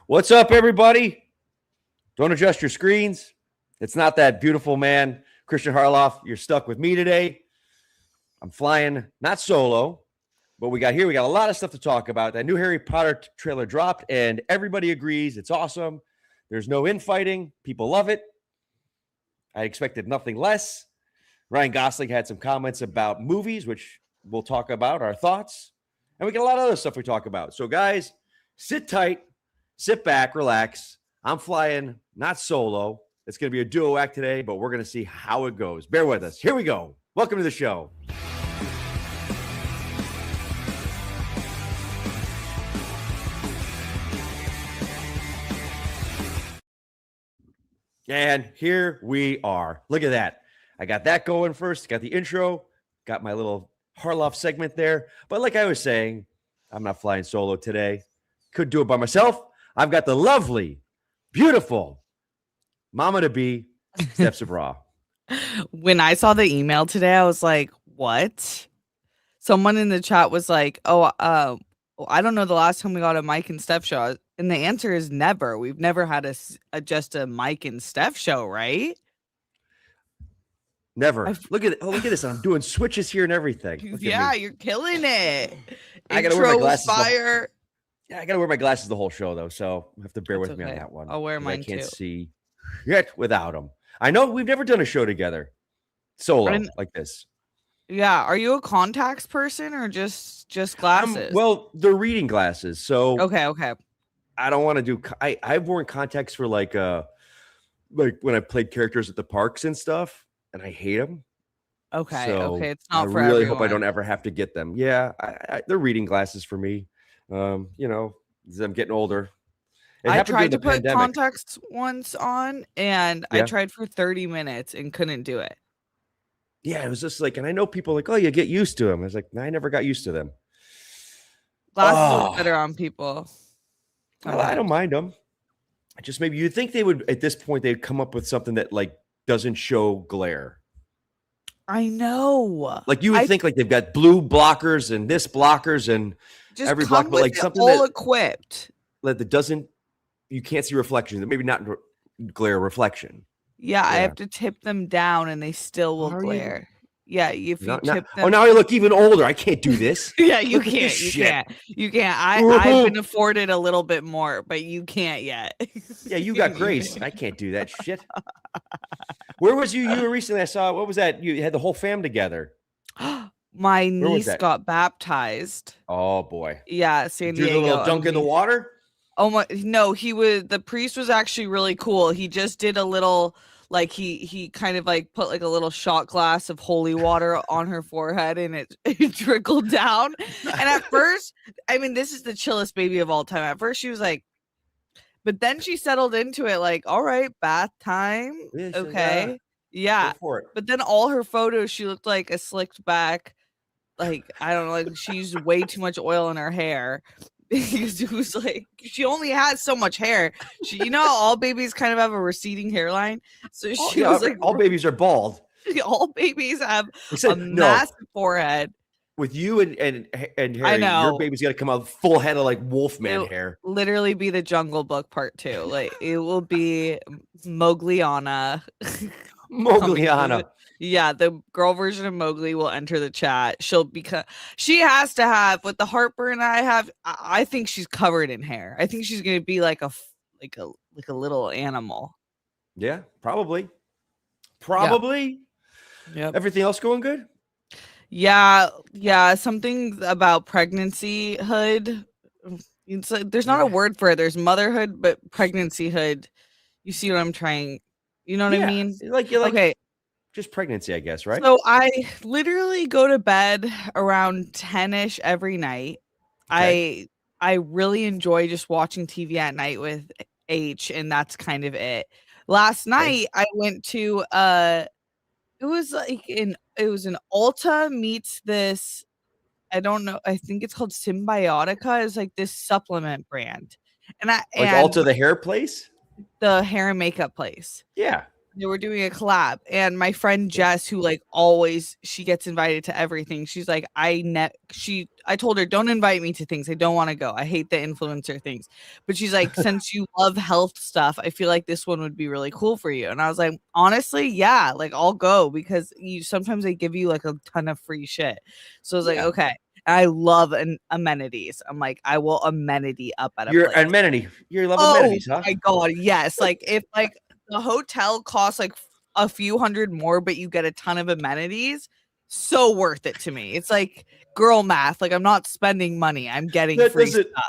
What's up, everybody? Don't adjust your screens. It's not that beautiful, man. Kristian Harloff, you're stuck with me today. I'm flying, not solo, but we got a lot of stuff to talk about. That new Harry Potter trailer dropped, and everybody agrees it's awesome. There's no infighting. People love it. I expected nothing less. Ryan Gosling had some comments about movies, which we'll talk about, our thoughts. And we got a lot of other stuff we talk about. So, guys, sit tight, sit back, relax. I'm flying, not solo. It's going to be a duo act today, but we're going to see how it goes. Bear with us. Here we go. Welcome to the show. And here we are. Look at that. I got that going first. Got the intro. Got my little Harloff segment there. But like I was saying, I'm not flying solo today. Could do it by myself. I've got the lovely, beautiful mama-to-be, Steph Sabra. When I saw the email today, I was like, what? Someone in the chat was like, I don't know the last time we got a Mike and Steph show. And the answer is never. We've never had just a Mike and Steph show, right? Never. Look at this. I'm doing switches here and everything. Yeah, you're killing it. I gotta wear my glasses. Fire. I gotta wear my glasses the whole show, though, so you have to bear with me on that one. I'll wear mine too. I can't see yet without them. I know we've never done a show together solo like this. Yeah, are you a contacts person or just glasses? Well, they're reading glasses, so okay. I don't want to do. I've worn contacts for like when I played characters at the parks and stuff, and I hate them. Okay, so it's not for everyone. I really hope I don't ever have to get them. Yeah, they're reading glasses for me. As I'm getting older. I tried to put contacts once on, and I tried for 30 minutes and couldn't do it. Yeah, it was just like, and I know people like, oh, you get used to them. I was like, I never got used to them. Glasses look better on people. Well, I don't mind them. Just maybe you'd think they would, at this point, they'd come up with something that like doesn't show glare. I know. Like you would think like they've got blue blockers and this blockers and just every block, but like something all equipped. That doesn't, you can't see reflection. Maybe not glare reflection. Yeah, I have to tip them down and they still will glare. Yeah, if you tip them. Oh, now I look even older. I can't do this. Yeah, you can't. You can't. I've been afforded a little bit more, but you can't yet. Yeah, you got grace. I can't do that shit. Where was you? You were recently. I saw. What was that? You had the whole fam together. My niece got baptized. Oh boy. Yeah, San Diego. Do a little dunk in the water. Oh my! No, the priest was actually really cool. He just did a little. Like he kind of like put like a little shot glass of holy water on her forehead and it trickled down. And at first, I mean, this is the chillest baby of all time. At first she was like, but then she settled into it like, all right, bath time. Okay. Yeah. But then all her photos, she looked like a slicked back, like, I don't know, like she used way too much oil in her hair. It was like she only has so much hair. All babies kind of have a receding hairline. So she was like, all babies are bald. All babies have a massive forehead. With you and Harry, I know. Your baby's got to come out full head of like Wolfman hair. Literally be the Jungle Book Part 2. Like it will be Mogliana. Mogliana. Yeah, the girl version of Mowgli will enter the chat. She has to have with the heartburn I have. I think she's covered in hair. I think she's gonna be like a little animal. Yeah, probably. Yeah. Everything else going good? Yeah. Something about pregnancyhood. It's like, there's not a word for it. There's motherhood, but pregnancyhood. You see what I'm trying? You know what I mean? Like okay. Just pregnancy, I guess, right? So I literally go to bed around 10-ish every night. Okay. I really enjoy just watching TV at night with H, and that's kind of it. Last night I went to it was an Ulta meets this, I don't know, I think it's called Symbiotica. It's like this supplement brand. And Ulta, the hair place? The hair and makeup place. Yeah. They were doing a collab, and my friend Jess, who like always she gets invited to everything. She's like, I told her, don't invite me to things. I don't want to go. I hate the influencer things. But she's like, since you love health stuff, I feel like this one would be really cool for you. And I was like, honestly, yeah, like I'll go because you sometimes they give you like a ton of free shit. So I was like, Yeah. okay. I love amenities. I'm like, I will amenity up at a You're place. amenity. You love Oh amenities, huh? my god, yes. Like if like the hotel costs like a few hundred more, but you get a ton of amenities, so worth it to me. It's like girl math. Like I'm not spending money. I'm getting That free doesn't. stuff.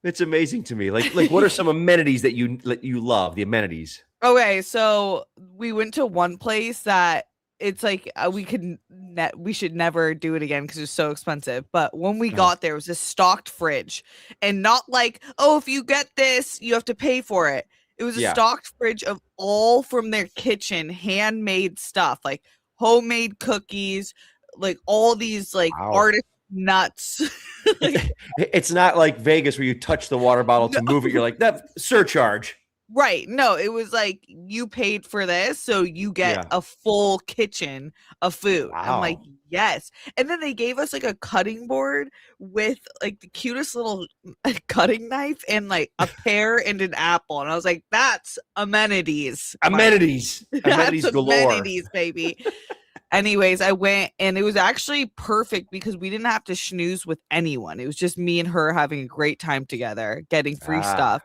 It's amazing to me. Like, what are some amenities that you love? The amenities. Okay, so we went to one place that it's like we should never do it again because it's so expensive. But when we got there, it was a stocked fridge, and not like, oh, if you get this, you have to pay for it. It was a Yeah. stocked fridge of all from their kitchen, handmade stuff, like homemade cookies, like all these like Wow. artist nuts. Like, It's not like Vegas where you touch the water bottle to move it. You're like, that surcharge. right. No, it was like you paid for this, so you get Yeah. a full kitchen of food. I'm like, Wow. yes. And then they gave us like a cutting board with like the cutest little cutting knife and like a pear and an apple. And I was like, that's amenities. Mike. Amenities. Amenities That's galore. amenities, baby. Anyways, I went and it was actually perfect because we didn't have to snooze with anyone. It was just me and her having a great time together, getting free stuff.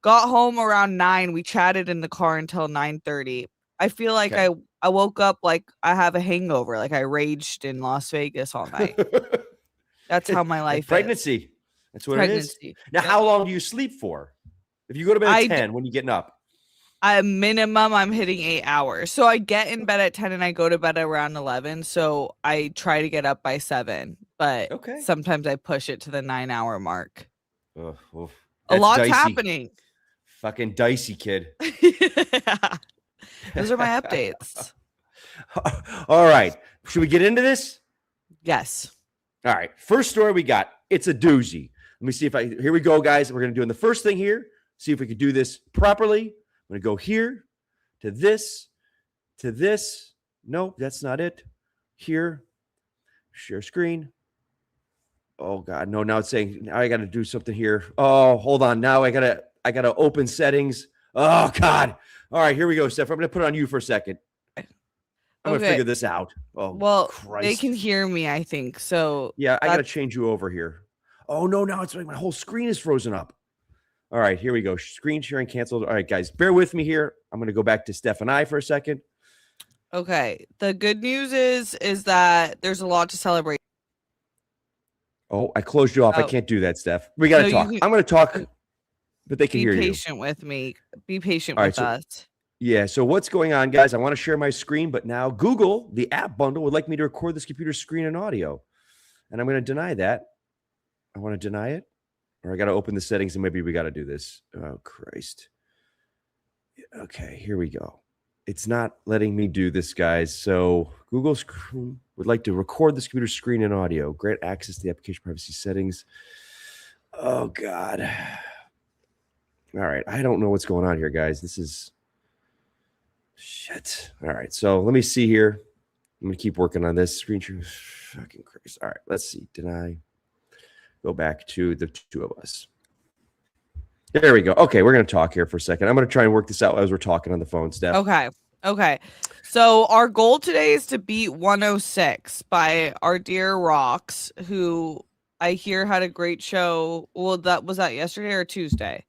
Got home around 9. We chatted in the car until 9:30. I feel like Okay. I woke up like I have a hangover, like I raged in Las Vegas all night. That's how my life pregnancy. is. That's what Pregnancy. it is. Now, Yep. how long do you sleep for? If you go to bed at 10, when are you getting up? At minimum, I'm hitting 8 hours. So I get in bed at 10 and I go to bed around 11. So I try to get up by 7, but sometimes I push it to the 9-hour mark. Ugh, a lot's dicey. happening. Fucking dicey, kid. Those are my updates. All right. Should we get into this? Yes. All right. First story we got. It's a doozy. Let me see if here we go, guys. We're going to do the first thing here. See if we can do this properly. I'm going to go here to this, to this. Nope, that's not it. Here. Share screen. Oh God. No, now it's saying now I got to do something here. Oh, hold on. Now I got to open settings. Oh God. All right, here we go, Steph. I'm going to put it on you for a second. I'm going to figure this out. Oh, well, Christ. They can hear me, I think. So yeah, I got to change you over here. Oh, no, now it's like my whole screen is frozen up. All right, here we go. Screen sharing canceled. All right, guys, bear with me here. I'm going to go back to Steph and I for a second. Okay. The good news is that there's a lot to celebrate. Oh, I closed you off. I can't do that, Steph. We got to talk. I'm going to talk, but they can hear you. Be patient with me. Be patient with us. Yeah, so what's going on, guys? I want to share my screen, but now Google, the app bundle, would like me to record this computer screen and audio. And I'm going to deny that. I want to deny it. Or I got to open the settings and maybe we got to do this. Oh, Christ. Okay, here we go. It's not letting me do this, guys. So Google would like to record this computer screen and audio. Grant access to the application privacy settings. Oh, God. All right. I don't know what's going on here, guys. This is shit. All right. So let me see here. I'm going to keep working on this. Screen share. Fucking Christ. All right. Let's see. Deny. Go back to the two of us. There we go. Okay, we're going to talk here for a second. I'm going to try and work this out as we're talking on the phone, Steph. Okay. So our goal today is to beat 106 by our dear Rox, who I hear had a great show. Well, was that yesterday or Tuesday?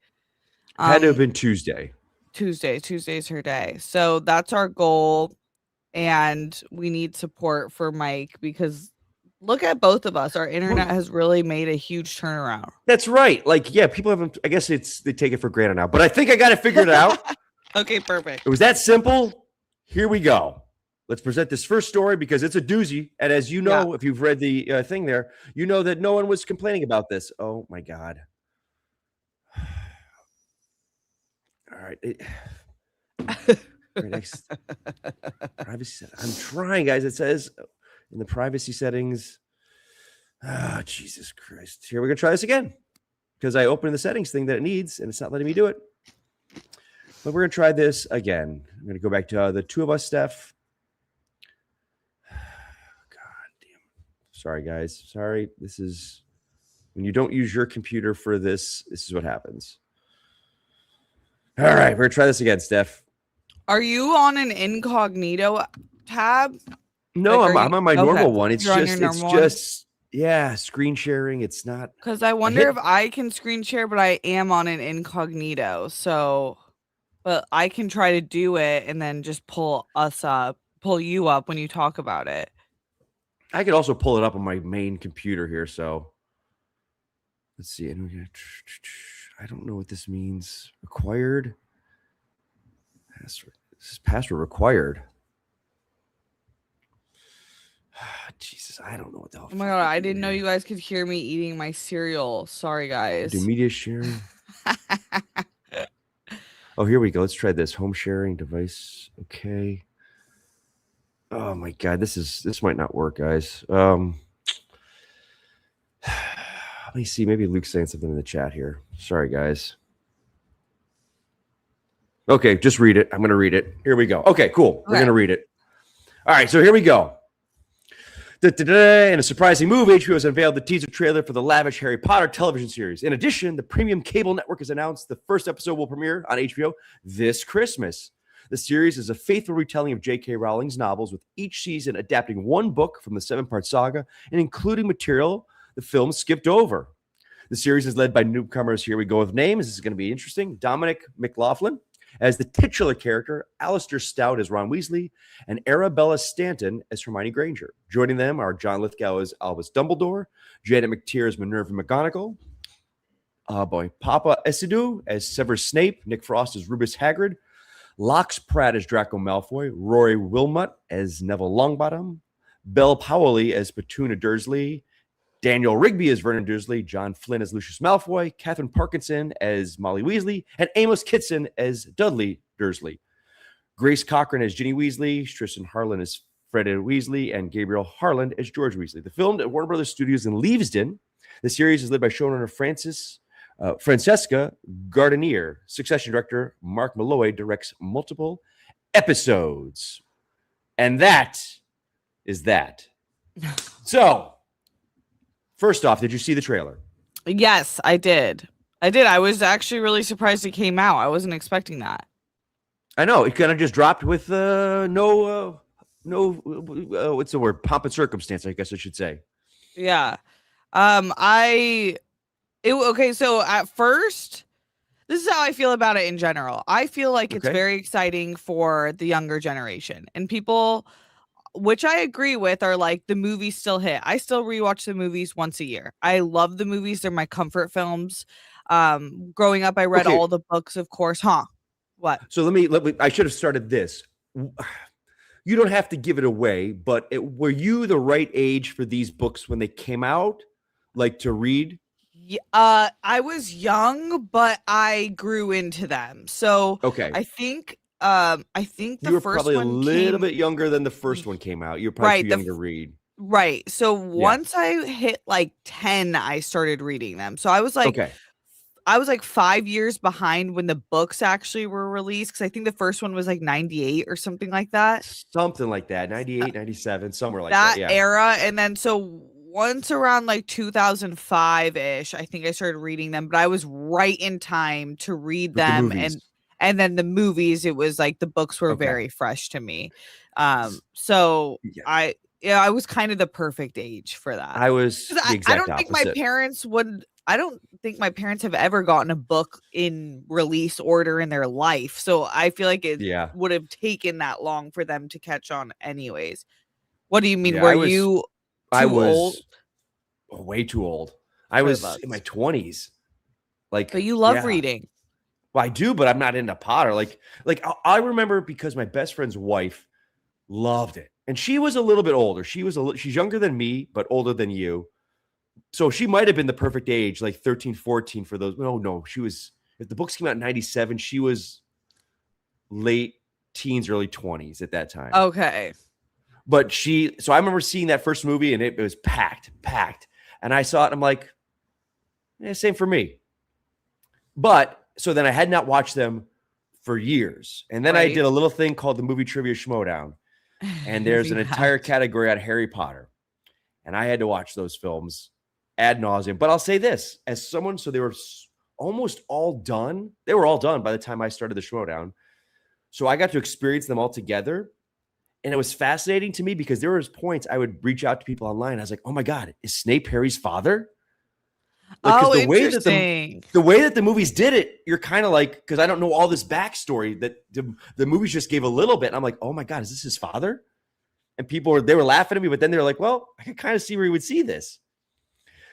Had to have been Tuesday. Tuesday's her day. So that's our goal. And we need support for Mike because look at both of us. Our internet has really made a huge turnaround. That's right. Like, yeah, people haven't, I guess they take it for granted now, but I think I got it figured out. Okay, perfect. It was that simple. Here we go. Let's present this first story because it's a doozy. And as you know, if you've read the thing there, you know that no one was complaining about this. Oh my God. All right. Privacy. I'm trying, guys. It says in the privacy settings. Ah, Jesus Christ. Here, we're going to try this again because I opened the settings thing that it needs and it's not letting me do it. But we're going to try this again. I'm going to go back to the two of us, Steph. God damn. Sorry, guys. Sorry. This is when you don't use your computer for this. This is what happens. All right. We're going to try this again, Steph. Are you on an incognito tab? No, Like, I'm on my normal one. It's You're just, yeah, screen sharing. It's not. Because I wonder if I can screen share, but I am on an incognito. So, but I can try to do it and then just pull you up when you talk about it. I could also pull it up on my main computer here. So let's see. I don't know what this means. Required. Password. This is password required. Jesus, I don't know what the hell. Oh my God, I didn't know you guys could hear me eating my cereal. Sorry, guys. Do media sharing. Oh, here we go. Let's try this. Home sharing device. Okay. Oh my God, this might not work, guys. Let me see. Maybe Luke's saying something in the chat here. Sorry, guys. Okay, just read it. I'm going to read it. Here we go. Okay, cool. We're going to read it. All right, so here we go. In a surprising move, HBO has unveiled the teaser trailer for the lavish Harry Potter television series. In addition, the premium cable network has announced the first episode will premiere on HBO this Christmas. The series is a faithful retelling of J.K. Rowling's novels, with each season adapting one book from the 7-part saga and including material the film skipped over. The series is led by newcomers. Here we go with names. This is going to be interesting. Dominic McLaughlin as the titular character, Alistair Stout as Ron Weasley, and Arabella Stanton as Hermione Granger. Joining them are John Lithgow as Albus Dumbledore, Janet McTeer as Minerva McGonagall, Papa Esidu as Severus Snape, Nick Frost as Rubus Hagrid, Lox Pratt as Draco Malfoy, Rory Wilmot as Neville Longbottom, Belle Powley as Petunia Dursley, Daniel Rigby as Vernon Dursley, John Flynn as Lucius Malfoy, Catherine Parkinson as Molly Weasley, and Amos Kitson as Dudley Dursley. Grace Cochran as Ginny Weasley, Tristan Harlan as Fred Weasley, and Gabriel Harland as George Weasley. The filmed at Warner Brothers Studios in Leavesden. The series is led by showrunner Francesca Gardenier. Succession director Mark Malloy directs multiple episodes. And that is that. So, first off, did you see the trailer? Yes, I did. I was actually really surprised it came out. I wasn't expecting that. I know. It kind of just dropped with no, what's the word? Pomp and circumstance, I guess I should say. Yeah. Okay, so at first, this is how I feel about it in general. I feel like it's very exciting for the younger generation. And people, which I agree with, are like, the movies still hit. I still rewatch the movies once a year. I love the movies. They're my comfort films. Growing up, I read all the books, of course. What? So let me I should have started this. You don't have to give it away, but were you the right age for these books when they came out, like to read? Yeah, I was young, but I grew into them. So I think the you were first probably one a little bit younger than the first one came out. You're probably too young to read. Right. So once I hit like 10, I started reading them. So I was like, I was like 5 years behind when the books actually were released, because I think the first one was like 98 or something like that. Something like that. 98, 97, somewhere like that. That era. And then so once around like 2005-ish, I think I started reading them, but I was right in time to read them. And then the movies, it was like the books were very fresh to me. So I was kind of the perfect age for that. I was the exact I don't think my parents would. I don't think my parents have ever gotten a book in release order in their life. So I feel like it would have taken that long for them to catch on anyways. What do you mean? Were you old? Way too old. I was in my 20s. But you love reading. Well, I do, but I'm not into Potter. Like I remember, because my best friend's wife loved it. And she was a little bit older. She's younger than me, but older than you. So she might have been the perfect age, like 13, 14 for those. No, she was, if the books came out in 97, she was late teens, early 20s at that time. Okay. But so I remember seeing that first movie, and it was packed. And I saw it, and I'm like, same for me. But so then I had not watched them for years. And then I did a little thing called the Movie Trivia Schmodown. And there's an entire category on Harry Potter. And I had to watch those films ad nauseum. But I'll say this, as someone, so they were almost all done. They were all done by the time I started the Schmodown. So I got to experience them all together. And it was fascinating to me because there was points I would reach out to people online. I was like, oh my God, is Snape Harry's father? Like, the interesting. The way that the movies did it, you're kind of like, because I don't know all this backstory that the movies just gave a little bit. And I'm like, oh my God, is this his father? And they were laughing at me, but then they're like, well, I could kind of see where he would see this.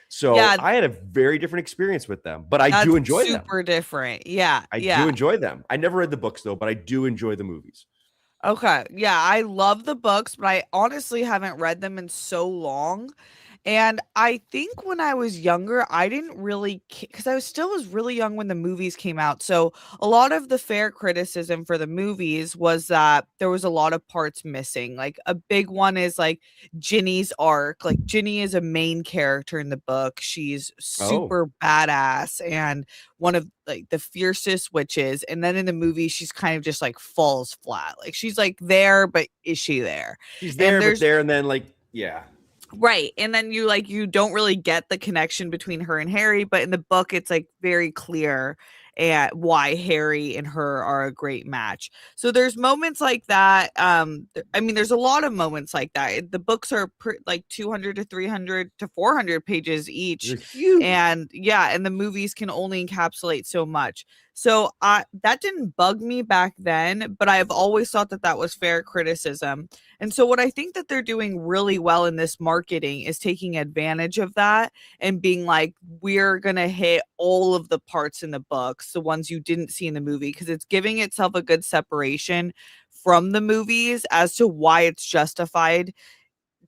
So I had a very different experience with them, but I do enjoy them. Super different. Yeah. I do enjoy them. I never read the books though, but I do enjoy the movies. Okay. Yeah. I love the books, but I honestly haven't read them in so long. And I think when I was younger, I didn't really, because I was really young when the movies came out. So a lot of the fair criticism for the movies was that there was a lot of parts missing. Like a big one is like Ginny's arc. Like Ginny is a main character in the book. She's super badass and one of like the fiercest witches. And then in the movie, she's kind of just like falls flat. Like she's like there, but is she there? She's there, but there, and then like, yeah. Right. And then you don't really get the connection between her and Harry, but in the book it's like very clear and why Harry and her are a great match. So there's moments like that. I mean, there's a lot of moments like that. The books are like 200 to 300 to 400 pages each. And and the movies can only encapsulate so much. So that didn't bug me back then, but I've always thought that was fair criticism. And so what I think that they're doing really well in this marketing is taking advantage of that and being like, we're going to hit all of the parts in the books, the ones you didn't see in the movie, because it's giving itself a good separation from the movies as to why it's justified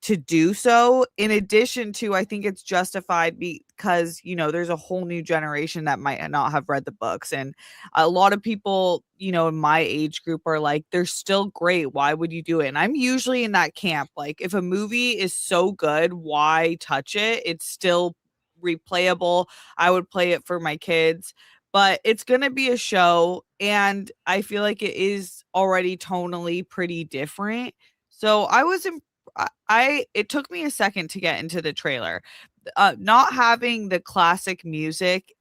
to do so. In addition to, I think it's justified because, there's a whole new generation that might not have read the books. And a lot of people, in my age group are like, they're still great. Why would you do it? And I'm usually in that camp. Like if a movie is so good, why touch it? It's still replayable. I would play it for my kids, but it's going to be a show. And I feel like it is already tonally pretty different. So I was it took me a second to get into the trailer. Not having the classic music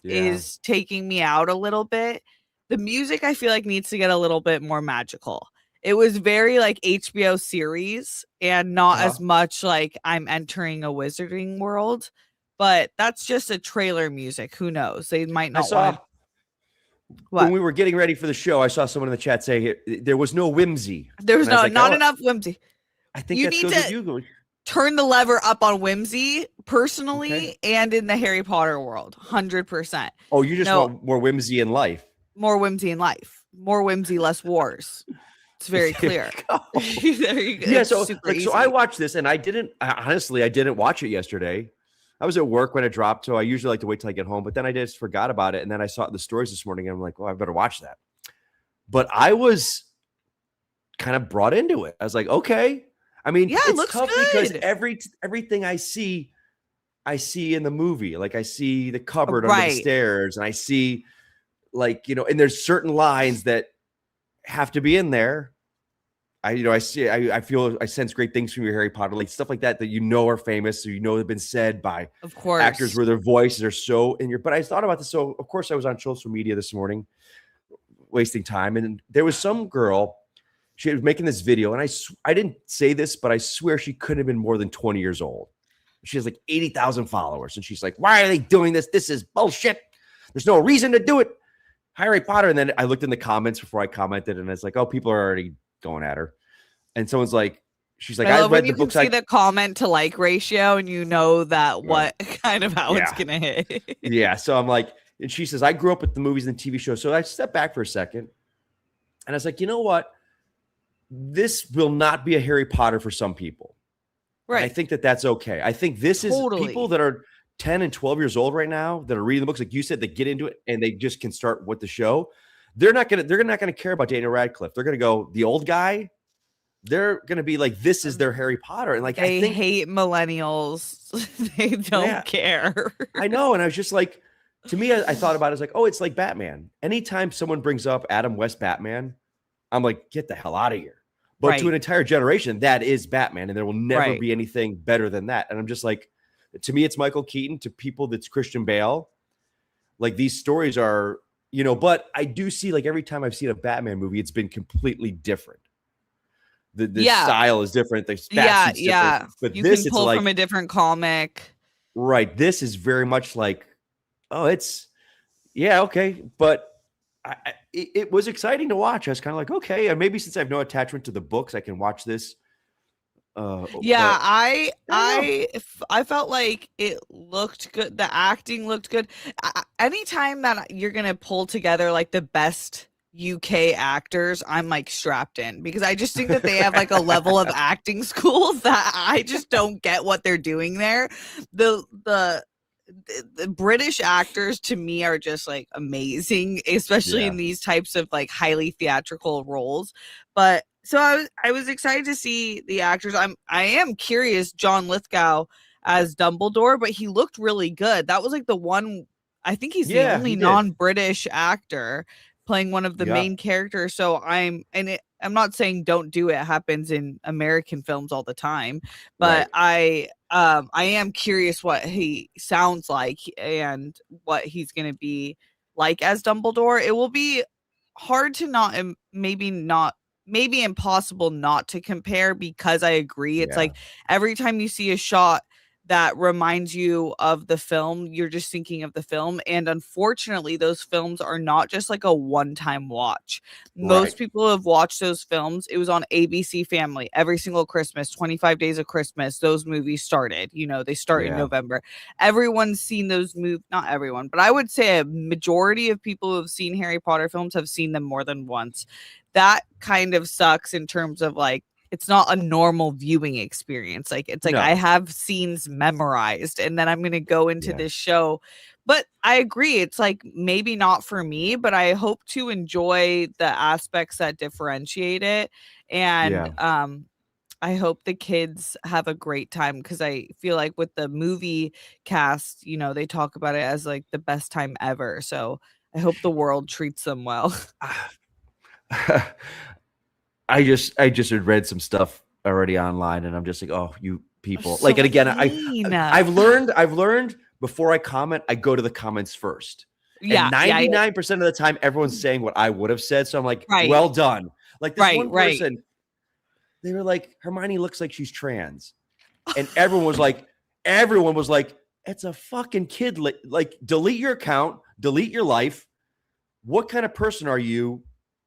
is taking me out a little bit. The music I feel like needs to get a little bit more magical. It was very like HBO series and not as much like I'm entering a wizarding world, but that's just a trailer music. Who knows? They might not want. When we were getting ready for the show, I saw someone in the chat say there was no whimsy. There was not enough whimsy. I think you need to turn the lever up on whimsy personally and in the Harry Potter world. 100%. Oh, you just want more whimsy in life. More whimsy in life. More whimsy, less wars. It's very clear. There you go. Yeah, so I watched this and I didn't watch it yesterday. I was at work when it dropped, so I usually like to wait till I get home, but then I just forgot about it. And then I saw the stories this morning and I'm like, well, I better watch that. But I was kind of brought into it. I was like, okay. I mean, it looks tough good. because everything I see in the movie. Like I see the cupboard under the stairs and I see and there's certain lines that have to be in there. I sense great things from your Harry Potter, like stuff like that are famous, so have been said by of course actors where their voices are so in your. But I thought about this, so of course I was on social media this morning, wasting time, and there was some girl. She was making this video, and I didn't say this, but I swear she couldn't have been more than 20 years old. She has like 80,000 followers, and she's like, "Why are they doing this? This is bullshit. There's no reason to do it." Harry Potter, and then I looked in the comments before I commented, and it's like, "Oh, people are already going at her." And someone's like, she's like, I read the books. You can see the comment to like ratio, and you know that what kind of how it's gonna hit. Yeah. So I'm like, and she says, I grew up with the movies and TV shows. So I stepped back for a second, and I was like, you know what? This will not be a Harry Potter for some people. Right. And I think that's okay. I think this is people that are 10 and 12 years old right now that are reading the books, like you said, that get into it and they just can start with the show. They're not gonna care about Daniel Radcliffe. They're gonna go, the old guy. They're gonna be like, this is their Harry Potter, and like I hate millennials. They don't care. I know, and I was just like, to me, I thought about it as like, oh, it's like Batman. Anytime someone brings up Adam West Batman, I'm like, get the hell out of here. But to an entire generation, that is Batman, and there will never be anything better than that. And I'm just like, to me, it's Michael Keaton. To people, that's Christian Bale. Like, these stories are, but I do see, like, every time I've seen a Batman movie, it's been completely different. The style is different. The different. But you this, can it's pull like from a different comic. Right. This is very much like, oh, it's okay. But it was exciting to watch. I was kind of like, okay, and maybe since I have no attachment to the books, I can watch this. I felt like it looked good. The acting looked good. Anytime that you're gonna pull together like the best UK actors, I'm like strapped in, because I just think that they have like a level of acting school that I just don't get what they're doing there. The British actors to me are just like amazing, especially in these types of like highly theatrical roles. But so I was excited to see the actors. I am curious, John Lithgow as Dumbledore, but he looked really good. That was like the one, I think he's the only non-British actor playing one of the main characters. So I'm not saying don't do it. It happens in American films all the time, but I am curious what he sounds like and what he's going to be like as Dumbledore. It will be hard to maybe impossible not to compare, because I agree. It's like every time you see a shot that reminds you of the film, you're just thinking of the film. And unfortunately, those films are not just like a one-time watch. Most people have watched those films. It was on ABC Family every single Christmas, 25 Days of Christmas. Those movies started, they start in November. Everyone's seen those movies. Not everyone, but I would say a majority of people who have seen Harry Potter films have seen them more than once. That kind of sucks in terms of like, it's not a normal viewing experience. Like, it's like I have scenes memorized, and then I'm going to go into this show. But I agree. It's like maybe not for me, but I hope to enjoy the aspects that differentiate it. And I hope the kids have a great time, because I feel like with the movie cast, they talk about it as like the best time ever. So I hope the world treats them well. I just had read some stuff already online, and I'm just like, oh, you people. So like, and again, I've learned before I comment, I go to the comments first. And 99% of the time, everyone's saying what I would have said. So I'm like, well done. Like this one person, they were like, Hermione looks like she's trans. And everyone was like, it's a fucking kid. Like, delete your account, delete your life. What kind of person are you?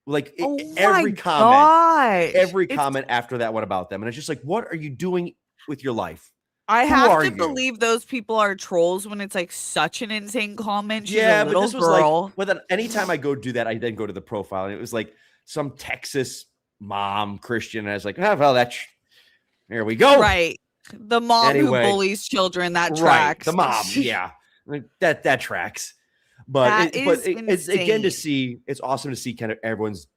Like every comment after that one about them. And it's just like, what are you doing with your life? I have to believe those people are trolls when it's like such an insane comment. She's a little but this was girl. like, well, then anytime I go do that, I then go to the profile, and it was like some Texas mom Christian. And I was like, oh, well, here we go. Right. The mom who bullies children, that tracks. The mom. Yeah. That tracks. But it's again to see, it's awesome to see kind of everyone's,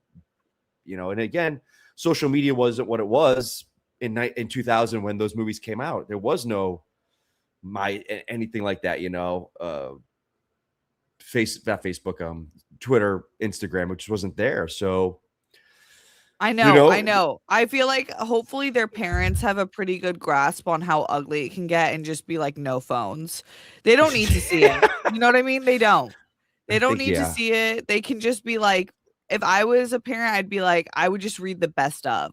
and again, social media wasn't what it was in 2000 when those movies came out. There was no anything like that, not Facebook, Twitter, Instagram, which wasn't there. So I know. I feel like hopefully their parents have a pretty good grasp on how ugly it can get, and just be like, no phones. They don't need to see it. You know what I mean? They don't need to see it. They can just be like, if I was a parent, I'd be like, I would just read the best of.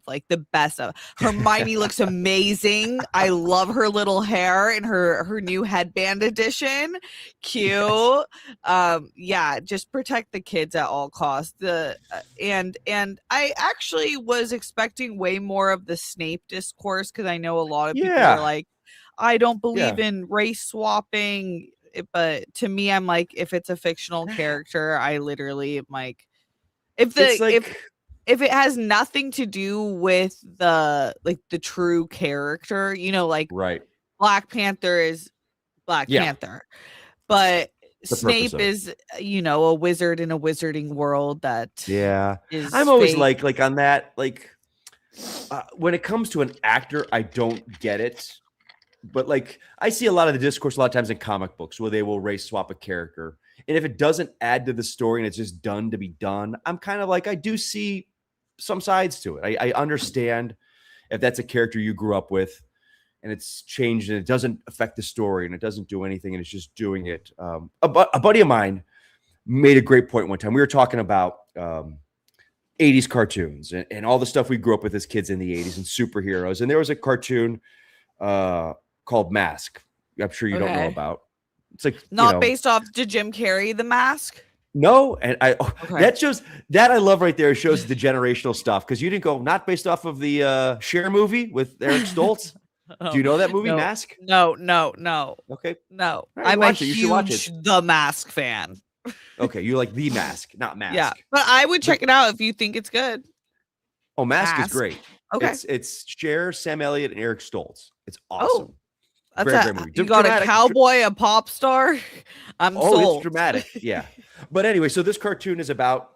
Hermione looks amazing. I love her little hair and her new headband edition. Cute. Yes. Just protect the kids at all costs. And I actually was expecting way more of the Snape discourse, because I know a lot of people are like, I don't believe in race swapping. But to me, I'm like, if it's a fictional character, I literally am like, if it has nothing to do with the true character, Black Panther is Black Panther, but Snape is, a wizard in a wizarding world that is I'm always fake. like on that, when it comes to an actor, I don't get it. But I see a lot of the discourse a lot of times in comic books where they will race swap a character. And if it doesn't add to the story and it's just done to be done, I'm kind of like, I do see some sides to it. I understand if that's a character you grew up with and it's changed and it doesn't affect the story and it doesn't do anything and it's just doing it. A buddy of mine made a great point one time. We were talking about 80s cartoons and all the stuff we grew up with as kids in the 80s and superheroes. And there was a cartoon called Mask. I'm sure you don't know about. It's like not based off to Jim Carrey, The Mask. No, and that shows that I love right there. It shows the generational stuff because you didn't go not based off of the Cher movie with Eric Stoltz. Do you know that movie, Mask? No. Okay, no. Right, I'm a you should watch it. The Mask fan. Okay, you like The Mask, not Mask. Yeah, but I would check it out if you think it's good. Oh, Mask is great. Okay, it's Cher, Sam Elliott, and Eric Stoltz. It's awesome. Oh. Great movie. You got dramatic. A cowboy, a pop star. I'm sold. It's dramatic. Yeah. But anyway, so this cartoon is about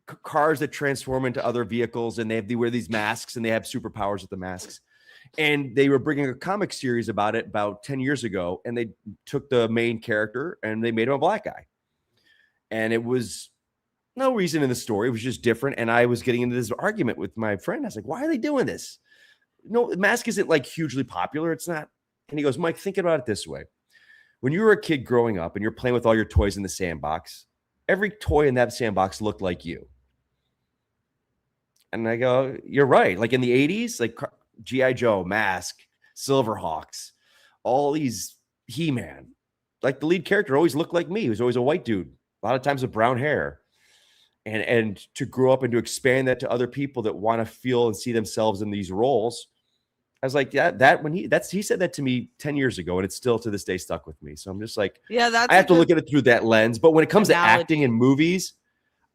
cars that transform into other vehicles and they wear these masks and they have superpowers with the masks. And they were bringing a comic series about it about 10 years ago. And they took the main character and they made him a black guy. And it was no reason in the story. It was just different. And I was getting into this argument with my friend. I was like, why are they doing this? No, Mask isn't like hugely popular. It's not. And he goes, Mike, think about it this way. When you were a kid growing up and you're playing with all your toys in the sandbox, every toy in that sandbox looked like you. And I go, you're right. Like in the 80s, like G.I. Joe, Mask, Silverhawks, all these He-Man. Like the lead character always looked like me. He was always a white dude, a lot of times with brown hair. And to grow up and to expand that to other people that want to feel and see themselves in these roles. I was like, he said that to me 10 years ago, and it's still to this day stuck with me. So I'm just like, I have to look at it through that lens. But when it comes to acting in movies,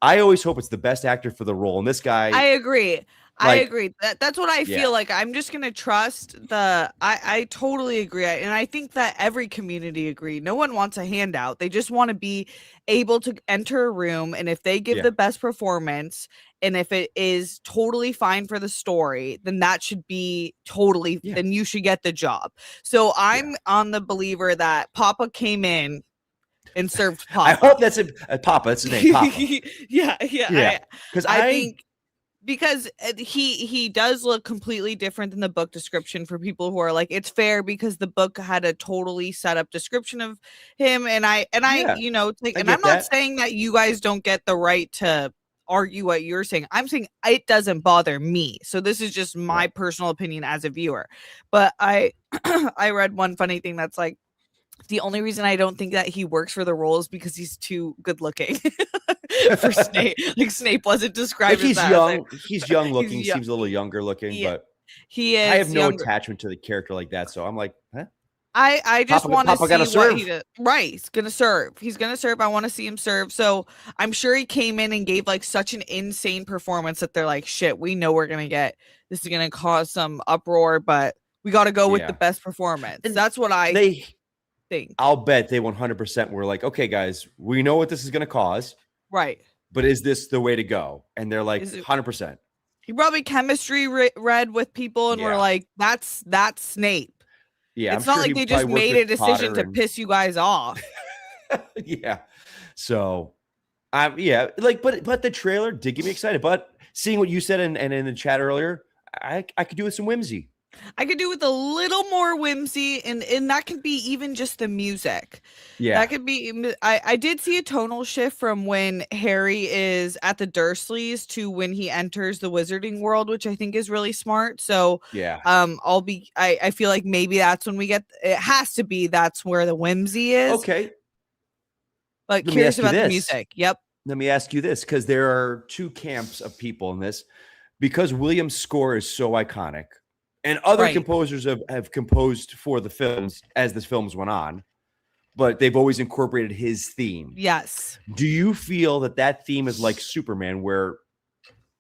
I always hope it's the best actor for the role. And this guy, I agree. I agree. That's what I feel like. I'm just going to trust I totally agree. And I think that every community agree. No one wants a handout. They just want to be able to enter a room. And if they give the best performance and if it is totally fine for the story, then that should be totally, then you should get the job. So I'm on the believer that Papa came in and served Papa. I hope that's Papa. That's his name, Papa. Yeah. Because I think because he does look completely different than the book description for people who are like, it's fair because the book had a totally set up description of him. And I you know, and I'm not saying that you guys don't get the right to argue what you're saying. I'm saying it doesn't bother me. So this is just my personal opinion as a viewer. But I read one funny thing that's like, the only reason I don't think that he works for the role is because he's too good looking for Snape. Like Snape wasn't described like as that. Young. He's young looking. Seems a little younger looking, but he is. I have no attachment to the character like that. So I'm like, huh? I just want to see what he did. Right. He's going to serve. I want to see him serve. So I'm sure he came in and gave like such an insane performance that they're like, shit, we know we're going to get, this is going to cause some uproar, but we got to go with the best performance. And that's what I think. I'll bet they 100% were like, okay, guys, we know what this is going to cause. Right. But is this the way to go? And they're like, 100%. He probably chemistry read with people and we're like, that's Snape. Yeah. It's not like they just made a decision to piss you guys off. Yeah. So, but the trailer did get me excited. But seeing what you said and in the chat earlier, I could do with some whimsy. I could do with a little more whimsy, and that could be even just the music. Yeah, that could be. I did see a tonal shift from when Harry is at the Dursleys to when he enters the Wizarding World, which I think is really smart. So yeah, I feel like maybe that's when we get. It has to be that's where the whimsy is. Okay, but curious about the music. Yep. Let me ask you this, because there are two camps of people in this, because Williams' score is so iconic. And other composers have composed for the films as the films went on, but they've always incorporated his theme. Yes. Do you feel that theme is like Superman, where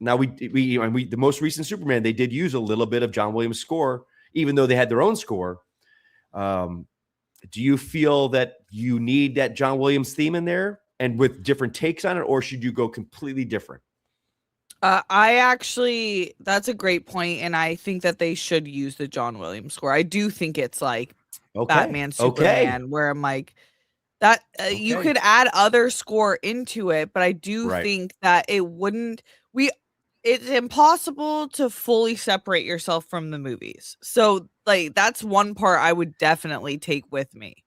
now we the most recent Superman, they did use a little bit of John Williams' score, even though they had their own score. Do you feel that you need that John Williams theme in there and with different takes on it, or should you go completely different? That's a great point, and I think that they should use the John Williams score. I do think it's like Batman, Superman, where I'm like, That you could add other score into it, but I do Right. think that it wouldn't. It's impossible to fully separate yourself from the movies. So, like, that's one part I would definitely take with me.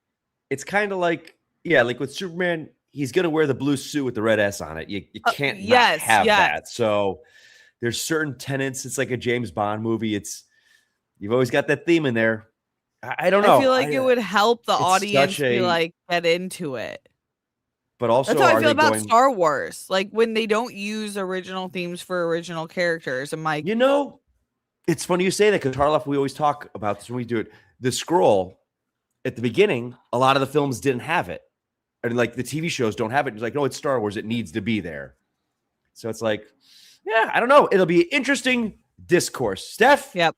It's kind of like, yeah, like with Superman, he's gonna wear the blue suit with the red S on it. You can't not have that. So there's certain tenets. It's like a James Bond movie. You've always got that theme in there. I don't know. I feel like it would help the audience such a- like get into it. But also, That's how I are feel they about going? Star Wars. Like when they don't use original themes for original characters. I'm like, You know, it's funny you say that because Harloff, we always talk about this when we do it. The scroll at the beginning, a lot of the films didn't have it, and like the TV shows don't have it. It's like, no, it's Star Wars. It needs to be there. So it's like, yeah, I don't know. It'll be interesting discourse. Steph, yep.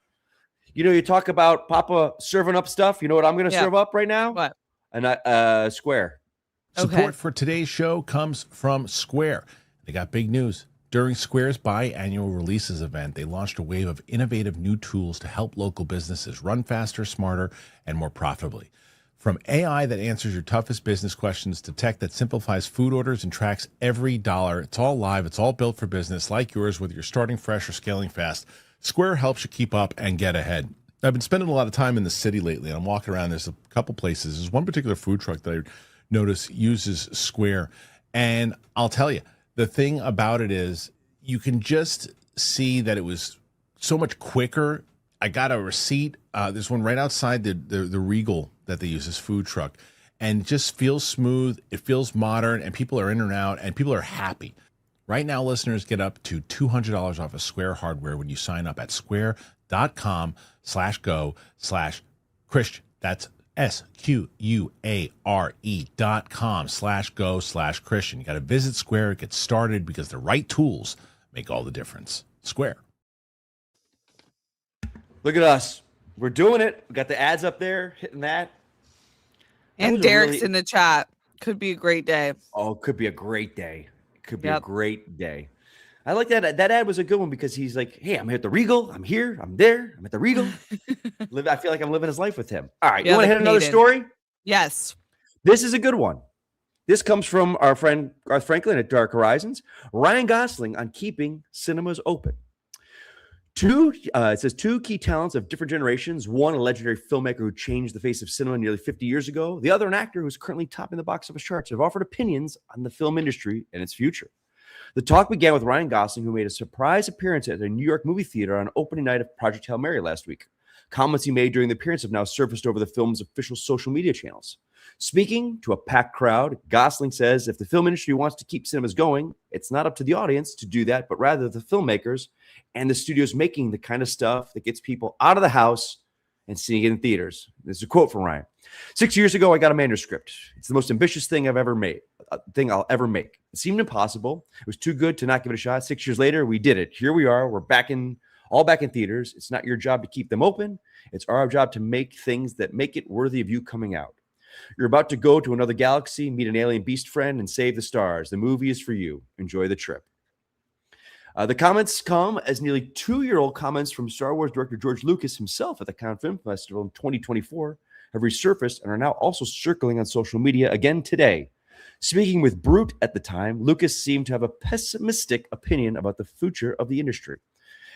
You know, you talk about Papa serving up stuff. You know what I'm going to serve up right now? What? And Square. Support for today's show comes from Square. They got big news. During Square's biannual releases event, they launched a wave of innovative new tools to help local businesses run faster, smarter, and more profitably. From AI that answers your toughest business questions to tech that simplifies food orders and tracks every dollar, it's all live. It's all built for business like yours, whether you're starting fresh or scaling fast. Square helps you keep up and get ahead. I've been spending a lot of time in the city lately, and I'm walking around. There's a couple places. There's one particular food truck that I notice uses Square. And I'll tell you, the thing about it is you can just see that it was so much quicker. I got a receipt. There's one right outside the Regal that they use, this food truck. And it just feels smooth. It feels modern, and people are in and out, and people are happy. Right now, listeners get up to $200 off of Square hardware when you sign up at square.com/go/Christian. That's SQUARE.com/go/Christian. You got to visit Square, get started, because the right tools make all the difference. Square. Look at us. We're doing it. We got the ads up there, hitting that. And Derek's in the chat. Could be a great day. Oh, it could be a great day. It could be a great day. I like that. That ad was a good one because he's like, hey, I'm here at the Regal. I'm here. I'm there. I'm at the Regal. I feel like I'm living his life with him. All right. You want to hit another story? Yes. This is a good one. This comes from our friend Garth Franklin at Dark Horizons. Ryan Gosling on keeping cinemas open. It says two key talents of different generations. One, a legendary filmmaker who changed the face of cinema nearly 50 years ago. The other, an actor who's currently topping the box office charts, have offered opinions on the film industry and its future. The talk began with Ryan Gosling, who made a surprise appearance at a New York movie theater on opening night of Project Hail Mary last week. Comments he made during the appearance have now surfaced over the film's official social media channels. Speaking to a packed crowd, Gosling says if the film industry wants to keep cinemas going, it's not up to the audience to do that, but rather the filmmakers and the studios making the kind of stuff that gets people out of the house and seeing it in theaters. This is a quote from Ryan. 6 years ago, I got a manuscript. It's the most ambitious thing I'll ever make. It seemed impossible. It was too good to not give it a shot. 6 years later, we did it. Here we are. We're all back in theaters. It's not your job to keep them open. It's our job to make things that make it worthy of you coming out. You're about to go to another galaxy, meet an alien beast friend, and save the stars. The movie is for you. Enjoy the trip. The comments come as nearly 2-year-old comments from Star Wars director George Lucas himself at the Cannes Film Festival in 2024 have resurfaced and are now also circling on social media again today. Speaking with Brute at the time, Lucas seemed to have a pessimistic opinion about the future of the industry.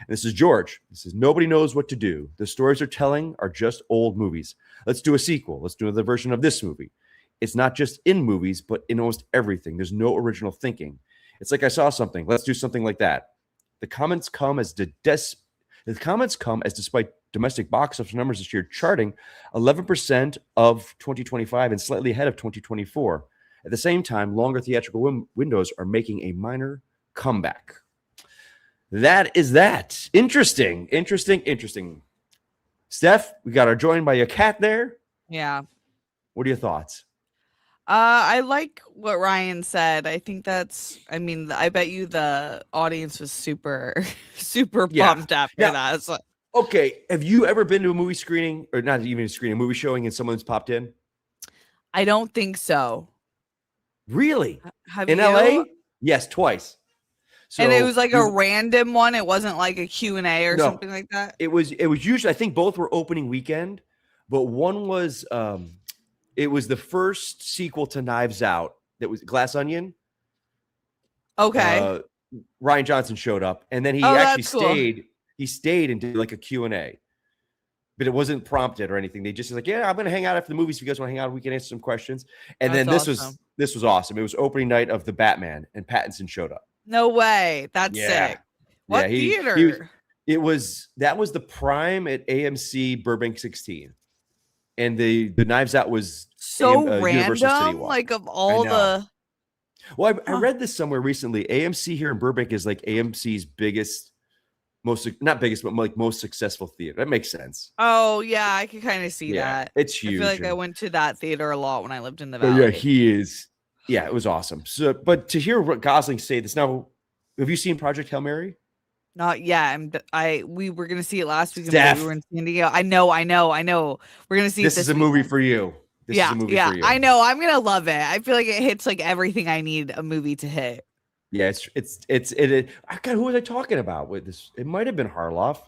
And this is George. He says, nobody knows what to do. The stories they're telling are just old movies. Let's do a sequel. Let's do another version of this movie. It's not just in movies, but in almost everything. There's no original thinking. It's like I saw something. Let's do something like that. The comments come as despite domestic box office numbers this year charting 11% of 2025 and slightly ahead of 2024. At the same time, longer theatrical windows are making a minor comeback. That is that. Interesting. Steph, we got our joined by your cat there. Yeah. What are your thoughts? I like what Ryan said. I think I bet you the audience was super pumped after that. So. Okay. Have you ever been to a movie screening, or not even a screening, a movie showing and someone's popped in? I don't think so. Really? Have in you? LA? Yes, twice. So and it was like a random one. It wasn't like a Q&A or something like that. It was usually, I think both were opening weekend, but one was It was the first sequel to Knives Out that was Glass Onion. Okay. Ryan Johnson showed up, and then he Oh, actually that's cool. stayed. He stayed and did like a Q&A, but it wasn't prompted or anything. They just was like, yeah, I'm going to hang out after the movies. If you guys want to hang out, we can answer some questions. And That's then this awesome. was awesome. It was opening night of the Batman, and Pattinson showed up. No way. That's Yeah. sick. What He theater? that was the Prime at AMC Burbank 16, and the Knives Out was So Universal City random. Walk. Like of all know. the. Well, I read this somewhere recently. AMC here in Burbank is like AMC's biggest, not biggest, but like most successful theater. That makes sense. Oh yeah, I can kind of see that. It's huge. I feel like I went to that theater a lot when I lived in the But valley. yeah, he is. Yeah, it was awesome. So, but to hear what Gosling say this now, have you seen Project Hail Mary? Not yet. We were gonna see it last week. Steph. We were in San Diego. I know. We're gonna see This it is a movie weekend. for you. This is a movie for you. I know. I'm gonna love it. I feel like it hits like everything I need a movie to hit. Yeah, God, who was I talking about with this? It might have been Harloff,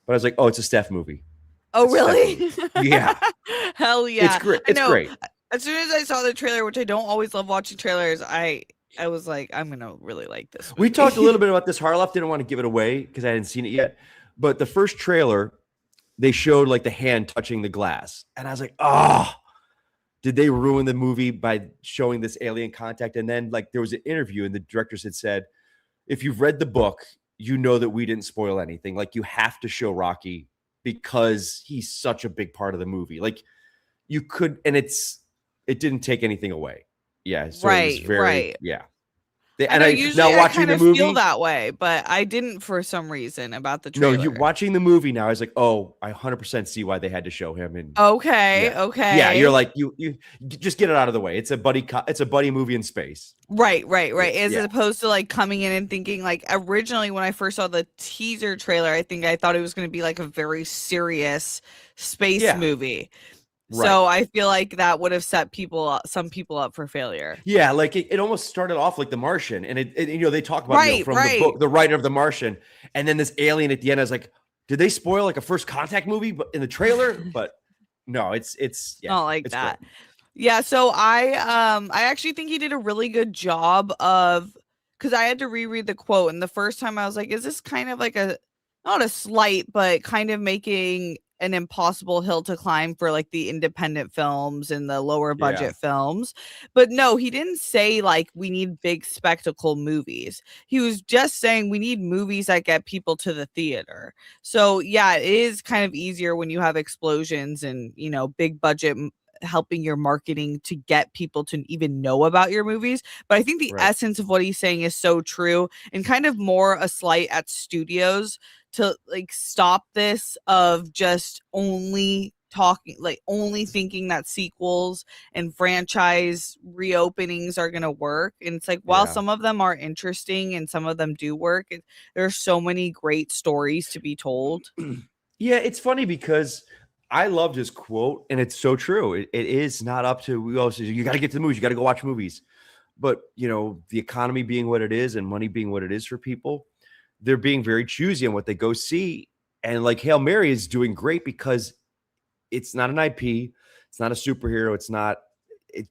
but I was like, oh, it's a Steph movie. Oh, It's really? Yeah. Hell yeah. It's great. I It's know. great. As soon as I saw the trailer, which I don't always love watching trailers, I was like, I'm gonna really like this movie. We talked a little bit about this. Harloff didn't want to give it away because I hadn't seen it yet. But the first trailer, they showed like the hand touching the glass. And I was like, oh, did they ruin the movie by showing this alien contact? And then like there was an interview and the directors had said, if you've read the book, you know that we didn't spoil anything. Like you have to show Rocky because he's such a big part of the movie. Like you could, and it didn't take anything away. Yeah. So it was very, yeah. Usually now I watching kind the of movie, feel that way, but I didn't for some reason about the trailer. no, you watching the movie now, I was like, oh, I 100% see why they had to show him. And Okay. yeah, you're like you just get it out of the way. It's a buddy movie in space. Right. As Yeah. opposed to like coming in and thinking like originally when I first saw the teaser trailer, I think I thought it was going to be like a very serious space movie. Right. So I feel like that would have set some people up for failure. Yeah, like it almost started off like The Martian, and it they talk about from the book, the writer of The Martian, and then this alien at the end. I was like, did they spoil like a First Contact movie, but in the trailer? But no, it's not like it's that. great. Yeah, so I actually think he did a really good job of, because I had to reread the quote, and the first time I was like, is this kind of like not a slight, but kind of making an impossible hill to climb for like the independent films and the lower budget films? But no, he didn't say like we need big spectacle movies. He was just saying we need movies that get people to the theater. So yeah, it is kind of easier when you have explosions and big budget helping your marketing to get people to even know about your movies. But I think the essence of what he's saying is so true, and kind of more a slight at studios to like stop this of just only thinking that sequels and franchise reopenings are going to work. And it's like, while some of them are interesting and some of them do work, there's so many great stories to be told. Yeah, it's funny because I loved his quote, and it's so true. It is not up to, we always say, you got to get to the movies, you got to go watch movies. But, the economy being what it is and money being what it is for people, they're being very choosy on what they go see. And like Hail Mary is doing great because it's not an IP. It's not a superhero. It's not,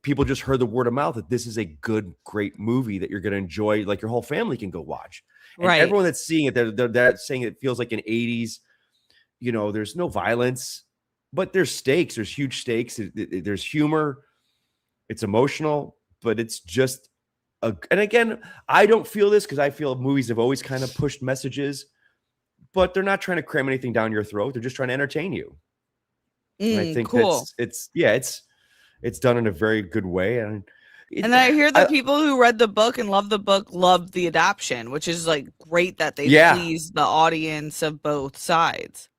people just heard the word of mouth that this is a good, great movie that you're going to enjoy. Like your whole family can go watch. And everyone that's seeing it, they're saying it feels like an 80s, there's no violence, but there's stakes. There's huge stakes. There's humor. It's emotional, but it's just and again, I don't feel this because I feel movies have always kind of pushed messages, but they're not trying to cram anything down your throat. They're just trying to entertain you. And I think it's done in a very good way. And then I hear that people who read the book and loved the book loved the adaptation, which is like great that they pleased the audience of both sides.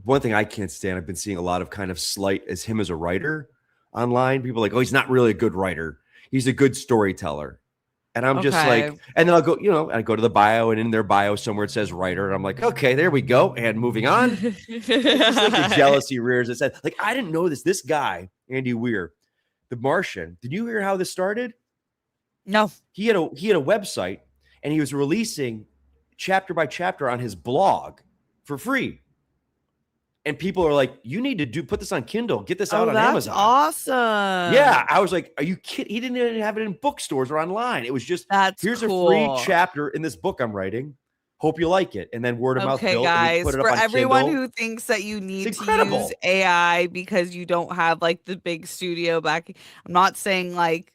One thing I can't stand, I've been seeing a lot of kind of slight as him as a writer online. People are like, oh, he's not really a good writer. He's a good storyteller. And I'm just like, and then I'll go, I go to the bio, and in their bio somewhere it says writer. And I'm like, okay, there we go. And moving on. It's just like the jealousy rears its head. Like, I didn't know this. This guy, Andy Weir, The Martian. Did you hear how this started? No. He had a website, and he was releasing chapter by chapter on his blog for free. and people are like, you need to put this on Kindle, get this out on that's Amazon. awesome. Yeah, I was like, are you kidding? He didn't even have it in bookstores or online. It was just, here's cool. a free chapter in this book I'm writing. Hope you like it. And then word of mouth built, guys, and we put it for up on everyone Kindle. who thinks that you need to use AI because you don't have like the big studio backing, I'm not saying like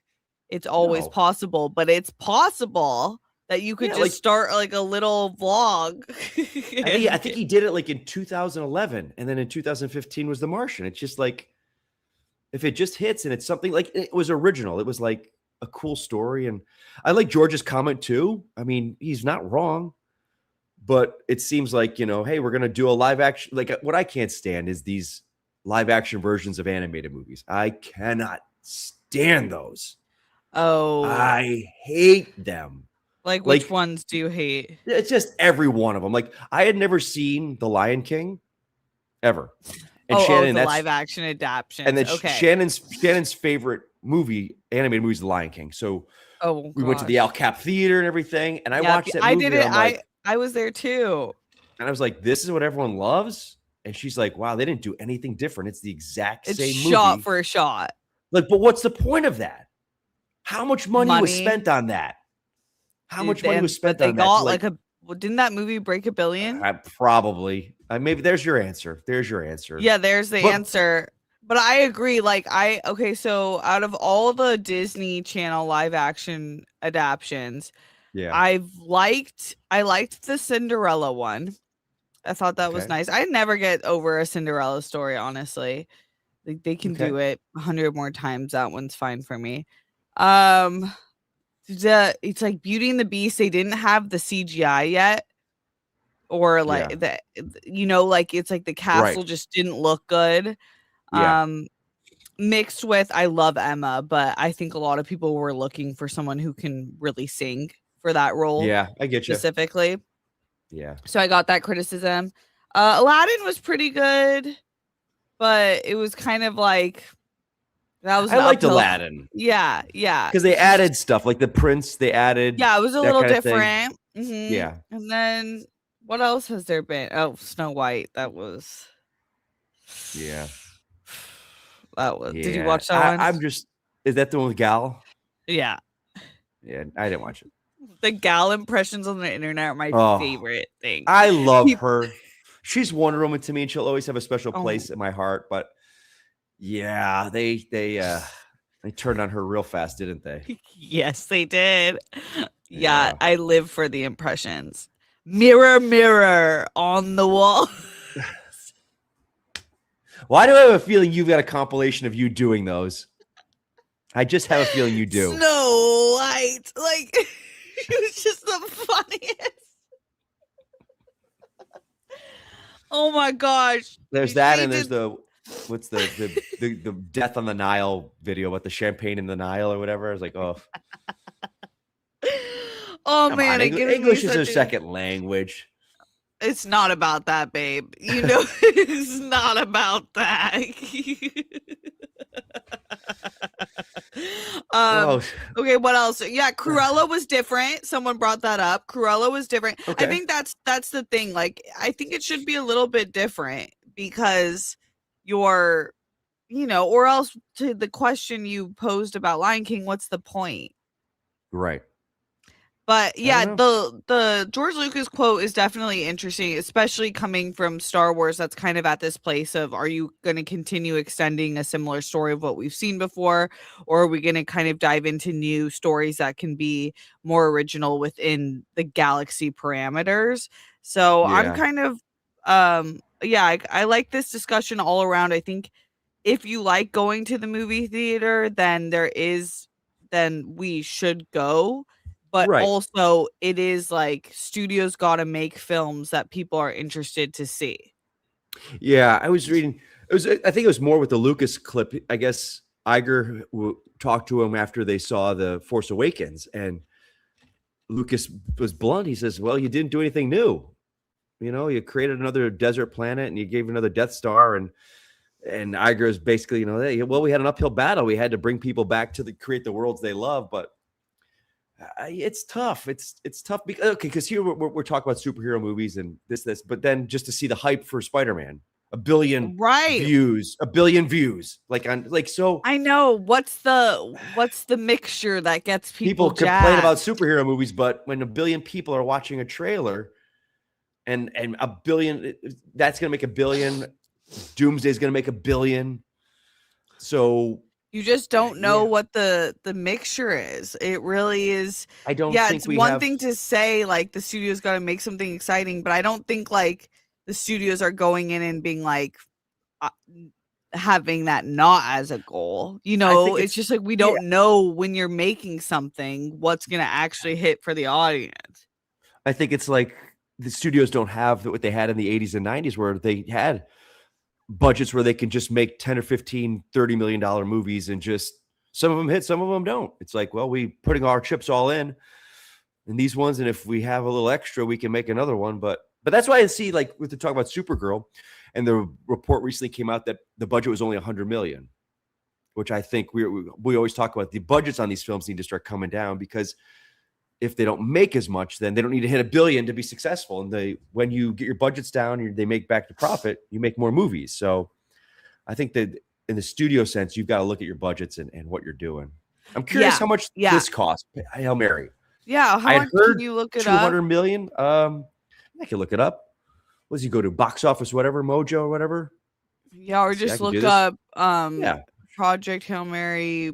it's always possible, but it's possible that you could just start like a little vlog. I think he did it like in 2011, and then in 2015 was The Martian. It's just like, if it just hits and it's something like, it was original, it was like a cool story. And I like George's comment too. I mean, he's not wrong, but it seems like, hey, we're going to do a live action. Like, what I can't stand is these live action versions of animated movies. I cannot stand those. Oh, I hate them. Like, which ones do you hate? It's just every one of them. Like, I had never seen The Lion King ever. And Shannon, the live action adaptation. And then Shannon's favorite movie, animated movie, is The Lion King. So we went to the Al Cap Theater and everything, and I watched that movie. I was there too. And I was like, this is what everyone loves? And she's like, wow, they didn't do anything different. It's the exact same movie. Shot for a shot. Like, but what's the point of that? How much money was spent on that? How much money was spent on that? Like didn't that movie break $1 billion? Probably. Maybe there's your answer. Yeah, there's the answer. But I agree. So out of all the Disney Channel live action adaptions, I liked the Cinderella one. I thought that was nice. I never get over a Cinderella story, honestly. Like, they can do it 100 more times. That one's fine for me. It's like Beauty and the Beast. They didn't have the CGI yet, or like it's like the castle just didn't look good. Mixed with, I love Emma, but I think a lot of people were looking for someone who can really sing for that role. Yeah, I get you specifically. Yeah. So I got that criticism. Aladdin was pretty good, but it was kind of like, that was. I liked Aladdin. Yeah. Because they added stuff like the prince. They added. Yeah, it was a little different. Mm-hmm. Yeah. And then what else has there been? Oh, Snow White. That was. Yeah. That was. Did you watch that one? I'm just. Is that the one with Gal? Yeah. Yeah, I didn't watch it. The Gal impressions on the internet are my favorite thing. I love her. She's Wonder Woman to me, and she'll always have a special place in my heart. But yeah, they turned on her real fast, didn't they? Yes, they did. Yeah, I live for the impressions. Mirror, mirror on the wall. Why do I have a feeling you've got a compilation of you doing those? I just have a feeling you do. Snow White, like, it was just the funniest. Oh my gosh! There's that, and there's what's the Death on the Nile video about the champagne in the Nile or whatever. I was like, oh, oh man, English is a second language. It's not about that, babe. It's not about that. Okay, what else? Yeah, Cruella was different. Someone brought that up. Cruella was different. Okay. I think that's the thing. Like, I think it should be a little bit different because or else, to the question you posed about Lion King, what's the point? Right. But yeah, the George Lucas quote is definitely interesting, especially coming from Star Wars. That's kind of at this place of, are you going to continue extending a similar story of what we've seen before? Or are we going to kind of dive into new stories that can be more original within the galaxy parameters? So I'm kind of, I like this discussion all around. I think if you like going to the movie theater, then we should go. But also, it is like studios got to make films that people are interested to see. Yeah, I was reading. I think it was more with the Lucas clip. I guess Iger talked to him after they saw The Force Awakens, and Lucas was blunt. He says, "Well, you didn't do anything new. You created another desert planet, and you gave another Death Star." And Iger is basically, we had an uphill battle. We had to bring people back to create the worlds they love, but. It's tough. It's tough because here we're talking about superhero movies and this, but then just to see the hype for Spider-Man, a billion Right. views, a billion views. So I know. What's the mixture that gets people people complain about jazzed? superhero movies, but when a billion people are watching a trailer and a billion, that's going to make a billion. Doomsday is going to make a billion. So You just don't know yeah, what the mixture is. It really is. I don't Yeah, think it's we one have. thing to say like the studio's got to make something exciting, but I don't think like the studios are going in and being like uh, having that not as a goal. You I know, think it's just like we yeah, don't know when you're making something what's going to actually hit for the audience. I think it's like the studios don't have what they had in the 80s and 90s where they had budgets where they can just make 10 or 15, $30 million movies and just some of them hit, some of them don't. It's like, well, we putting our chips all in these ones. And if we have a little extra, we can make another one. But that's why I see like with the talk about Supergirl and the report recently came out that the budget was only 100 million, which I think we always talk about the budgets on these films need to start coming down because if they don't make as much, then they don't need to hit $1 billion to be successful. And when you get your budgets down, they make back the profit, you make more movies. So I think that in the studio sense, you've got to look at your budgets and what you're doing. I'm curious how much this costs. Hail Mary. Yeah. How much can you look it 200 up? million. I can look it up. What does you go to box office, whatever, Mojo or whatever? Yeah, or just look up Project Hail Mary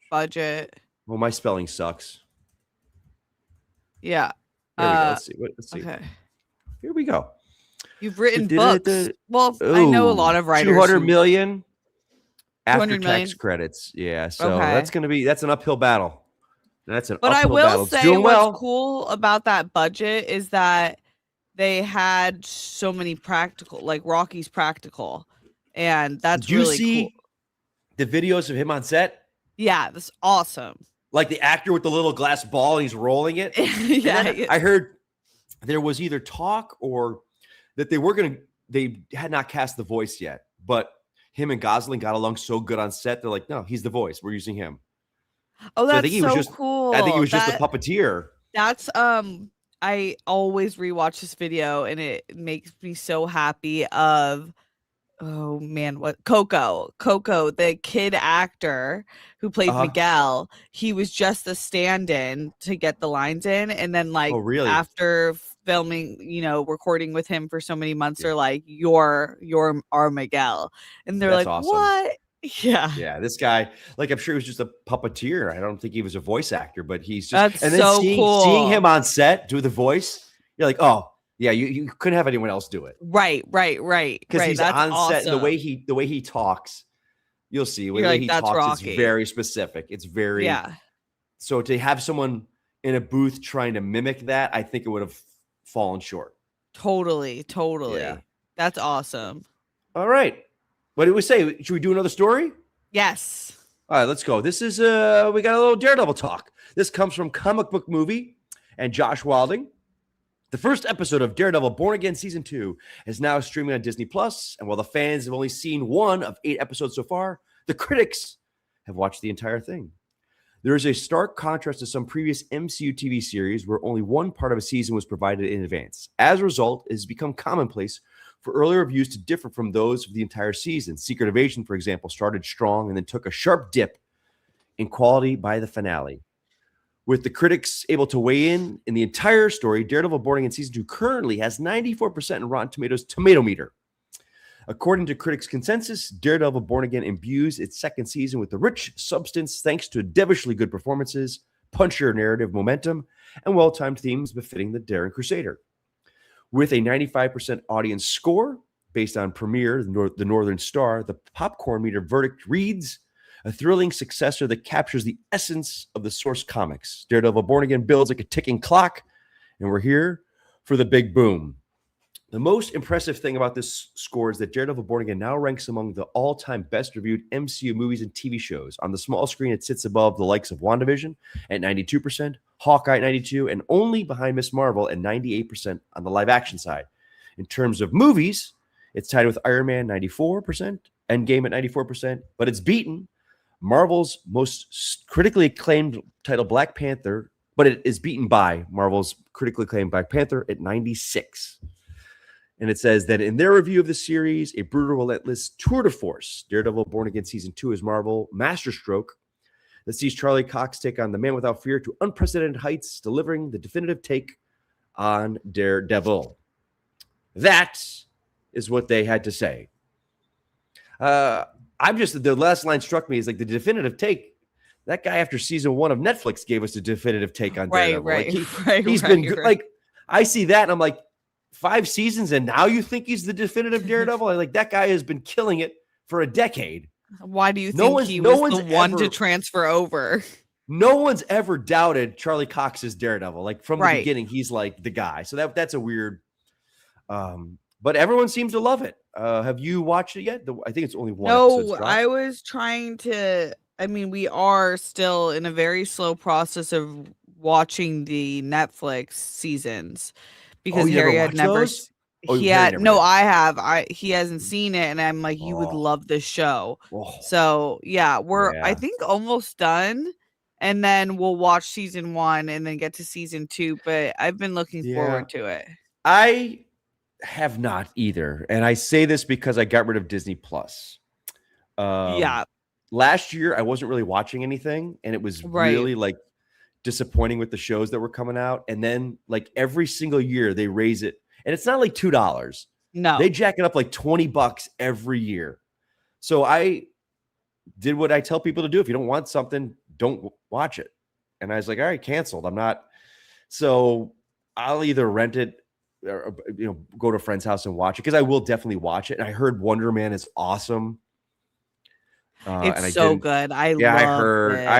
budget. Well, my spelling sucks. Yeah. Here we go. Let's see. Okay. Here we go. You've written books. Well, I know a lot of writers. 200 million after 200 tax million? credits. Yeah. So that's an uphill battle. But I will say what's cool about that budget is that they had so many practical, like Rocky's practical. And that's really cool. Did you see the videos of him on set? Yeah, that's awesome. Like the actor with the little glass ball and he's rolling it. Yeah. I heard there was either talk or that they had not cast the voice yet, but him and Gosling got along so good on set. They're like, no, he's the voice. We're using him. Oh, that's cool. I think he was just a puppeteer. That's I always rewatch this video and it makes me so happy of oh man, what Coco, the kid actor who played Miguel, he was just a stand-in to get the lines in. And then after filming, recording with him for so many months, they're like, you're our Miguel. And they're like, awesome. What? Yeah. Yeah. This guy, I'm sure he was just a puppeteer. I don't think he was a voice actor, but he's just, that's and then so cool. Seeing him on set do the voice, you're like, oh, yeah, you couldn't have anyone else do it. Right. Because he's that's on awesome. set. The way he talks, you'll see. The way he talks Rocky. Is very specific. It's very So to have someone in a booth trying to mimic that, I think it would have fallen short. Totally. Yeah. That's awesome. All right. What did we say? Should we do another story? Yes. All right, let's go. This is we got a little Daredevil talk. This comes from Comic Book Movie and Josh Wilding. The first episode of Daredevil Born Again Season 2 is now streaming on Disney+, and while the fans have only seen 1 of 8 episodes so far, the critics have watched the entire thing. There is a stark contrast to some previous MCU TV series where only one part of a season was provided in advance. As a result, it has become commonplace for early reviews to differ from those of the entire season. Secret Invasion, for example, started strong and then took a sharp dip in quality by the finale. With the critics able to weigh in the entire story, Daredevil Born Again Season 2 currently has 94% in Rotten Tomatoes tomato meter. According to critics' consensus, Daredevil Born Again imbues its second season with a rich substance thanks to devilishly good performances, punchier narrative momentum, and well-timed themes befitting the daring crusader. With a 95% audience score based on Premiere, the Northern Star, the popcorn meter verdict reads, a thrilling successor that captures the essence of the source comics. Daredevil Born Again builds like a ticking clock, and we're here for the big boom. The most impressive thing about this score is that Daredevil Born Again now ranks among the all-time best-reviewed MCU movies and TV shows. On the small screen, it sits above the likes of WandaVision at 92%, Hawkeye at 92%, and only behind Ms. Marvel at 98% on the live-action side. In terms of movies, it's tied with Iron Man 94%, Endgame at 94%, but it's beaten Marvel's most critically acclaimed title, Black Panther, but it is beaten by Marvel's critically acclaimed Black Panther at 96%. And it says that in their review of the series, a brutal, relentless tour de force, Daredevil Born Again Season 2 is Marvel masterstroke that sees Charlie Cox take on the Man Without Fear to unprecedented heights, delivering the definitive take on Daredevil. That is what they had to say. The last line struck me as like the definitive take. That guy after season 1 of Netflix gave us the definitive take on Daredevil. He's been good. Like, I see that and I'm like, 5 seasons and now you think he's the definitive Daredevil? Like, that guy has been killing it for a decade. Why do you think he was the one to transfer over? No one's ever doubted Charlie Cox's Daredevil. Like, from the beginning, he's like the guy. So that's a weird. But everyone seems to love it. Have you watched it yet? I think it's only one. No, I was trying to. I mean, we are still in a very slow process of watching the Netflix seasons because Harry had never. He hasn't seen it, and I'm like, you would love this show. So yeah, I think almost done, and then we'll watch season 1 and then get to season 2. But I've been looking forward to it. I have not either, and I say this because I got rid of Disney Plus. Last year I wasn't really watching anything, and it was really like disappointing with the shows that were coming out. And then like every single year they raise it, and it's not like $2. No, they jack it up like $20 every year. So I did what I tell people to do: if you don't want something, don't watch it. And I was like, all right, canceled. I'm not. So I'll either rent it or go to a friend's house and watch it, because I will definitely watch it. And I heard Wonder Man is awesome. It's so good. I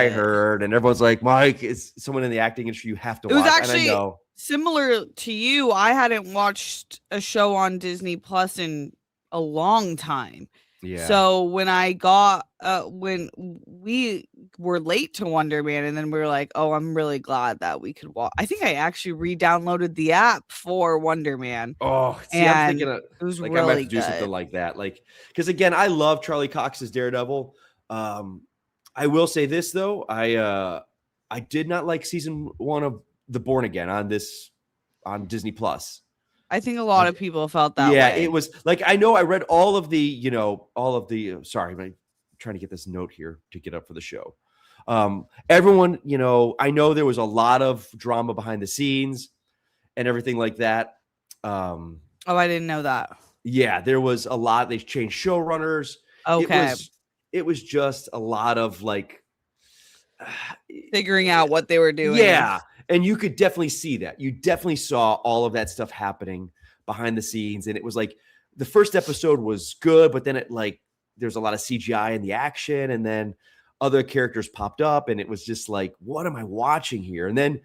heard, and everyone's like, Mike, is someone in the acting industry, you have to watch. It was actually similar to you. I hadn't watched a show on Disney Plus in a long time. Yeah. So when I got when we were late to Wonder Man, and then we were like, oh, I'm really glad that we could watch. I think I actually re-downloaded the app for Wonder Man. Oh, see, I'm thinking it was like, really I might have to do something like that. Like, because again, I love Charlie Cox's Daredevil. I will say this though, I did not like season 1 of The Born Again on Disney Plus. I think a lot of people felt that way. Yeah, it was like, I know I read all of the, sorry, I'm trying to get this note here to get up for the show. Everyone, I know there was a lot of drama behind the scenes and everything like that. Oh, I didn't know that. Yeah, there was a lot. They changed showrunners. Okay. It was just a lot of like figuring out what they were doing. Yeah. And you could definitely see that. You definitely saw all of that stuff happening behind the scenes. And it was like the first episode was good, but then there's a lot of CGI in the action, and then other characters popped up, and it was just like, what am I watching here? And then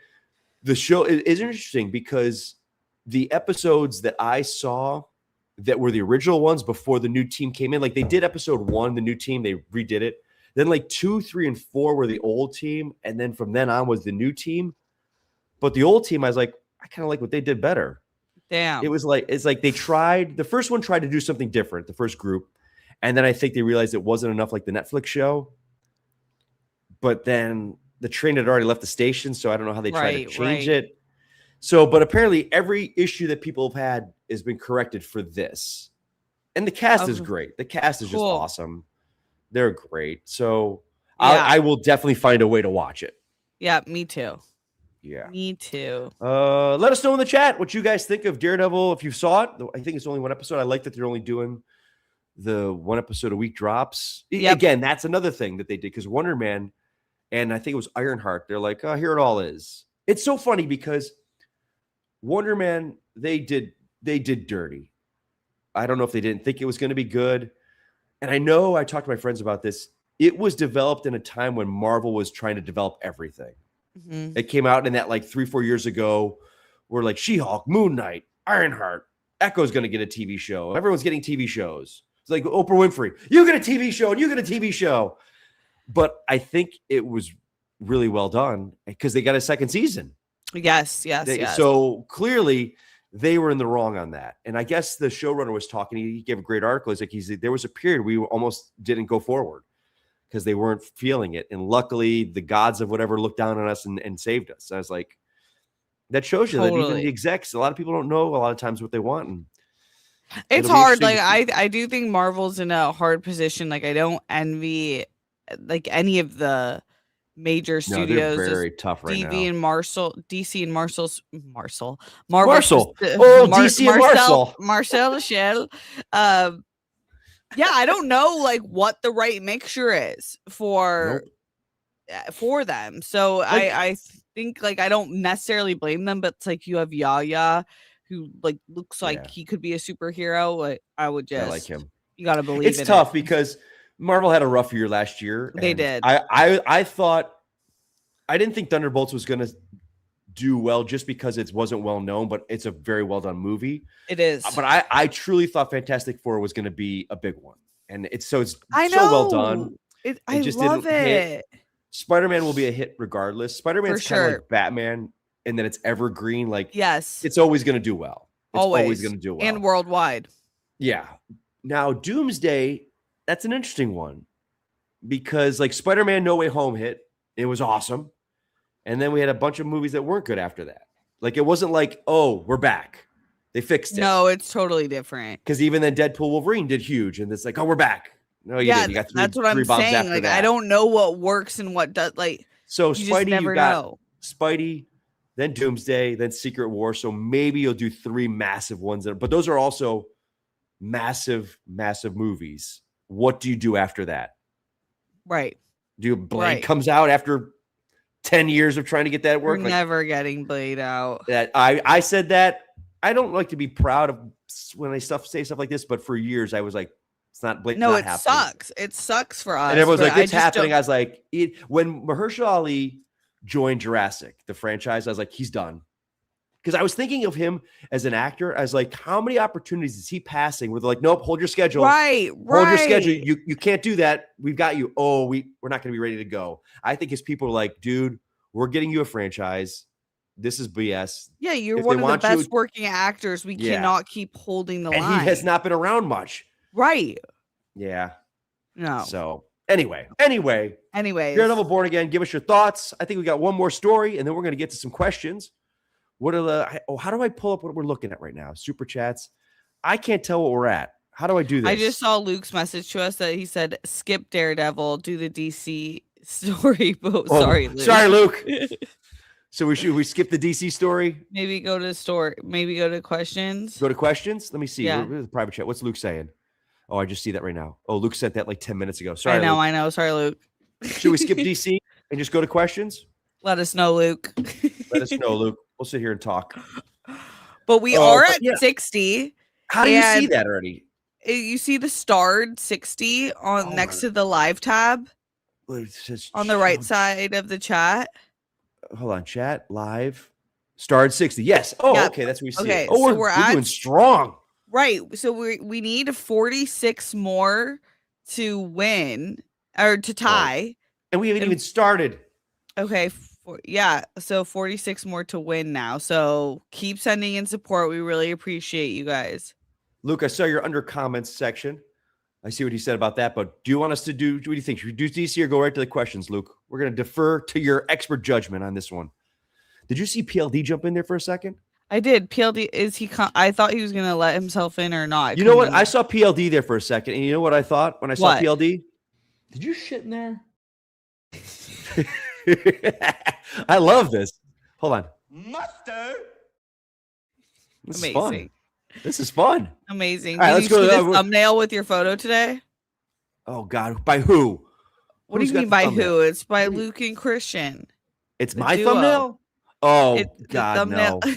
the show is interesting because the episodes that I saw that were the original ones before the new team came in, like they did episode 1, the new team, they redid it. Then like 2, 3, and 4 were the old team. And then from then on was the new team. But the old team, I was like, I kind of like what they did better. Damn. It's like the first one tried to do something different, the first group. And then I think they realized it wasn't enough like the Netflix show. But then the train had already left the station, so I don't know how they tried to change it. So, but apparently every issue that people have had has been corrected for this. And the cast is great. The cast is just awesome. They're great. So I will definitely find a way to watch it. Yeah, me too. Yeah. Me too. Let us know in the chat what you guys think of Daredevil. If you saw it, I think it's only one episode. I like that they're only doing the one episode a week drops. Yep. Again, that's another thing that they did, because Wonder Man and I think it was Ironheart, they're like, oh, here it all is. It's so funny because Wonder Man, they did dirty. I don't know if they didn't think it was going to be good. And I know I talked to my friends about this. It was developed in a time when Marvel was trying to develop everything. Mm-hmm. It came out in that like 3-4 years ago where like She-Hulk, Moon Knight, Ironheart, Echo's going to get a TV show. Everyone's getting TV shows. It's like Oprah Winfrey. You get a TV show and you get a TV show. But I think it was really well done because they got a second season. Yes. So clearly they were in the wrong on that. And I guess the showrunner was talking. He gave a great article. He's like, there was a period we almost didn't go forward because they weren't feeling it. And luckily the gods of whatever looked down on us and saved us. I was like, that shows you that even the execs, a lot of people don't know a lot of times what they want. And It's It'll be hard. interesting Like to see. I do think Marvel's in a hard position. Like I don't envy like any of the major No, they're studios, just very tough right DV now. and Marshall, DC and Marvel, Marcel. Oh, DC and Marcel. Marcel Shell. Yeah, I don't know like what the right mixture is for them. So Like- I think like I don't necessarily blame them, but it's like you have Yaya who like looks like Yeah. he could be a superhero. Like I would just I like him. You gotta believe It's in tough it. because Marvel had a rough year last year. They and did. I thought I didn't think Thunderbolts was going to do well just because it wasn't well known, but it's a very well done movie. It is. But I truly thought Fantastic Four was going to be a big one, and it's so I know. well done. I just love didn't hit. it. Spider-Man will be a hit regardless. Spider-Man's For kind of sure. like Batman, and then it's evergreen. Like Yes. it's always going to do well. It's always going to do well. And worldwide. Yeah. Now, Doomsday, that's an interesting one because like Spider-Man No Way Home hit. It was awesome. And then we had a bunch of movies that weren't good after that. Like it wasn't like, oh, we're back. They fixed it. No, it's totally different. Because even then Deadpool Wolverine did huge. And it's like, oh, we're back. No, you didn't. You got that's what I'm three bombs saying. after Like that. I don't know what works and what does like So you just Spidey, never you got know. Spidey, then Doomsday, then Secret War. So maybe you'll do three massive ones. But those are also massive movies. What do you do after that? Right. Do Blade Right. comes out after 10 years of trying to get that We're work? Like, never getting Blade out. that I said that. I don't like to be proud of when I say stuff like this, but for years I was like, it's not Blade. No, not it happening. sucks. It sucks for us. And everyone's but like, I it's just happening. don't- I was like, when Mahershala Ali joined Jurassic, the franchise, I was like, he's done. Because I was thinking of him as an actor. I was like, how many opportunities is he passing where they're like, nope, hold your schedule. Right. Hold your schedule. You can't do that. We've got you. Oh, we're not going to be ready to go. I think his people are like, dude, we're getting you a franchise. This is BS. Yeah, you're If one they of the want best you- working actors. We Yeah. cannot keep holding the And line. he has not been around much. Right. Yeah. No. So anyway, Anyways. Daredevil Born Again, give us your thoughts. I think we got one more story, and then we're going to get to some questions. What are the? Oh, how do I pull up what we're looking at right now? Super chats. I can't tell what we're at. How do I do this? I just saw Luke's message to us that he said, skip Daredevil, do the DC story. Oh, Sorry, Luke. Sorry, Luke. So we skip the DC story? Maybe go to story. Maybe go to questions. Go to questions? Let me see. Yeah. Where's the private chat? What's Luke saying? Oh, I just see that right now. Oh, Luke sent that like 10 minutes ago. Sorry, Luke. I know. Sorry, Luke. Should we skip DC and just go to questions? Let us know, Luke. Let us know, Luke. We'll sit here and talk. But we Oh, are but at yeah. 60. How do you see And- that already? You see the starred 60 on Oh, next to the live tab Well, it says on the right side of the chat. Hold on, chat live. Starred 60. Yes. Oh, Yeah. okay. That's what we see. Okay, Oh, so we're we're doing at- strong. Right. So we need 46 more to win or to tie. And we haven't And- even started. Okay. Yeah. So 46 more to win now. So keep sending in support. We really appreciate you guys. Luke, I saw your under comments section. I see what he said about that, but do you want us to do, what do you think? Should we do DC or go right to the questions, Luke? We're going to defer to your expert judgment on this one. Did you see PLD jump in there for a second? I did. PLD, is he? I thought he was going to let himself in or not. You know what? I saw PLD there for a second, and you know what I thought when I saw What? PLD? Did you shit in there? I love this. Hold on. Mustard. This is Amazing. fun. This is fun. Amazing. All right, Did let's you go see to the that. thumbnail with your photo today? Oh, God. By who? What Who's do you got mean the by thumbnail? who? It's by What do you- Luke and Christian. It's The my duo. thumbnail? Oh, The God, thumbnail- no.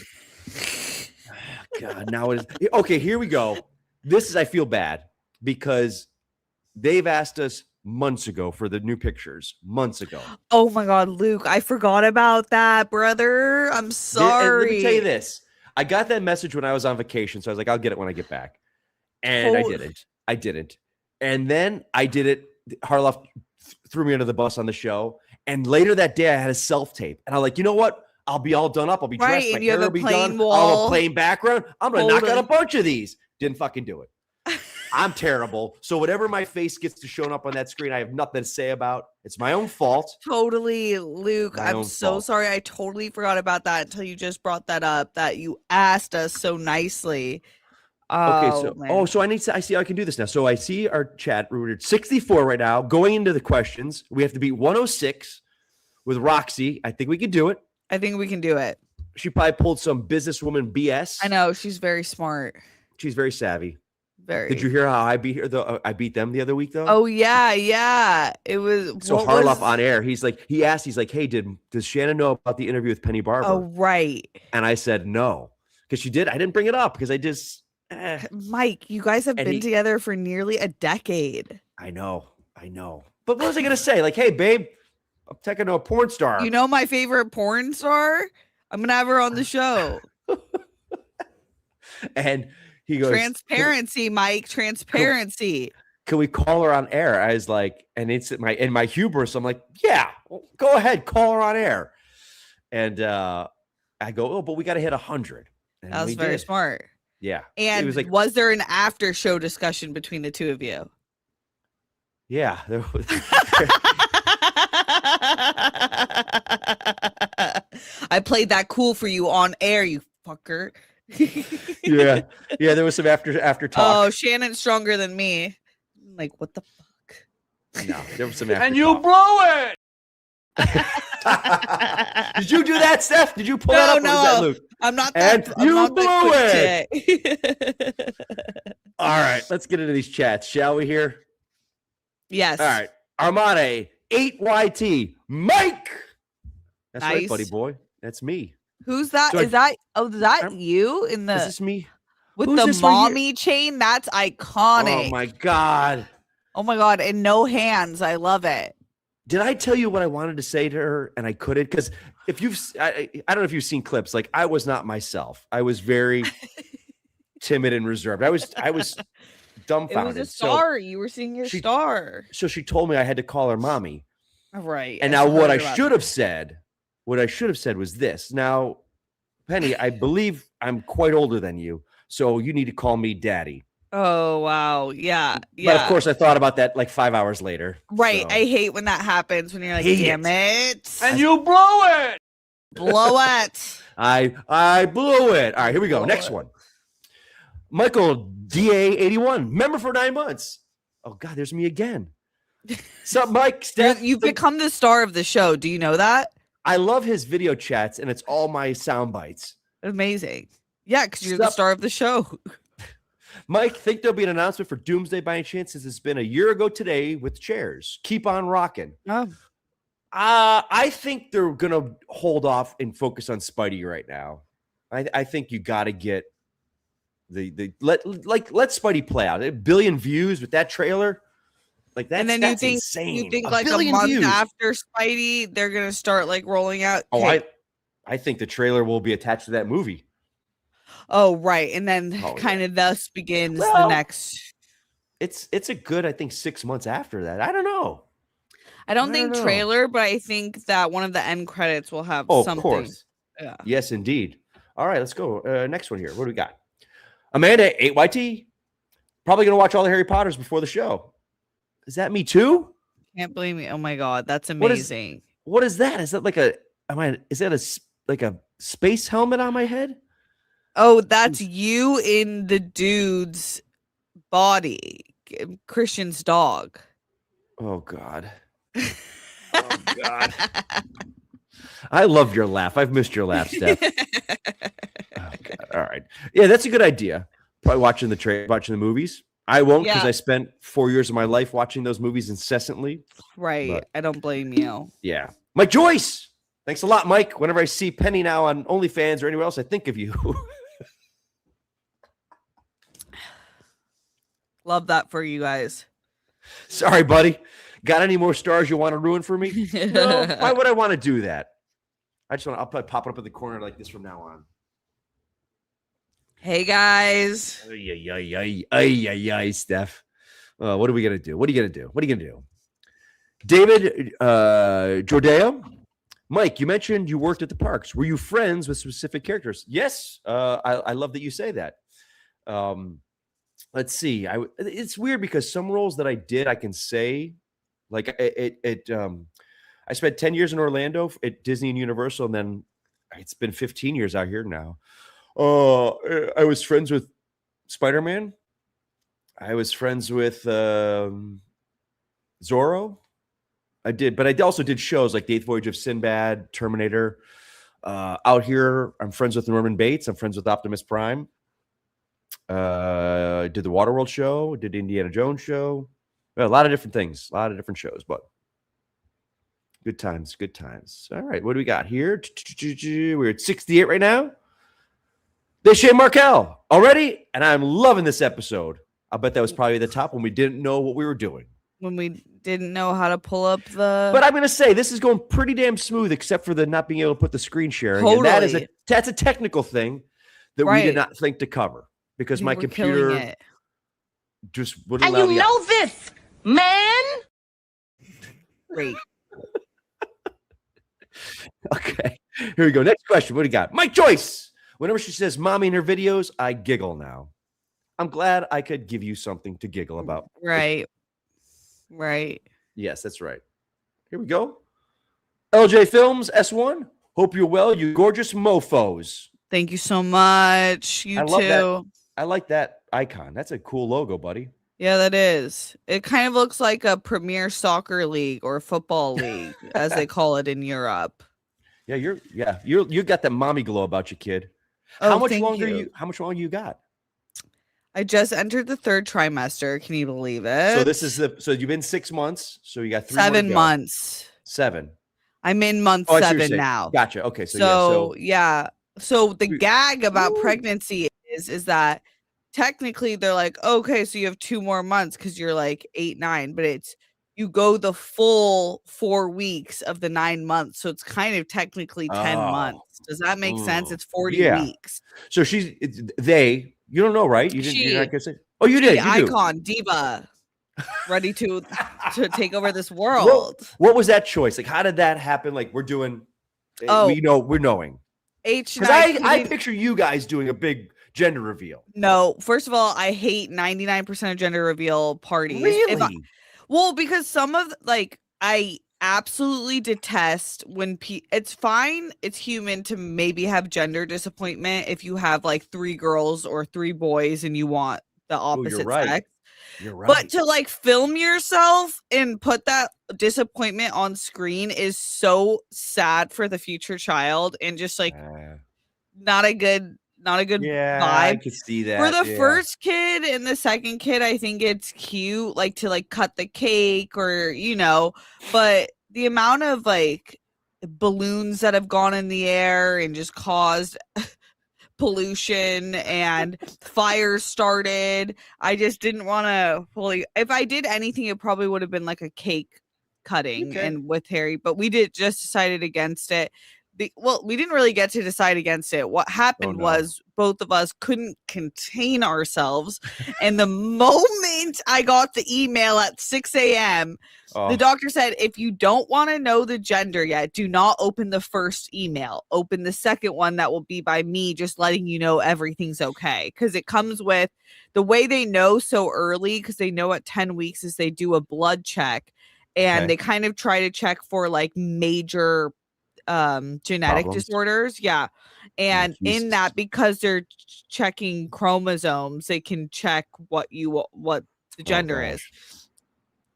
God, now it is. Okay, here we go. This is, I feel bad because they've asked us months ago for the new pictures. Months ago. Oh my God, Luke. I forgot about that, brother. I'm And sorry. let me tell you this. I got that message when I was on vacation. So I was like, I'll get it when I get back. And Oh. I didn't. And then I did it. Harloff threw me under the bus on the show. And later that day, I had a self-tape. And I'm like, you know what? I'll be all done up. I'll be Right, dressed. and My you have hair a will be plain done. I'll have wall. a plain background. I'm going to knock out a Totally. bunch of these. Didn't fucking do it. I'm terrible. So whatever my face gets to showing up on that screen, I have nothing to say about. It's my own fault. Totally, Luke. My I'm own so fault. sorry. I totally forgot about that until you just brought that up, that you asked us so nicely. Okay, Oh man. so I see how I can do this now. So I see our chat. We're at 64 right now. Going into the questions, we have to beat 106 with Roxy. I think we can do it. I think we can do it. She probably pulled some businesswoman BS. I know she's very smart. She's very savvy. Very. Did you hear how I beat her? I beat them the other week though. Oh yeah. It was So Harloff on air. He's like, hey, does Shannon know about the interview with Penny Barber? Oh right. And I said no, because she did. I didn't bring it up because I just. Mike, you guys have been together for nearly a decade. I know. But what was I gonna say? Like, hey, babe, I'm taking to a porn star. You know my favorite porn star? I'm gonna have her on the show. And he goes, transparency, Mike. Transparency. Can we call her on air? I was like, and it's in my hubris. I'm like, yeah, well, go ahead, call her on air. And I go, oh, but we got to hit 100. And That was we very did. smart. Yeah. And it was like, was there an after show discussion between the two of you? yeah. There was, I played that cool for you on air, you fucker. yeah. There was some after talk. Oh, Shannon's stronger than me. I'm like, what the fuck? No, there was some after And you talk. blow it. Did you do that, Steph? Did you pull that up? Or was that Luke? I'm not And that. I'm you not blew that quick today. All right, let's get into these chats, shall we here? Yes. All right. Armade, 8YT, Mike. That's right, Nice. buddy boy. That's me. Who's that? So Is that you in Is the this me? with who's the this right here? mommy chain? That's iconic. Oh my God. Oh my God. And no hands. I love it. Did I tell you what I wanted to say to her and I couldn't? Because if I don't know if you've seen clips, like I was not myself. I was very timid and reserved. I was It dumbfounded. was a star. You were seeing your star. So she told me I had to call her mommy. Right. And now what I should have said was this. Now, Penny, I believe I'm quite older than you, so you need to call me daddy. Oh wow. Yeah. But of course I thought about that like 5 hours later. Right. So. I hate when that happens when you're like, Hate damn it. And you blow it. Blow it. I blew it. All right, here we go. Blow Next it. one. Michael DA81, member for 9 months. Oh God, there's me again. What's up, Mike? Steph? You've become the star of the show. Do you know that? I love his video chats, and it's all my sound bites. Amazing. Yeah, because you're the Stop. star of the show. Mike, think there'll be an announcement for Doomsday by any chance, since it's been a year ago today with chairs. Keep on rocking. Oh. I think they're gonna hold off and focus on Spidey right now. I think you got to get let Spidey play out. 1 billion views with that trailer, like that's And then that's you insane. think 1 like a billion month views. after Spidey, they're gonna start like rolling out. Oh, hey- I think the trailer will be attached to that movie. Oh, right. And then Oh, kind of thus begins the Well, next. It's a good, I think, 6 months after that. I don't know. I don't I think don't know. trailer, but I think that one of the end credits will have Oh, something. of course. Yeah. Yes, indeed. All right, let's go. Next one here. What do we got? Amanda, 8YT. Probably going to watch all the Harry Potters before the show. Is that me too? Can't blame me. Oh my God. That's What is- amazing. What is that? Is that like is that like a space helmet on my head? Oh, that's you in the dude's body. Christian's dog. Oh, God. Oh, God. I love your laugh. I've missed your laugh, Steph. Oh, God. All right. Yeah, that's a good idea. Probably watching the movies. I won't, because Yeah. I spent 4 years of my life watching those movies incessantly. Right. But- I don't blame you. Yeah. Mike Joyce. Thanks a lot, Mike. Whenever I see Penny now on OnlyFans or anywhere else, I think of you. Love that for you guys. Sorry, buddy. Got any more stars you want to ruin for me? No. Why would I want to do that? I'll probably pop it up in the corner like this from now on. Hey guys. Ay, Steph. What are we gonna do? What are you gonna do? David Jordeo. Mike, you mentioned you worked at the parks. Were you friends with specific characters? Yes. I love that you say that. Let's see. It's weird because some roles that I did, I can say, like I spent 10 years in Orlando at Disney and Universal, and then it's been 15 years out here now. I was friends with Spider-Man. I was friends with Zorro. I did, but I also did shows like The Eighth Voyage of Sinbad, Terminator. Out here, I'm friends with Norman Bates. I'm friends with Optimus Prime. I did the Waterworld show. Did Indiana Jones show. Well, a lot of different things, a lot of different shows, but good times, good times. All right, what do we got here? We're at 68 right now. Deshae Markel already, and I'm loving this episode. I bet that was probably the top when we didn't know what we were doing. When we didn't know how to pull up the. But I'm going to say this is going pretty damn smooth, except for the not being able to put the screen sharing. Totally. And that's a technical thing that we did not think to cover because my computer just wouldn't allow me. And you know this, man. Great. Okay, here we go. Next question. What do you got? Mike Joyce. Whenever she says mommy in her videos, I giggle now. I'm glad I could give you something to giggle about. Right. Right. Yes, that's right. Here we go. LJ Films S1. Hope you're well, you gorgeous mofos. Thank you so much. You love too. That. I like that icon. That's a cool logo, buddy. Yeah, that is. It kind of looks like a Premier Soccer League or Football League, as they call it in Europe. Yeah, you got that mommy glow about you, kid. Oh, how much thank longer you. How much longer you got? I just entered the 3rd trimester. Can you believe it? So this is so you've been 6 months. So you got 3 7 more to go. months. 7. I'm in month 7 now. Gotcha. Okay. So the gag about Ooh. pregnancy is that technically they're like, okay, so you have 2 more months because you're like 8, 9, but it's you go the full 4 weeks of the 9 months. So it's kind of technically 10 months. Does that make sense? It's 40 weeks. So you don't know, right? You're not gonna say. Oh, you did. You icon, diva, ready to take over this world. What was that choice? Like, how did that happen? Like, we're doing. We're knowing. Because I picture you guys doing a big gender reveal. No, first of all, I hate 99% of gender reveal parties. Really? Because some of I absolutely detest when it's fine, it's human to maybe have gender disappointment if you have like 3 girls or 3 boys and you want the opposite sex. You're right. But to film yourself and put that disappointment on screen is so sad for the future child and just not a good vibe. I could see that. For the first kid and the second kid, I think it's cute, to cut the cake or, but the amount of balloons that have gone in the air and just caused pollution and fires started, I just didn't want to if I did anything, it probably would have been like a cake cutting and with Harry, but we just decided against it. We didn't really get to decide against it. What happened was both of us couldn't contain ourselves. And the moment I got the email at 6 a.m., the doctor said, if you don't want to know the gender yet, do not open the first email. Open the second one that will be by me just letting you know everything's okay. Because it comes with the way they know so early, because they know at 10 weeks is they do a blood check. And they kind of try to check for major genetic disorders, and in that, because they're checking chromosomes, they can check what the gender is.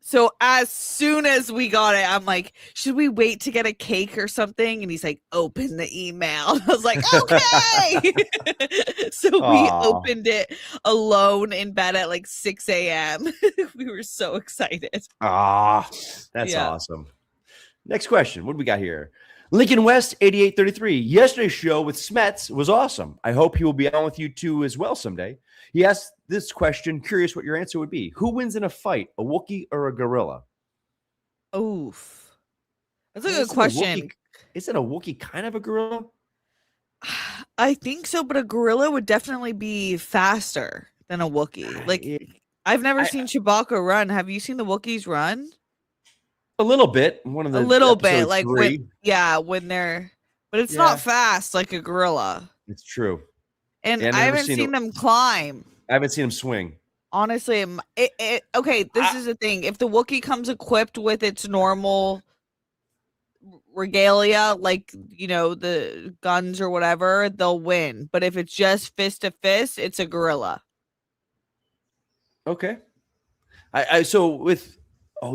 So as soon as we got it, I'm like, should we wait to get a cake or something? And he's like, open the email. I was like, okay. So we opened it alone in bed at 6 a.m. We were so excited. That's awesome. Next question. What do we got here? Lincoln West 8833. Yesterday's show with Smets was awesome. I hope he will be on with you too as well someday. He asked this question, curious what your answer would be. Who wins in a fight, a Wookiee or a gorilla? Oof. That's a good question. Isn't a Wookiee kind of a gorilla? I think so, but a gorilla would definitely be faster than a Wookiee. I've never seen Chewbacca run. Have you seen the Wookiees run? A little bit. When they're, but it's not fast like a gorilla. It's true. And I haven't seen them climb. I haven't seen them swing. Honestly, this is the thing. If the Wookiee comes equipped with its normal regalia, the guns or whatever, they'll win. But if it's just fist to fist, it's a gorilla. Okay. So with what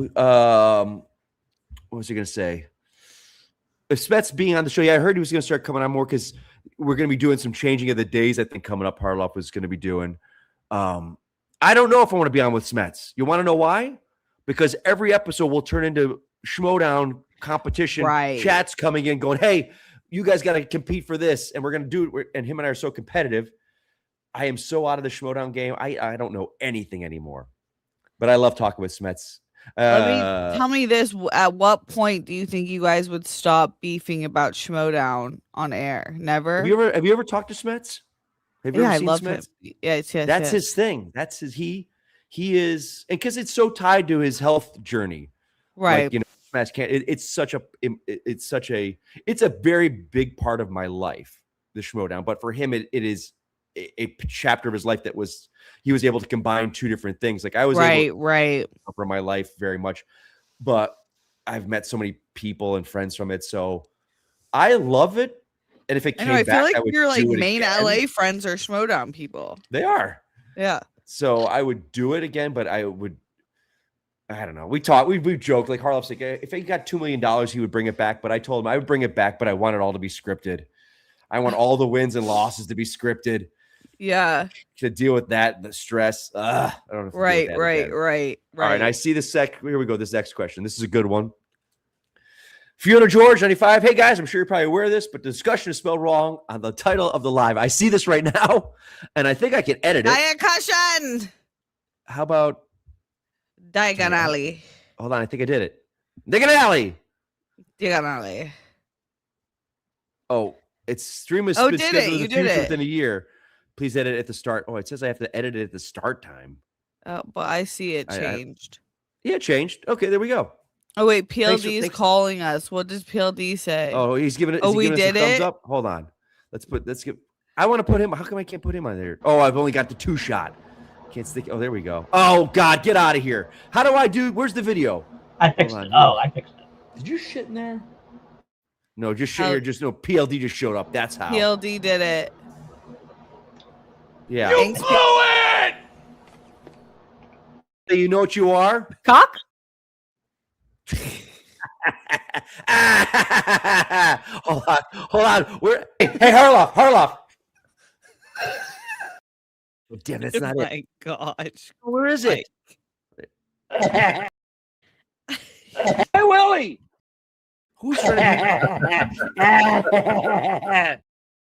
was I going to say? If Smets being on the show, I heard he was going to start coming on more because we're going to be doing some changing of the days. I think coming up, Harloff was going to be doing. I don't know if I want to be on with Smets. You want to know why? Because every episode will turn into Schmodown competition. Right. Chats coming in, going, "Hey, you guys got to compete for this, and we're going to do it." And him and I are so competitive. I am so out of the Schmodown game. I don't know anything anymore. But I love talking with Smets. Tell me this: at what point do you think you guys would stop beefing about Schmodown on air? Never. Have you ever talked to Smets? Have you ever seen love Smets? him. Yes, That's his thing. That's his he is, and because it's so tied to his health journey, right? Like, Smets can't. It's a very big part of my life, the Schmodown. But for him, it is a chapter of his life that he was able to combine two different things. Like I was right for my life very much, but I've met so many people and friends from it, so I love it. And if it came I back, feel like I would your do it main again. LA friends are Schmodown people. They are. Yeah. So I would do it again, but I don't know. We joked, like Harloff's like, if he got $2 million, he would bring it back. But I told him I would bring it back, but I want it all to be scripted. I want all the wins and losses to be scripted. Yeah. To deal with that, the stress. I don't know. Right. All right. And I see here we go. This next question. This is a good one. Fiona George, 95. Hey guys, I'm sure you're probably aware of this, but the discussion is spelled wrong on the title of the live. I see this right now, and I think I can edit it. Discussion. How about Diagonally? Hold on, I think I did it. Diagonally. Oh, it's stream is did scheduled it? in the You did future it. within a year. Please edit at the start. Oh, it says I have to edit it at the start time. Oh, but I see it changed. Yeah, it changed. Okay, there we go. Oh wait, PLD is thanks. calling us. What does PLD say? Oh, he's giving it. Oh, we did us a thumbs it. up. Hold on. Let's give. I want to put him. How come I can't put him on there? Oh, I've only got the 2-shot. Can't stick. Oh, there we go. Oh God, get out of here. How do I do? Where's the video? I fixed it. Oh, I fixed it. Did you shit in there? No, just shit here. Just no. PLD just showed up. That's how. PLD did it. Yeah. You blew it! You know what you are? Cock. Hold on. Hey, Harloff. Oh, damn, that's not it. My gosh. Where is it? Hey, Willie! Who's trying to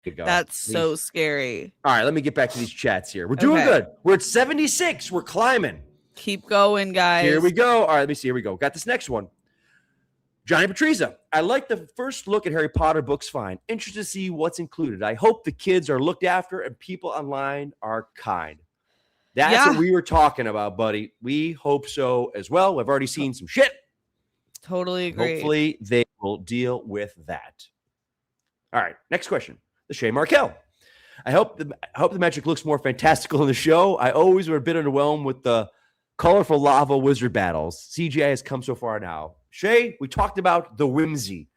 Good God. That's so scary. All right, let me get back to these chats here. We're doing good. We're at 76. We're climbing. Keep going, guys. Here we go. All right, let me see. Here we go. Got this next one. Johnny Patrizia. I like the first look at Harry Potter books fine. Interested to see what's included. I hope the kids are looked after and people online are kind. That's what we were talking about, buddy. We hope so as well. We've already seen some shit. Totally agree. Hopefully they will deal with that. All right, next question. The Shay Markel. I hope the magic looks more fantastical in the show. I always were a bit underwhelmed with the colorful lava wizard battles. CGI has come so far now. Shay, we talked about the whimsy.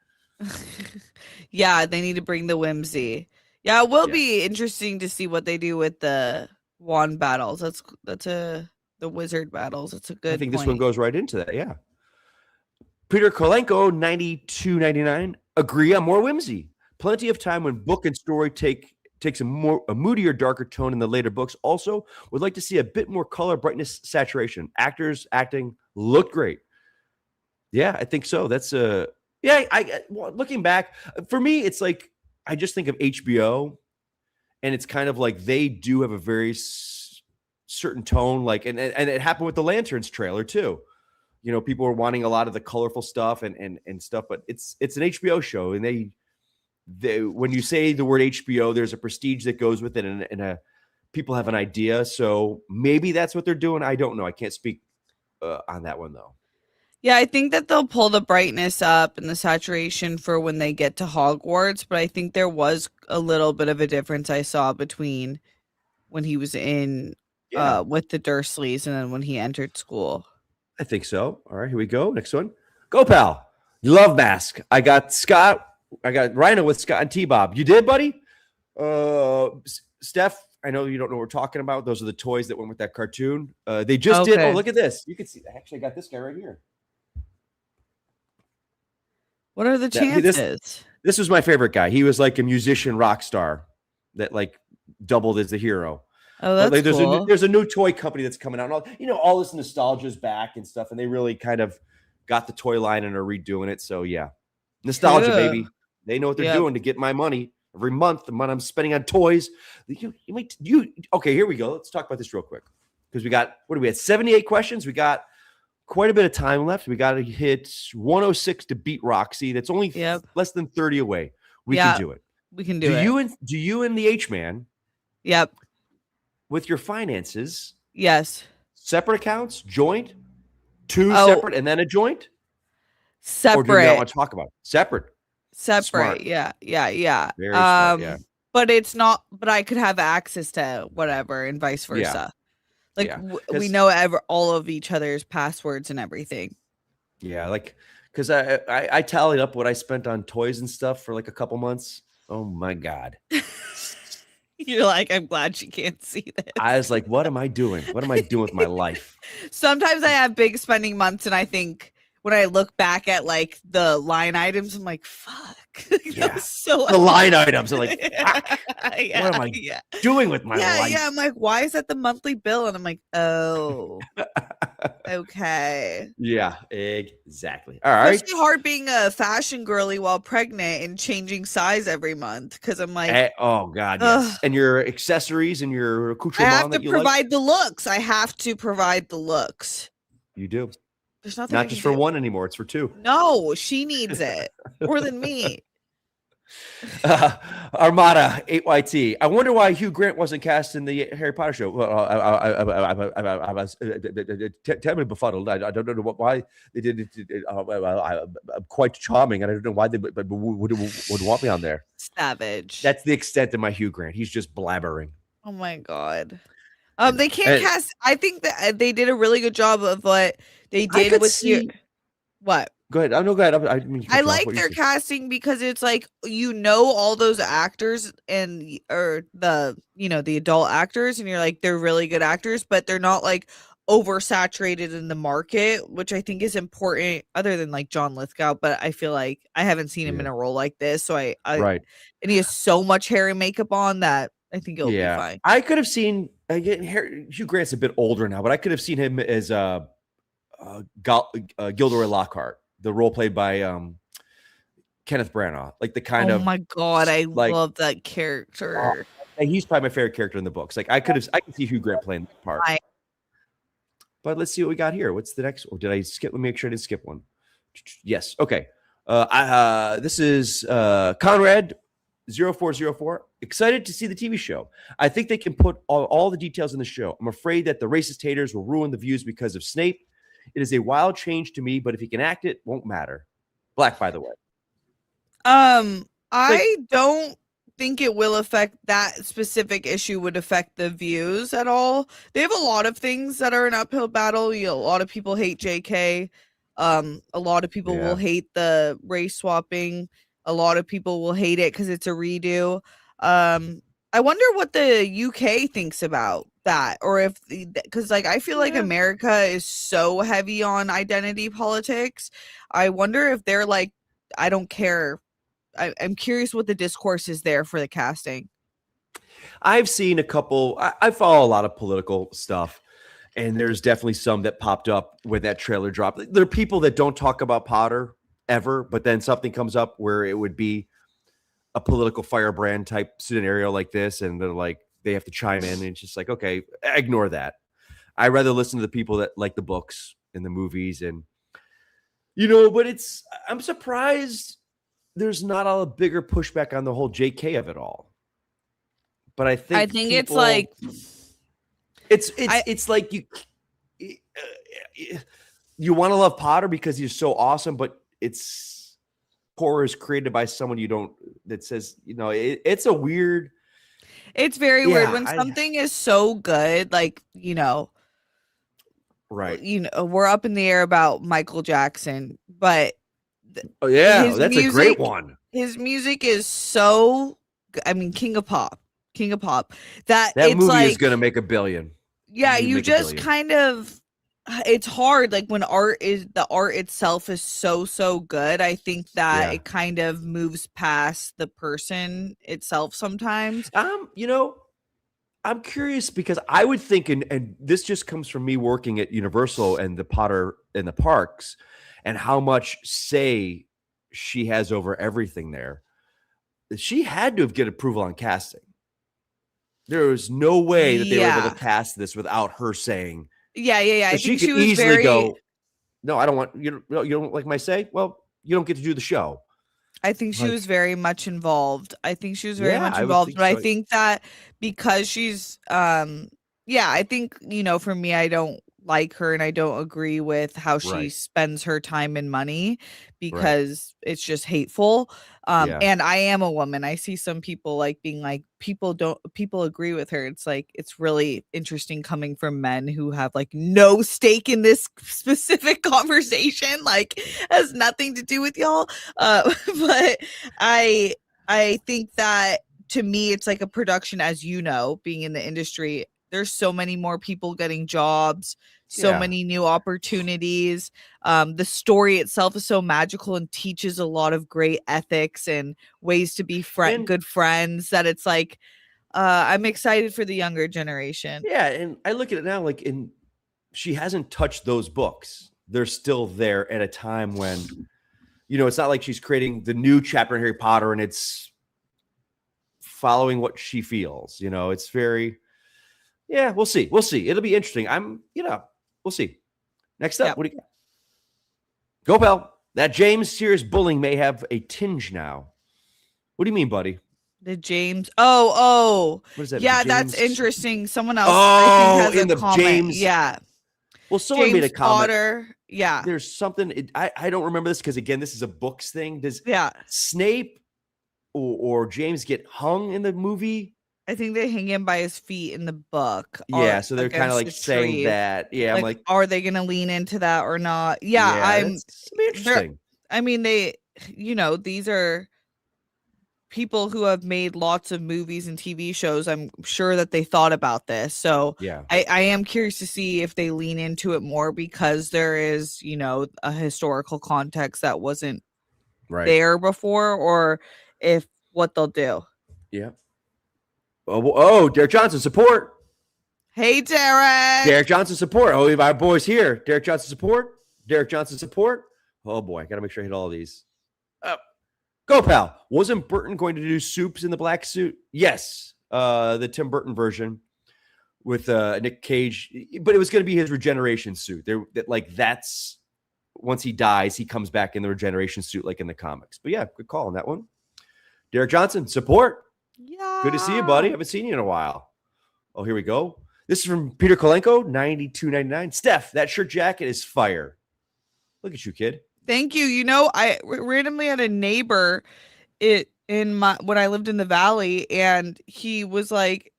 Yeah, they need to bring the whimsy. Yeah, it will be interesting to see what they do with the wand battles. The wizard battles. It's a good I think point. this one goes right into that, yeah. Peter Kolenko, 92.99. Agree on more whimsy. Plenty of time when book and story takes a moodier, darker tone in the later books. Also, would like to see a bit more color, brightness, saturation. Actors acting looked great. Yeah, I think so. That's looking back, for me, it's like I just think of HBO, and it's kind of like they do have a very certain tone, like and it happened with the Lanterns trailer too. You know, people were wanting a lot of the colorful stuff and stuff, but it's an HBO show, and they when you say the word HBO, there's a prestige that goes with it, and people have an idea. So maybe that's what they're doing. I don't know. I can't speak on that one though. Yeah, I think that they'll pull the brightness up and the saturation for when they get to Hogwarts, but I think there was a little bit of a difference I saw between when he was in with the Dursleys and then when he entered school. I think so. All right, here we go. Next one. Go, pal. You love Mask. I got Rhino with Scott and T-Bob. You did, buddy? Steph I know you don't know what we're talking about. Those are the toys that went with that cartoon. They just did. Oh, look at this. You can see. Actually, I got this guy right here. What are the chances? This was my favorite guy. He was like a musician rock star that like doubled as the hero. Oh, that's cool. There's a new toy company that's coming out. And all this nostalgia is back and stuff. And they really kind of got the toy line and are redoing it. So yeah, nostalgia, baby. They know what they're doing to get my money every month. The money I'm spending on toys. Okay, here we go. Let's talk about this real quick because we got 78 questions. We got quite a bit of time left. We got to hit 106 to beat Roxy. That's only less than 30 away. We can do it. We can do it. Do you and the H-Man? Yep. With your finances? Yes. Separate accounts? Joint? Two separate and then a joint? Separate. Or do you not want to talk about it? Separate. Separate. Yeah. Very smart, yeah. But it's not. But I could have access to whatever, and vice versa. Like we know all of each other's passwords and everything. Yeah, like because I tallied up what I spent on toys and stuff for like a couple months. Oh my God. You're like, I'm glad she can't see this. I was like, what am I doing? What am I doing with my life? Sometimes I have big spending months, and I think when I look back at like the line items, I'm like, fuck. Yeah. The line items are like, fuck. Yeah, what am I doing with my life? Yeah, I'm like, why is that the monthly bill? And I'm like, oh, okay. Yeah, exactly. All right. It's hard being a fashion girly while pregnant and changing size every month because I'm like, oh God, yes. And your accessories and your accoutrement. I have to provide the looks. I have to provide the looks. You do. There's nothing not just for one anymore. It's for two. No, she needs it more than me. Armada 8YT. I wonder why Hugh Grant wasn't cast in the Harry Potter show. I was tell me befuddled. I don't know why they did it. I'm quite charming, and I don't know why they would want me on there. Savage. That's the extent of my Hugh Grant. He's just blabbering. Oh my God. They can't cast. I think that they did a really good job of what they did with you. What? Go ahead. No, go ahead. I like their casting because it's like all those actors or the adult actors, and you're like they're really good actors, but they're not like oversaturated in the market, which I think is important. Other than like John Lithgow, but I feel like I haven't seen him in a role like this, so I right. And he has so much hair and makeup on that I think it'll be fine. I could have seen Hugh Grant's a bit older now, but I could have seen him as Gilderoy Lockhart, the role played by Kenneth Branagh, like the kind of. Oh my God, I love that character. And he's probably my favorite character in the books. Like I can see Hugh Grant playing that part. But let's see what we got here. What's the next? Or did I skip? Let me make sure I didn't skip one. Yes. Okay. This is Conrad 0404. Excited to see the TV show. I think they can put all the details in the show. I'm afraid that the racist haters will ruin the views because of Snape. It is a wild change to me, but if he can act it, won't matter. Black, by the way. I don't think it will affect that specific issue would affect the views at all. They have a lot of things that are an uphill battle. A lot of people hate JK. A lot of people will hate the race swapping. A lot of people will hate it because it's a redo. I wonder what the UK thinks about that, or if because like I feel like America is so heavy on identity politics. I wonder if they're like, I don't care. I'm curious what the discourse is there for the casting. I've seen a couple. I follow a lot of political stuff, and there's definitely some that popped up when that trailer dropped. There are people that don't talk about Potter ever, but then something comes up where it would be a political firebrand type scenario like this, and they're like, they have to chime in, and it's just like, okay, ignore that. I rather listen to the people that like the books and the movies, and but I'm surprised there's not a bigger pushback on the whole JK of it all. But I think it's like it's like you want to love Potter because he's so awesome, but it's horror is created by someone that says, it's a weird. It's very weird when something is so good, like, right. We're up in the air about Michael Jackson, but that's a great one. His music is so, King of Pop. King of Pop. That That it's movie like, is going to make $1 billion. yeah, Maybe you make $1 just billion. kind of, it's hard. Like when the art itself is so good. I think that Yeah. it kind of moves past the person itself sometimes. You know, I'm curious because I would think, and this just comes from me working at Universal and the Potter in the parks, and how much say she has over everything there. She had to have get approval on casting. There was no way that they were able Yeah. to cast this without her saying. Yeah. I She think could she was easily very. go, no, I don't want you. You don't like my say. Well, you don't get to do the show. I think she Like, was very much involved. I think she was very yeah, much I would involved, think but I so. think that because she's yeah, I think, for me, I don't like her and I don't agree with how she Right. spends her time and money Right. because it's just hateful. Yeah. And I am a woman. I see some people like being like, people agree with her. It's like, it's really interesting coming from men who have like no stake in this specific conversation, like has nothing to do with y'all. But I think that to me, it's like a production, as you know, being in the industry, there's so many more people getting jobs, so Yeah. many new opportunities. The story itself is so magical and teaches a lot of great ethics and ways to be And- good friends that it's like, I'm excited for the younger generation. Yeah, and I look at it now like she hasn't touched those books. They're still there at a time when, it's not like she's creating the new chapter in Harry Potter and it's following what she feels. It's very, yeah, we'll see. We'll see. It'll be interesting. We'll see. Next up, Yep. What do you got? Go, pal. That James Sears bullying may have a tinge now. What do you mean, buddy? The James. Oh, What is that? yeah, the that's James- interesting. Someone else, I think, has in a the comment. James. Yeah, Well, someone James made a comment. Potter. Yeah, There's something. I don't remember this because, again, this is a books thing. Does yeah. Snape or James get hung in the movie? I think they hang him by his feet in the book. Yeah, so they're kind of like saying that. Yeah, I'm like, are they going to lean into that or not? Yeah, that's interesting. I mean, these are people who have made lots of movies and TV shows. I'm sure that they thought about this. So Yeah, I am curious to see if they lean into it more because there is, a historical context that wasn't right there before, or if what they'll do. Yeah. Oh, Derek Johnson support. Hey, Derek. Derek Johnson support. Oh, we have our boys here. Derek Johnson support. Derek Johnson support. Oh boy, I got to make sure I hit all of these. Go, pal. Wasn't Burton going to do Soups in the Black Suit? Yes, the Tim Burton version with Nick Cage, but it was going to be his regeneration suit. That's once he dies, he comes back in the regeneration suit, like in the comics. But yeah, good call on that one. Derek Johnson support. Yeah. Good to see you, buddy. Haven't seen you in a while. Oh, here we go. This is from Peter Kolenko, $92.99. Steph, that shirt jacket is fire. Look at you, kid. Thank you. I randomly had a neighbor when I lived in the Valley, and he was like,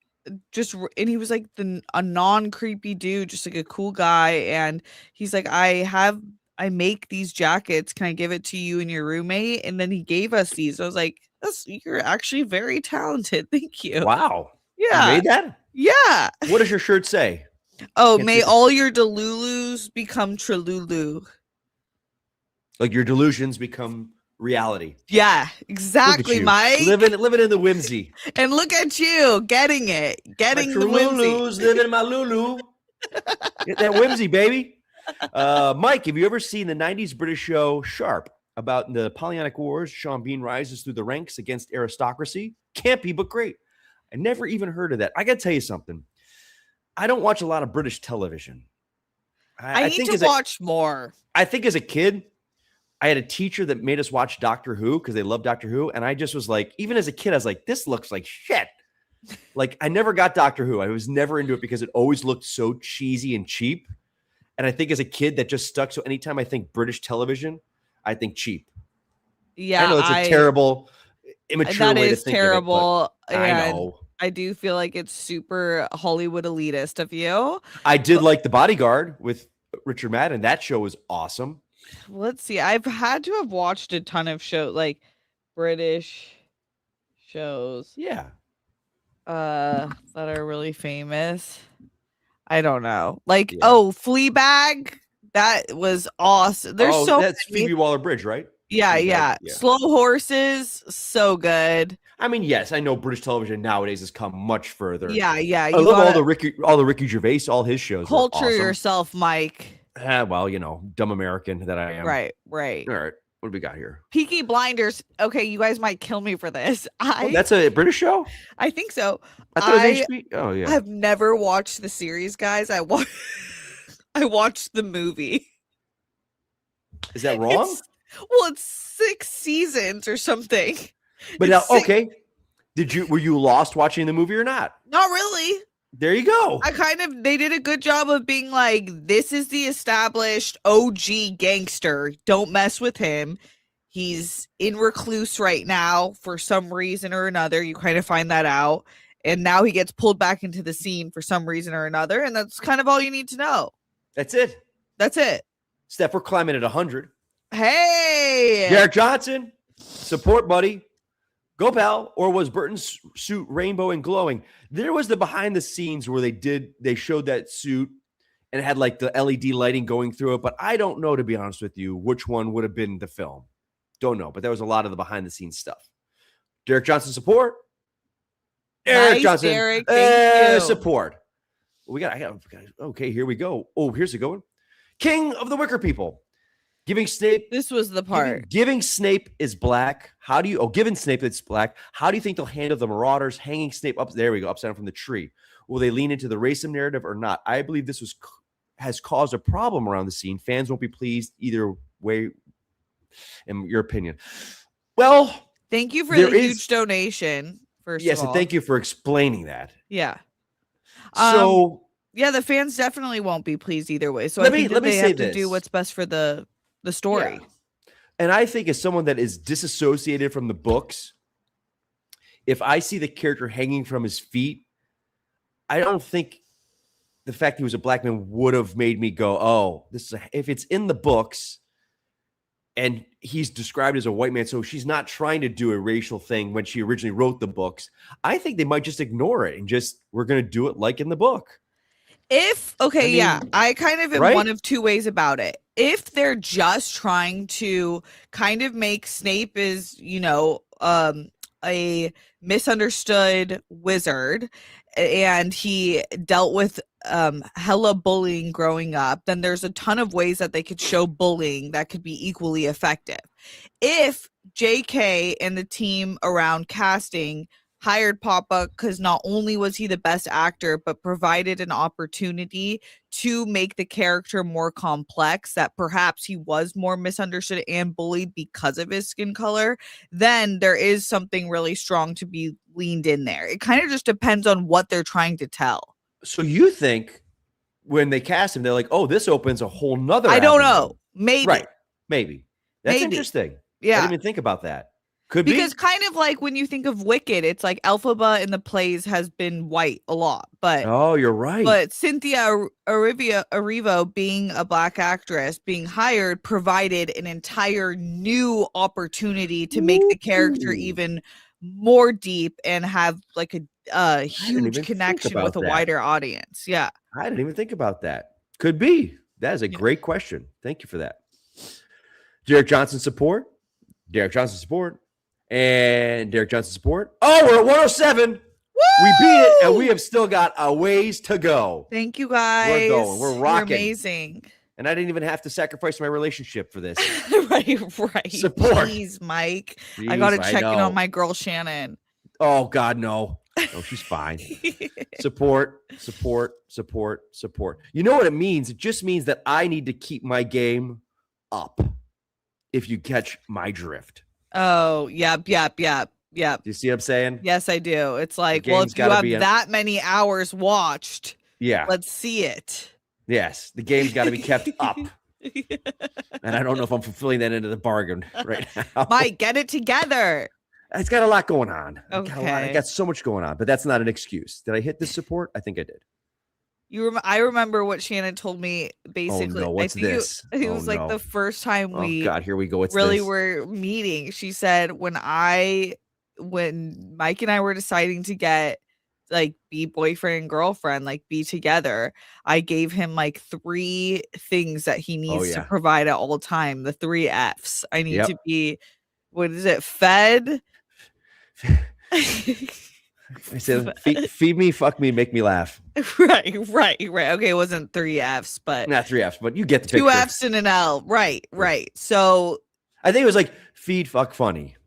he was like a non-creepy dude, just like a cool guy. And he's like, I make these jackets. Can I give it to you and your roommate? And then he gave us these. I was like, you're actually very talented. Thank you. Wow. Yeah. You made that? Yeah. What does your shirt say? Oh, Can't may see it. all your delulus become trelulu. Like your delusions become reality. Yeah, Look at exactly, you. Mike. Living in the whimsy. And look at you getting it, getting the whimsy. Lulu's living in my Lulu. Get that whimsy, baby. Mike, have you ever seen the 90s British show Sharp about the Napoleonic Wars? Sean Bean rises through the ranks against aristocracy. Campy, but great. I never even heard of that. I got to tell you something. I don't watch a lot of British television. I need to watch more. I think as a kid, I had a teacher that made us watch Doctor Who because they love Doctor Who. And I just was like, even as a kid, I was like, this looks like shit. Like, I never got Doctor Who. I was never into it because it always looked so cheesy and cheap. And I think as a kid, that just stuck. So anytime I think British television, I think cheap. Yeah, I know it's a terrible, immature that way to is think terrible. of it, but I And know. I do feel like it's super Hollywood elitist of you. I did like The Bodyguard with Richard Madden. That show was awesome. Let's see. I've had to have watched a ton of shows, like British shows. Yeah. that are really famous. I don't know. Like, Yeah. Fleabag. That was awesome. There's so that's many. Phoebe Waller-Bridge, right? Yeah, Fleabag, yeah. Slow Horses, so good. I mean, yes, I know British television nowadays has come much further. Yeah, yeah. I love all the Ricky Gervais, all his shows. Culture awesome. yourself, Mike. Well, dumb American that I am. Right. All right. What do we got here? Peaky Blinders. Okay, you guys might kill me for this. That's a British show? I think so. I thought it was HBO. Oh, yeah. I've never watched the series, guys. I watched the movie. Is that wrong? It's 6 seasons or something. But now, okay. Were you lost watching the movie or not? Not really. There you go. They did a good job of being like, this is the established OG gangster. Don't mess with him. He's in recluse right now for some reason or another. You kind of find that out. And now he gets pulled back into the scene for some reason or another. And that's kind of all you need to know. That's it. Steph, we're climbing at 100. Hey. Derek Johnson, support, buddy. Go, pal. Or was Burton's suit rainbow and glowing? There was the behind the scenes where they showed that suit and it had like the LED lighting going through it. But I don't know, to be honest with you, which one would have been the film. Don't know. But there was a lot of the behind the scenes stuff. Derek Johnson support. Derek Johnson. Derek, thank you. Support. Okay, here we go. Oh, here's a good one. King of the Wicker People. Giving Snape. This was the part. Giving Snape is black. Given Snape it's black. How do you think they'll handle the Marauders hanging Snape up? There we go, upside down from the tree. Will they lean into the racism narrative or not? I believe this has caused a problem around the scene. Fans won't be pleased either way. In your opinion? Well, thank you for the huge donation. First of all. And thank you for explaining that. Yeah. So yeah, the fans definitely won't be pleased either way. So let I think me they say have to this. do what's best for the story. Yeah. And I think as someone that is disassociated from the books, if I see the character hanging from his feet, I don't think the fact he was a black man would have made me go, oh, if it's in the books and he's described as a white man, so she's not trying to do a racial thing when she originally wrote the books, I think they might just ignore it and we're going to do it like in the book. I kind of am one of two ways about it. If they're just trying to kind of make Snape is, a misunderstood wizard and he dealt with hella bullying growing up, then there's a ton of ways that they could show bullying that could be equally effective. If JK and the team around casting hired Papa because not only was he the best actor, but provided an opportunity to make the character more complex, that perhaps he was more misunderstood and bullied because of his skin color, then there is something really strong to be leaned in there. It kind of just depends on what they're trying to tell. So you think when they cast him, they're like, oh, this opens a whole nother I don't avenue. know. Maybe. Right. Maybe. That's Maybe. interesting. Yeah. I didn't even think about that. Could because be. kind of like when you think of Wicked, it's like Elphaba in the plays has been white a lot, but you're right. But Cynthia Erivo being a black actress being hired provided an entire new opportunity to make the character even more deep and have like a huge connection with a wider audience. Yeah. I didn't even think about that. Could be. That is a great question. Thank you for that. Derek Johnson support. Derek Johnson support. And Derek Johnson support. Oh, we're at 107. Woo! We beat it, and we have still got a ways to go. Thank you, guys. We're going. We're rocking. You're amazing. And I didn't even have to sacrifice my relationship for this. right. Support. Please, Mike. Jeez, I got to check in on my girl, Shannon. Oh, God, no. No, she's fine. Support. You know what it means? It just means that I need to keep my game up, if you catch my drift. Oh, yep. Do you see what I'm saying? Yes, I do. It's like, well, if you have that many hours watched, let's see it. Yes, the game's got to be kept up. And I don't know if I'm fulfilling that into the bargain right now. Mike, get it together. It's got a lot going on. Okay. I got so much going on, but that's not an excuse. Did I hit this support? I think I did. I remember what Shannon told me basically. Oh, no, what's this? It was like the first time we here we go. It's really were meeting. She said when Mike and I were deciding to get like be boyfriend and girlfriend, like be together. I gave him like 3 things that he needs to yeah. provide at all time. The 3 F's. I need Yep. to be, what is it? Fed. I said, feed me, fuck me, make me laugh. Right. Okay, it wasn't 3 F's, but Not 3 F's, but you get the 2 picture. F's and an L. Right. So I think it was like feed, fuck, funny.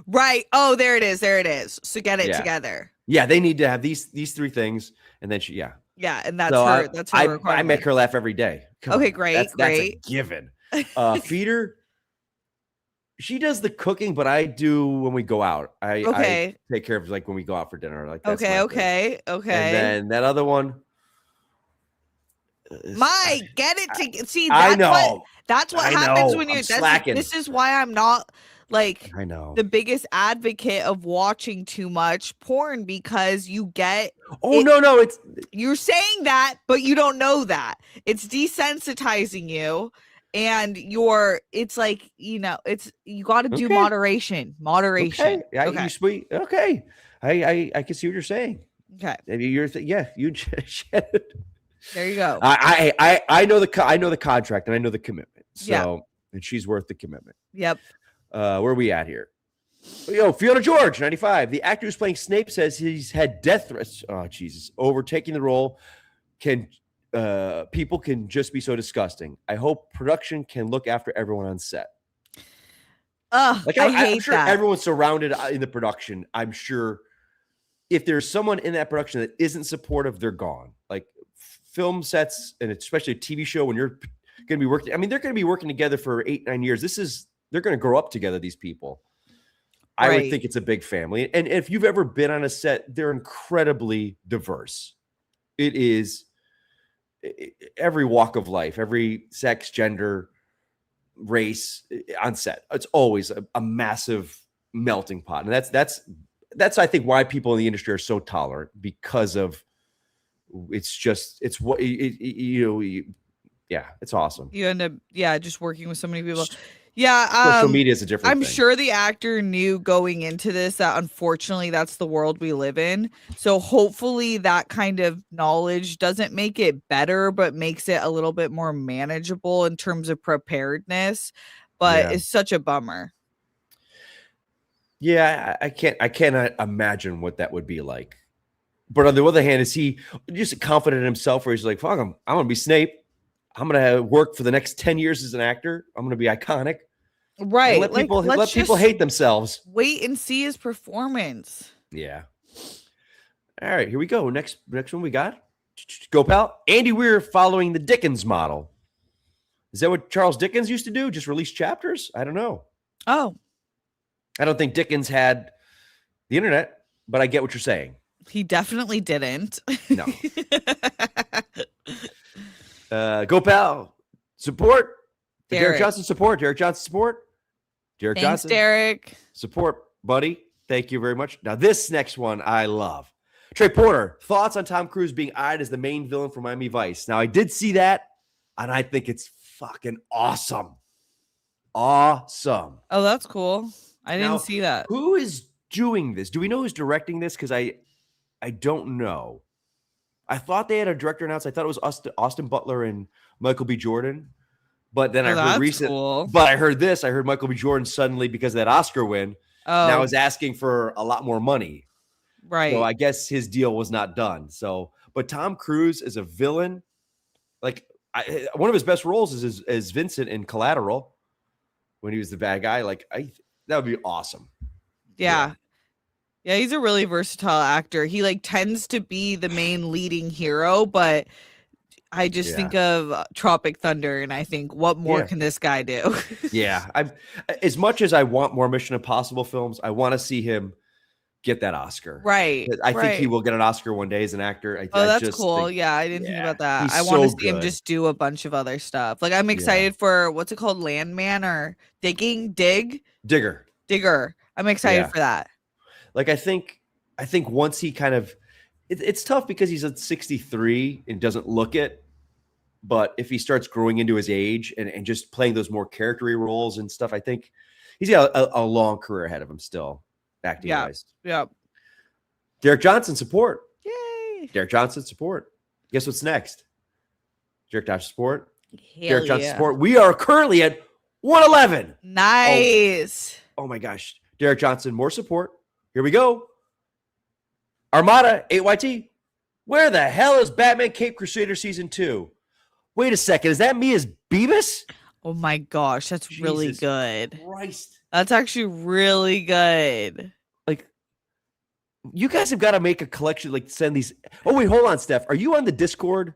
right. Oh, there it is. So get it Yeah. together. Yeah, they need to have these 3 things, and then she, yeah. Yeah, and that's So her. That's her I requirement. make her laugh every day. Come Okay, on. great, That's a given. Feeder, she does the cooking, but I do when we go out. I take care of like when we go out for dinner. Like that's my thing. Okay. And then that other one, Get it to see. I know. That's what I happens know. when you're I'm slacking. This is why I'm not like I know. the biggest advocate of watching too much porn, because you get No, it's you're saying that, but you don't know that. It's desensitizing you, and it's like, you got to do Okay. moderation. okay. Yeah, Okay. you sweet. Okay. I can see what you're saying. Okay. Maybe you There you go. I know the contract and I know the commitment. So Yeah. and she's worth the commitment. Yep. Where are we at here? Fiona George, 95. The actor who's playing Snape says he's had death threats. Oh, Jesus. Overtaking the role people can just be so disgusting. I hope production can look after everyone on set. Like I hate I'm sure that. everyone's surrounded in the production. I'm sure if there's someone in that production that isn't supportive, they're gone. Like film sets, and especially a TV show, when you're going to be working, I mean, they're going to be working together for 8-9 years. They're going to grow up together, these people. I would think it's a big family. And if you've ever been on a set, they're incredibly diverse. It is every walk of life, every sex, gender, race on set. It's always a massive melting pot. And that's I think why people in the industry are so tolerant, because of it's awesome. You end up just working with so many people. Yeah, social media is a different I'm thing. sure the actor knew going into this that unfortunately that's the world we live in. So hopefully that kind of knowledge doesn't make it better, but makes it a little bit more manageable in terms of preparedness. But it's such a bummer. Yeah, I cannot imagine what that would be like. But on the other hand, is he just confident in himself, where he's like, fuck him, I'm gonna be Snape. I'm gonna work for the next 10 years as an actor. I'm gonna be iconic. Right. Let people hate themselves. Wait and see his performance. Yeah. All right, here we go. Next one we got. Go, pal. Andy Weir following the Dickens model. Is that what Charles Dickens used to do? Just release chapters? I don't know. Oh. I don't think Dickens had the internet, but I get what you're saying. He definitely didn't. No. Go, pal. Support. Derek Johnson support. Derek Johnson support. Derek Thanks, Johnson. Derek. Support, buddy. Thank you very much. Now, this next one I love. Trey Porter, thoughts on Tom Cruise being eyed as the main villain for Miami Vice. Now, I did see that, and I think it's fucking awesome. Awesome. Oh, that's cool. I didn't see that. Who is doing this? Do we know who's directing this? Because I don't know. I thought they had a director announced. I thought it was Austin Butler and Michael B. Jordan. But then I heard cool. But I heard this. I heard Michael B. Jordan suddenly, because of that Oscar win, now is asking for a lot more money. Right. So I guess his deal was not done. So, but Tom Cruise is a villain. Like one of his best roles is Vincent in Collateral, when he was the bad guy. Like that would be awesome. Yeah. Yeah, he's a really versatile actor. He tends to be the main leading hero, but I just think of Tropic Thunder, and I think, what more can this guy do? Yeah. As much as I want more Mission Impossible films, I want to see him get that Oscar. Right. I think he will get an Oscar one day as an actor. That's cool. I didn't think about that. I want to see him just do a bunch of other stuff. Like, I'm excited for, what's it called? Landman or Digger. I'm excited for that. Like, I think once he kind of, it's tough because he's at 63 and doesn't look it. But if he starts growing into his age and just playing those more character-y roles and stuff, I think he's got a long career ahead of him still, acting wise. Yeah. Derek Johnson support. Derek Johnson support. Guess what's next? Derek Johnson support. Hell Derek Johnson yeah. support. We are currently at 111. Nice. Oh my gosh. Derek Johnson, more support. Here we go. Armada, 8YT. Where the hell is Batman Cape Crusader Season 2? Wait a second. Is that me as Beavis? Oh my gosh, that's really Jesus good. Christ. That's actually really good. Like, you guys have got to make a collection, like send these. Oh, wait, hold on, Steph. Are you on the Discord?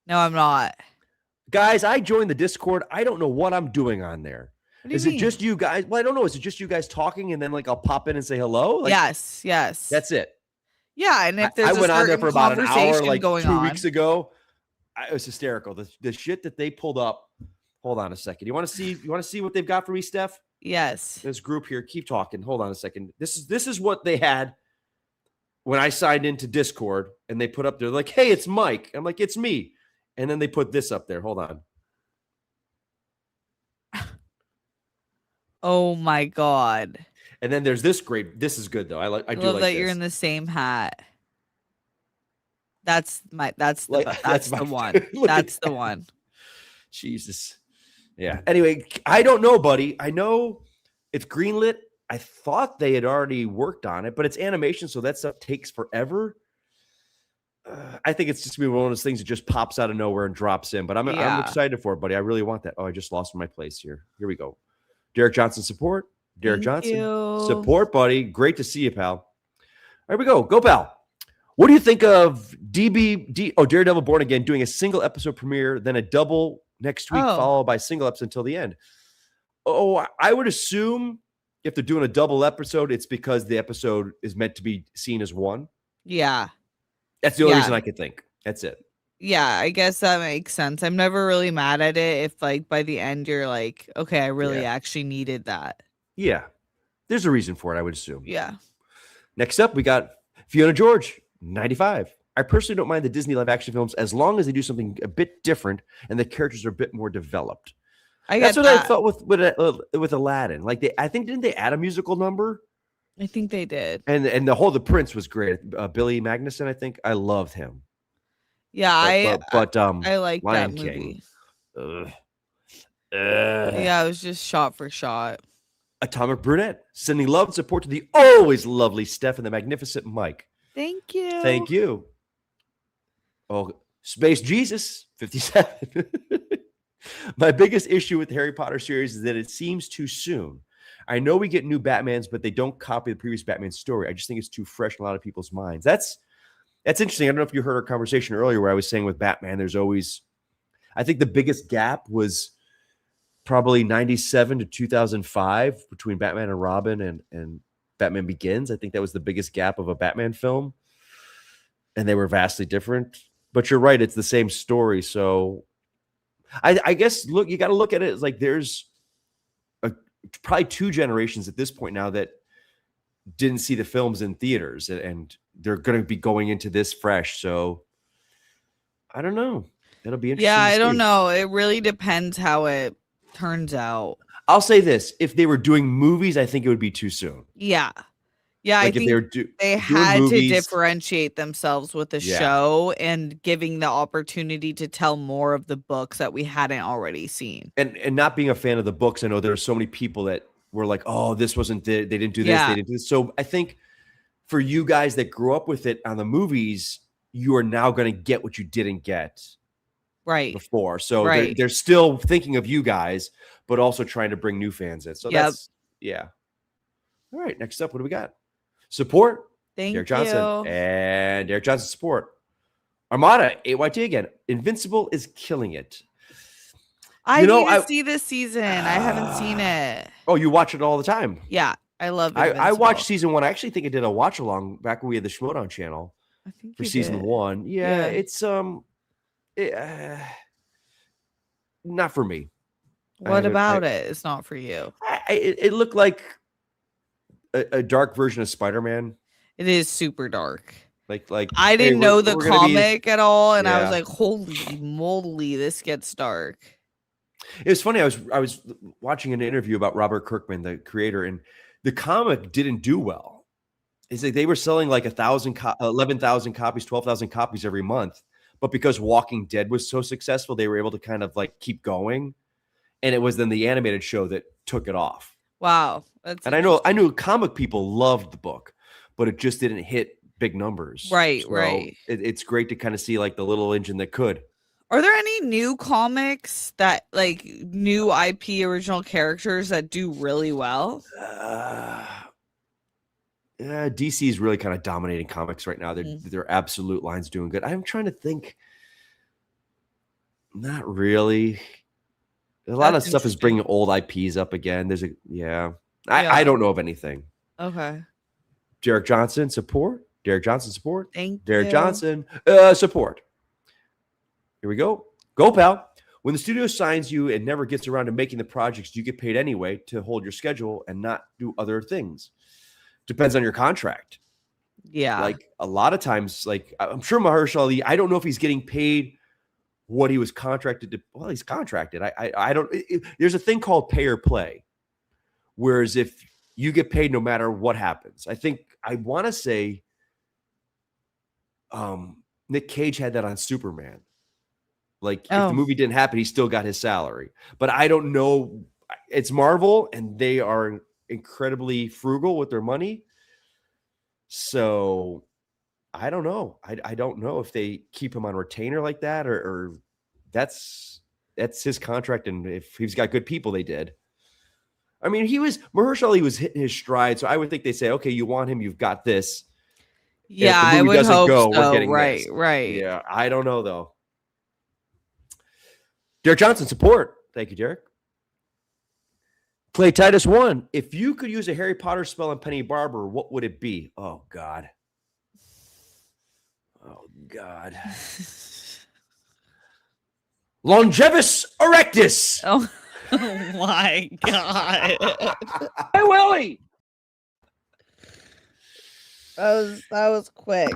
No, I'm not. Guys, I joined the Discord. I don't know what I'm doing on there. What do you Is mean? it just you guys? Well, I don't know. Is it just you guys talking and then like I'll pop in and say hello? Like, yes. That's it. Yeah, and if there's I a went on there certain for about an hour, conversation like going 2 on. weeks ago. It was hysterical. The shit that they pulled up. Hold on a second. You want to see what they've got for me, Steph? Yes. This group here. Keep talking. Hold on a second. This is what they had when I signed into Discord, and they put up there like, "Hey, it's Mike." I'm like, "It's me," and then they put this up there. Hold on. Oh my god. And then there's this great. This is good though. I love do like that this. you're in the same hat. That's the one. Look at That's the that. one. Jesus. Yeah. Anyway, I don't know, buddy. I know it's greenlit. I thought they had already worked on it, but it's animation, so that stuff takes forever. I think it's just gonna be one of those things that just pops out of nowhere and drops in. But I'm excited for it, buddy. I really want that. Oh, I just lost my place here. Here we go. Derek Johnson support. Derek Thank Johnson you. support, buddy. Great to see you, pal. There we go. Go, pal. What do you think of Daredevil Born Again doing a single episode premiere, then a double next week, followed by single episodes until the end? Oh, I would assume if they're doing a double episode, it's because the episode is meant to be seen as one. Yeah. That's the only reason I could think. That's it. Yeah, I guess that makes sense. I'm never really mad at it if like by the end you're like, okay, I really actually needed that. Yeah. There's a reason for it, I would assume. Yeah. Next up, we got Fiona George, 95. I personally don't mind the Disney live action films as long as they do something a bit different and the characters are a bit more developed. That's what I thought with Aladdin. Like didn't they add a musical number? I think they did. And the Prince was great. Billy Magnuson, I think. I loved him. Yeah, I like Lion that movie. King. Yeah, it was just shot for shot. Atomic Brunette, sending love and support to the always lovely Steph and the magnificent Mike. Thank you. Thank you. Oh, Space Jesus, 57. My biggest issue with the Harry Potter series is that it seems too soon. I know we get new Batmans, but they don't copy the previous Batman story. I just think it's too fresh in a lot of people's minds. That's interesting. I don't know if you heard our conversation earlier where I was saying with Batman, there's always, I think the biggest gap was probably 97 to 2005 between Batman and Robin and Batman Begins. I think that was the biggest gap of a Batman film. And they were vastly different. But you're right, it's the same story. So I guess, look, you got to look at it as like there's probably 2 generations at this point now that didn't see the films in theaters, and they're going to be going into this fresh. So I don't know. It'll be interesting. Yeah, I don't know. It really depends how it turns out. I'll say this. If they were doing movies, I think it would be too soon. Yeah. Yeah, Like I think they had to differentiate themselves with the show and giving the opportunity to tell more of the books that we hadn't already seen. And not being a fan of the books, I know there are so many people that were like, oh, this wasn't they didn't do this, they didn't do this. So I think for you guys that grew up with it on the movies, you are now going to get what you didn't get before. So they're still thinking of you guys, but also trying to bring new fans in. So that's All right, next up, what do we got? Support. Derek Johnson. And Derek Johnson support. Armada, 8YT again. Invincible is killing it. I need to see this season. I haven't seen it. Oh, you watch it all the time? Yeah, I love it. I watched season 1. I actually think I did a watch along back when we had the Schmodown channel for season 1. Yeah, it's not for me. What about it? It's not for you. It looked like a dark version of Spider-Man. It is super dark. Like I didn't know the comic at all, and I was like, "Holy moly, this gets dark." It was funny. I was watching an interview about Robert Kirkman, the creator, and the comic didn't do well. It's like they were selling like 11,000 copies, 12,000 copies every month. But because Walking Dead was so successful, they were able to kind of like keep going. And it was then the animated show that took it off. Wow. That's And I knew comic people loved the book, but it just didn't hit big numbers. Right, So right. It's great to kind of see like the little engine that could. Are there any new comics that like new IP original characters that do really well? DC is really kind of dominating comics right now. Their absolute line's doing good. I'm trying to think. Not really. A lot of stuff is bringing old IPs up again. I don't know of anything. Okay. Derek Johnson support. Derek Johnson support. Thank Derek you. Johnson support. Here we go. Go, pal. When the studio signs you and never gets around to making the projects, you get paid anyway to hold your schedule and not do other things. Depends on your contract. Yeah. Like a lot of times, like I'm sure Mahershala Ali, I don't know if he's getting paid what he was contracted to. Well, he's contracted. I don't. There's a thing called pay or play. Whereas if you get paid no matter what happens, I want to say Nick Cage had that on Superman. Like if the movie didn't happen, he still got his salary. But I don't know. It's Marvel, and they are incredibly frugal with their money. So I don't know. I don't know if they keep him on retainer like that, or that's his contract. And if he's got good people, they did. I mean, Mahershala Ali was hitting his stride. So I would think they say, okay, you want him, you've got this. Yeah, I would hope so. We're getting right, this. right. Yeah, I don't know though. Derek Johnson support. Thank you, Derek. Clay Titus 1. If you could use a Harry Potter spell on Penny Barber, what would it be? Oh, God. Oh, God. Longevus erectus. Oh my God. Hey, Willie. That was quick.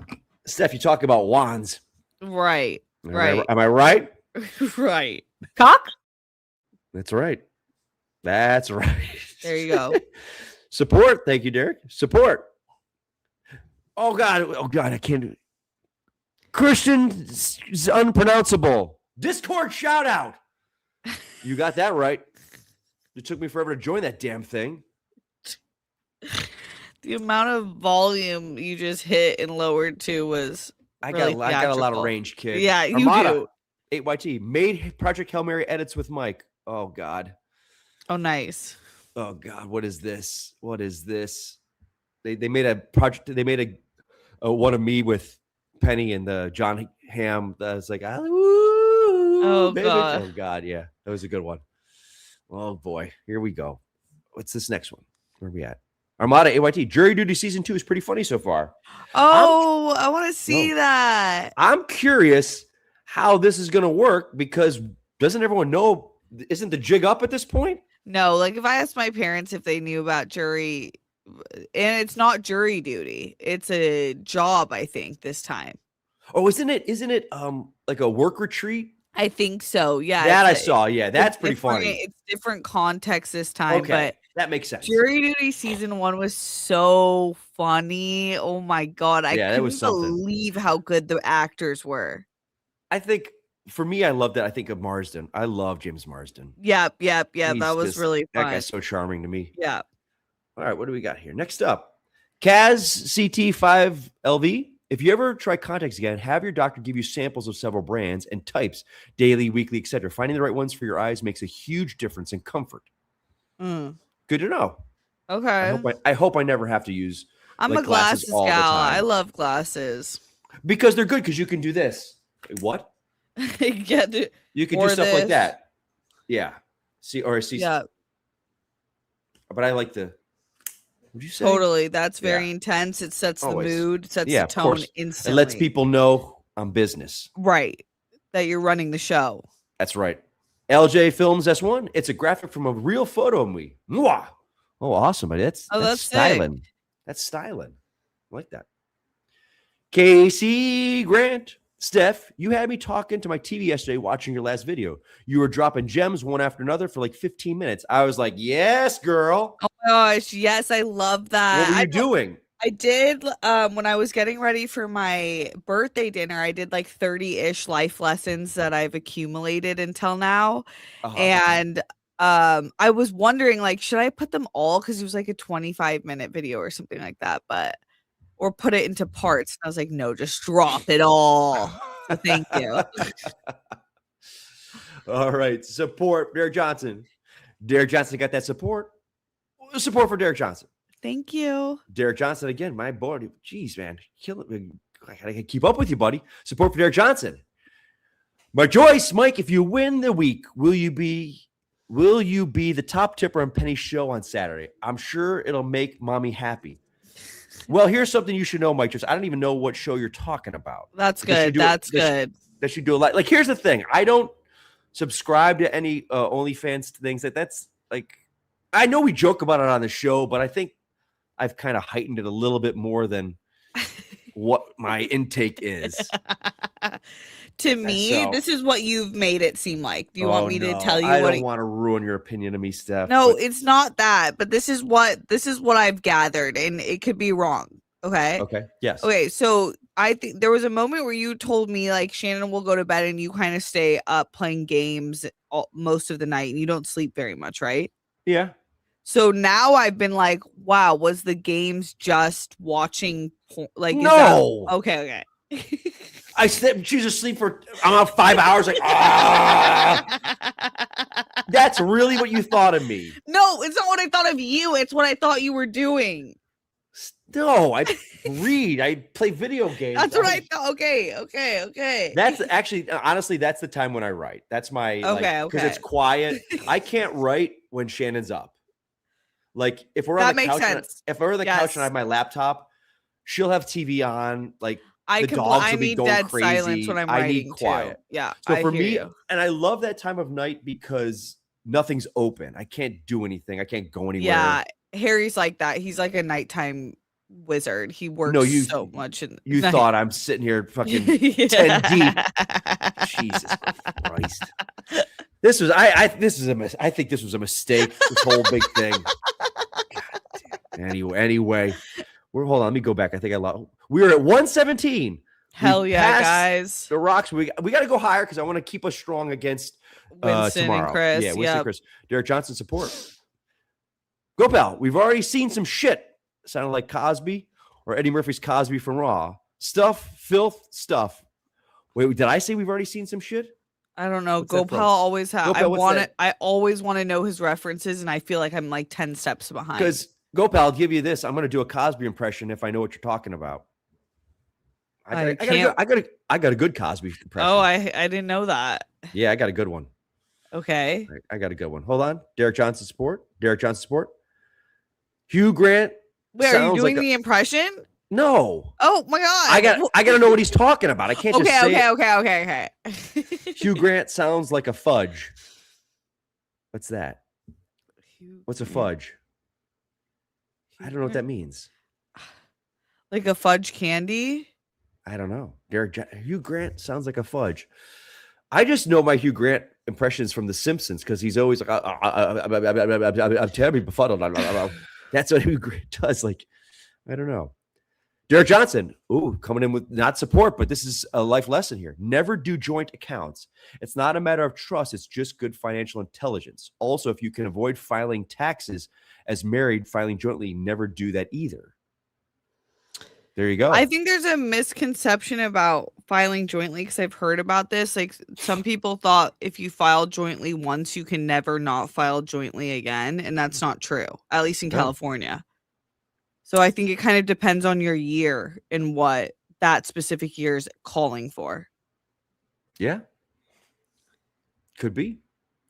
Steph, you talk about wands. Right. Right. Am I right? Right. Cock? That's right. That's right. There you go. Support. Thank you, Derek. Support. Oh, God. Oh, God. I can't do it. Christian is unpronounceable. Discord shout out. You got that right. It took me forever to join that damn thing. The amount of volume you just hit and lowered to was I really got a lot of theatrical. range, kid. Yeah, you Armada, do. 8YT made Project Hail Mary edits with Mike. Oh, God. Oh, nice. Oh, God. What is this? What is this? They made a project. They made a one of me with Penny and the John Hamm. That was like, oh, baby. God. Oh, God. Yeah. That was a good one. Oh, boy. Here we go. What's this next one? Where are we at? Armada AYT. Jury Duty Season 2 is pretty funny so far. Oh, I want to see that. I'm curious how this is going to work because doesn't everyone know? Isn't the jig up at this point? No, like if I asked my parents if they knew about jury, and it's not jury duty, it's a job, I think, this time. Oh, isn't it like a work retreat? I think so. Yeah. That I saw. Yeah, that's pretty different- funny. It's different context this time, Okay, but that makes sense. Jury Duty Season 1 was so funny. Oh my God. I Yeah, that couldn't was something. believe how good the actors were. I think for me, I loved it. I think of Marsden. I love James Marsden. Yep. He's That was just- really That fun. guy's so charming to me. Yeah. All right, what do we got here? Next up, Kaz CT5LV. If you ever try contacts again, have your doctor give you samples of several brands and types, daily, weekly, etc. Finding the right ones for your eyes makes a huge difference in comfort. Mm. Good to know. Okay. I hope I never have to use I'm like a glasses glasses all the gal. time. I love glasses. because they're good because you can do this. Wait, what? Get it. You can Or do stuff like this. that. Yeah. See. Yeah, But I like the. Would you say? totally. That's very Yeah. intense. It sets Always. the mood, sets Yeah, the of tone course. instantly. It lets people know I'm business. right that you're running the show. That's right. LJ Films S1. It's a graphic from a real photo of me. Mwah! Oh, awesome. That's That's sick. styling. That's styling. I like that. Casey Grant. Steph, you had me talking to my TV yesterday watching your last video. You were dropping gems one after another for like 15 minutes. I was like, yes, girl. Oh my gosh, yes, I love that. What were I you doing? I did when I was getting ready for my birthday dinner, I did like 30-ish life lessons that I've accumulated until now. And I was wondering like should I put them all cuz it was like a 25-minute video or something like that, or put it into parts. And I was like, "No, just drop it all." So thank you. All right. Support Derek Johnson. Derek Johnson got that support. Support for Derek Johnson. Thank you. Derek Johnson again, my boy. Jeez, man, kill it. I gotta keep up with you, buddy. Support for Derek Johnson. My Joyce, Mike, if you win the week, will you be the top tipper on Penny's show on Saturday? I'm sure it'll make mommy happy. Well, here's something you should know, Mike. Just I don't even know what show you're talking about. That's good. That's good. That should do a lot. Like, here's the thing. I don't subscribe to any OnlyFans things. That's like, I know we joke about it on the show, but I think I've kind of heightened it a little bit more than what my intake is. To me, this is what you've made it seem like. Do you want me to tell you I what don't want to ruin your opinion of me, Steph. No, it's not that, but this is what I've gathered, and it could be wrong. Okay. Okay. Yes. Okay. So I think there was a moment where you told me like Shannon will go to bed and you kind of stay up playing games most of the night and you don't sleep very much, right? Yeah. So now I've been like, wow, was the games just watching like no? Okay. I choose to sleep for I'm out 5 hours. Like, that's really what you thought of me. No, it's not what I thought of you. It's what I thought you were doing. No, I read. I play video games. That's what I thought. Okay. That's actually, honestly, that's the time when I write. That's my because it's quiet. I can't write when Shannon's up. Like if we're on the couch, if we're on the couch and I have my laptop, she'll have TV on. Like the dogs will be going crazy. Silence when I'm writing. I need quiet. Too. Yeah. So for me, and I love that time of night because nothing's open. I can't do anything. I can't go anywhere. Yeah, Harry's like that. He's like a nighttime wizard. He works so much. You thought I'm sitting here fucking 10 deep. Jesus Christ. I think this was a mistake. This whole big thing. Anyway, hold on. Let me go back. I think I lost. We were at 117. Hell yeah, guys. The Rocks. We got to go higher because I want to keep us strong against Winston tomorrow. And Chris. Yeah, Winston and Chris. Derek Johnson support. Go, pal. We've already seen some shit. Sounded like Cosby or Eddie Murphy's Cosby from Raw. Filth stuff. Wait, did I say we've already seen some shit? I don't know. Gopal always has. I always want to know his references, and I feel like I'm like 10 steps behind. Because Gopal, I'll give you this. I'm going to do a Cosby impression if I know what you're talking about. I got a good Cosby impression. Oh, I didn't know that. Yeah, I got a good one. Okay. I got a good one. Hold on. Derek Johnson support. Hugh Grant. Wait, are you doing the impression? No. Oh my God. I got to know what he's talking about. I can't just say Okay. Hugh Grant sounds like a fudge. What's that? What's a fudge? I don't know what that means. Like a fudge candy? I don't know. Hugh Grant sounds like a fudge. I just know my Hugh Grant impressions from The Simpsons because he's always like, I'm terribly befuddled. That's what Hugh Grant does. Like, I don't know. Derek Johnson, coming in with not support, but this is a life lesson here. Never do joint accounts. It's not a matter of trust. It's just good financial intelligence. Also, if you can avoid filing taxes as married, filing jointly, never do that either. There you go. I think there's a misconception about filing jointly because I've heard about this. Like some people thought if you file jointly once, you can never not file jointly again. And that's not true, at least in California. So I think it kind of depends on your year and what that specific year is calling for. Yeah. Could be.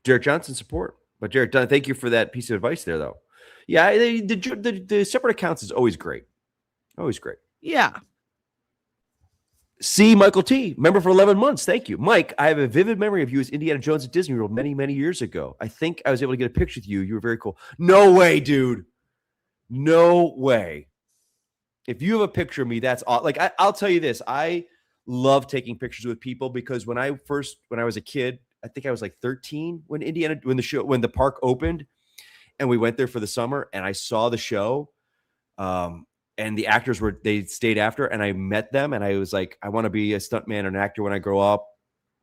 Derek Johnson support. But Derek, thank you for that piece of advice there, though. Yeah, the separate accounts is always great. Always great. Yeah. C. Michael T. Member for 11 months. Thank you. Mike, I have a vivid memory of you as Indiana Jones at Disney World many, many years ago. I think I was able to get a picture with you. You were very cool. No way, dude. No way. If you have a picture of me, that's all. Like I'll tell you this. I love taking pictures with people because when I was a kid, I think I was like 13 when the park opened and we went there for the summer and I saw the show. And and the actors they stayed after, and I met them, and I was like, I want to be a stuntman or an actor when I grow up.